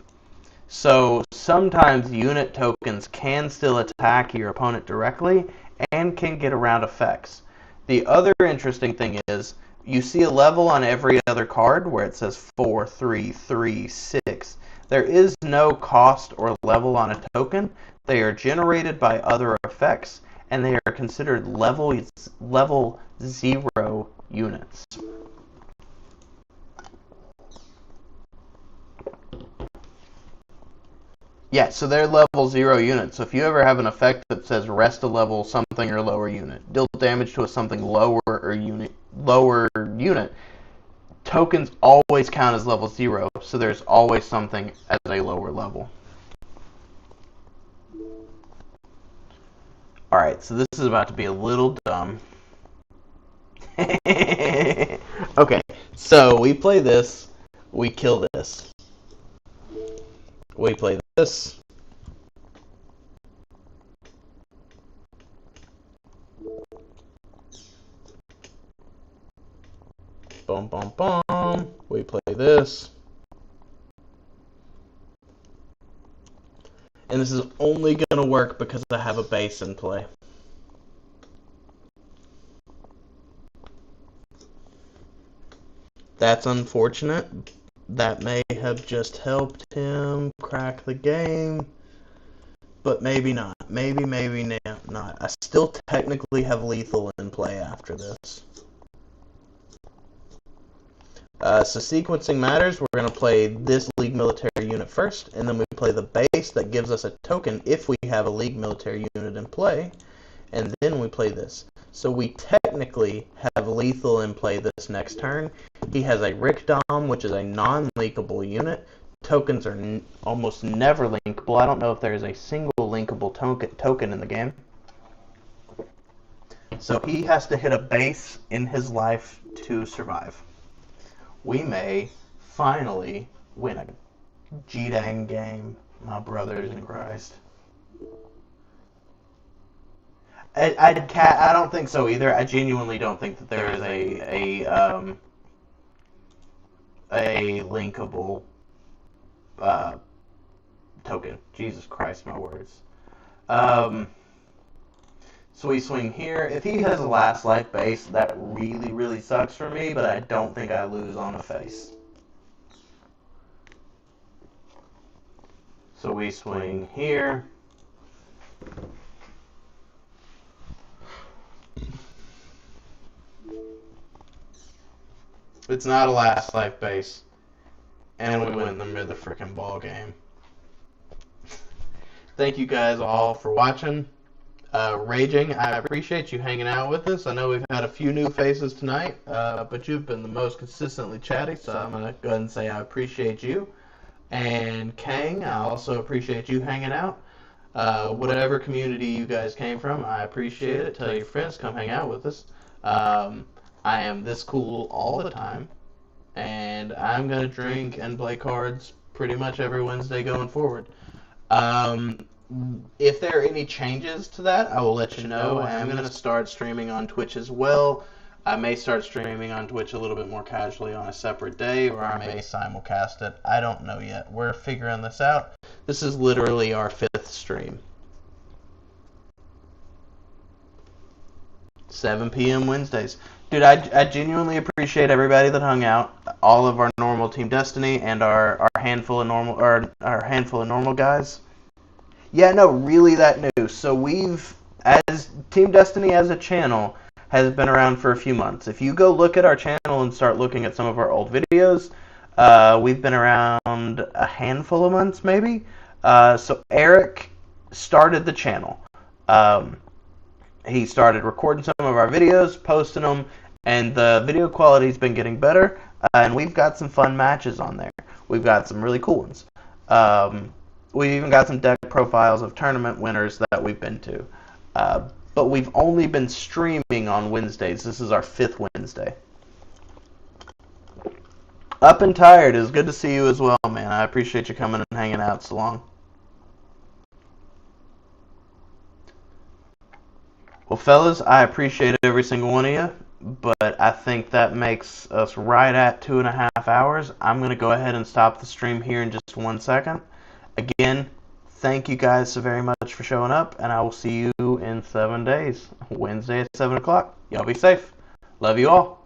So sometimes unit tokens can still attack your opponent directly and can get around effects. The other interesting thing is you see a level on every other card where it says 4, 3, 3, 6. There is no cost or level on a token. They are generated by other effects and they are considered level 0 units. Yeah, so they're level 0 units. So if you ever have an effect that says rest a level something or lower unit, deal damage to a something lower unit, tokens always count as level 0, so there's always something at a lower level. Alright, so this is about to be a little dumb. Okay, so we play this, we kill this. We play this. Boom, boom, boom. We play this. And this is only going to work because I have a base in play. That's unfortunate. That may have just helped him crack the game. But maybe not. Maybe not. I still technically have lethal in play after this. So sequencing matters. We're going to play this League Military unit first, and then we play the base that gives us a token if we have a League Military unit in play, and then we play this. So we technically have lethal in play this next turn. He has a Rickdom, which is a non-linkable unit. Tokens are almost never linkable. I don't know if there is a single linkable token in the game. So he has to hit a base in his life to survive. We may finally win a G-dang game, my brothers in Christ. I don't think so either. I genuinely don't think that there is a linkable token. Jesus Christ, my words. So we swing here. If he has a last life base, that really, really sucks for me, but I don't think I lose on a face. So we swing here. It's not a last life base. And we win the freaking ball game. Thank you guys all for watching. Raging, I appreciate you hanging out with us. I know we've had a few new faces tonight, but you've been the most consistently chatty, so I'm going to go ahead and say I appreciate you. And Kang, I also appreciate you hanging out. Whatever community you guys came from, I appreciate it. Tell your friends, come hang out with us. I am this cool all the time, and I'm gonna drink and play cards pretty much every Wednesday going forward. Um, if there are any changes to that, I will let you know. I am gonna start streaming on Twitch as well. I may start streaming on Twitch a little bit more casually on a separate day, or I may simulcast it. I don't know yet. We're figuring this out. This is literally our fifth stream. 7 p.m. Wednesdays. Dude, I genuinely appreciate everybody that hung out. All of our normal Team Destiny and our handful of normal our handful of normal guys. Yeah, no, really that new. So we've, as Team Destiny as a channel, has been around for a few months. If you go look at our channel and start looking at some of our old videos, we've been around a handful of months, maybe. So Eric started the channel. He started recording some of our videos, posting them, and the video quality's been getting better, and we've got some fun matches on there. We've got some really cool ones. We've even got some deck profiles of tournament winners that we've been to. But we've only been streaming on Wednesdays. This is our fifth Wednesday. Up and Tired, it was good to see you as well, man. I appreciate you coming and hanging out so long. Well, fellas, I appreciate every single one of you, but I think that makes us right at 2.5 hours. I'm going to go ahead and stop the stream here in just 1 second. Again, thank you guys so very much for showing up, and I will see you in 7 days, Wednesday at 7 o'clock. Y'all be safe. Love you all.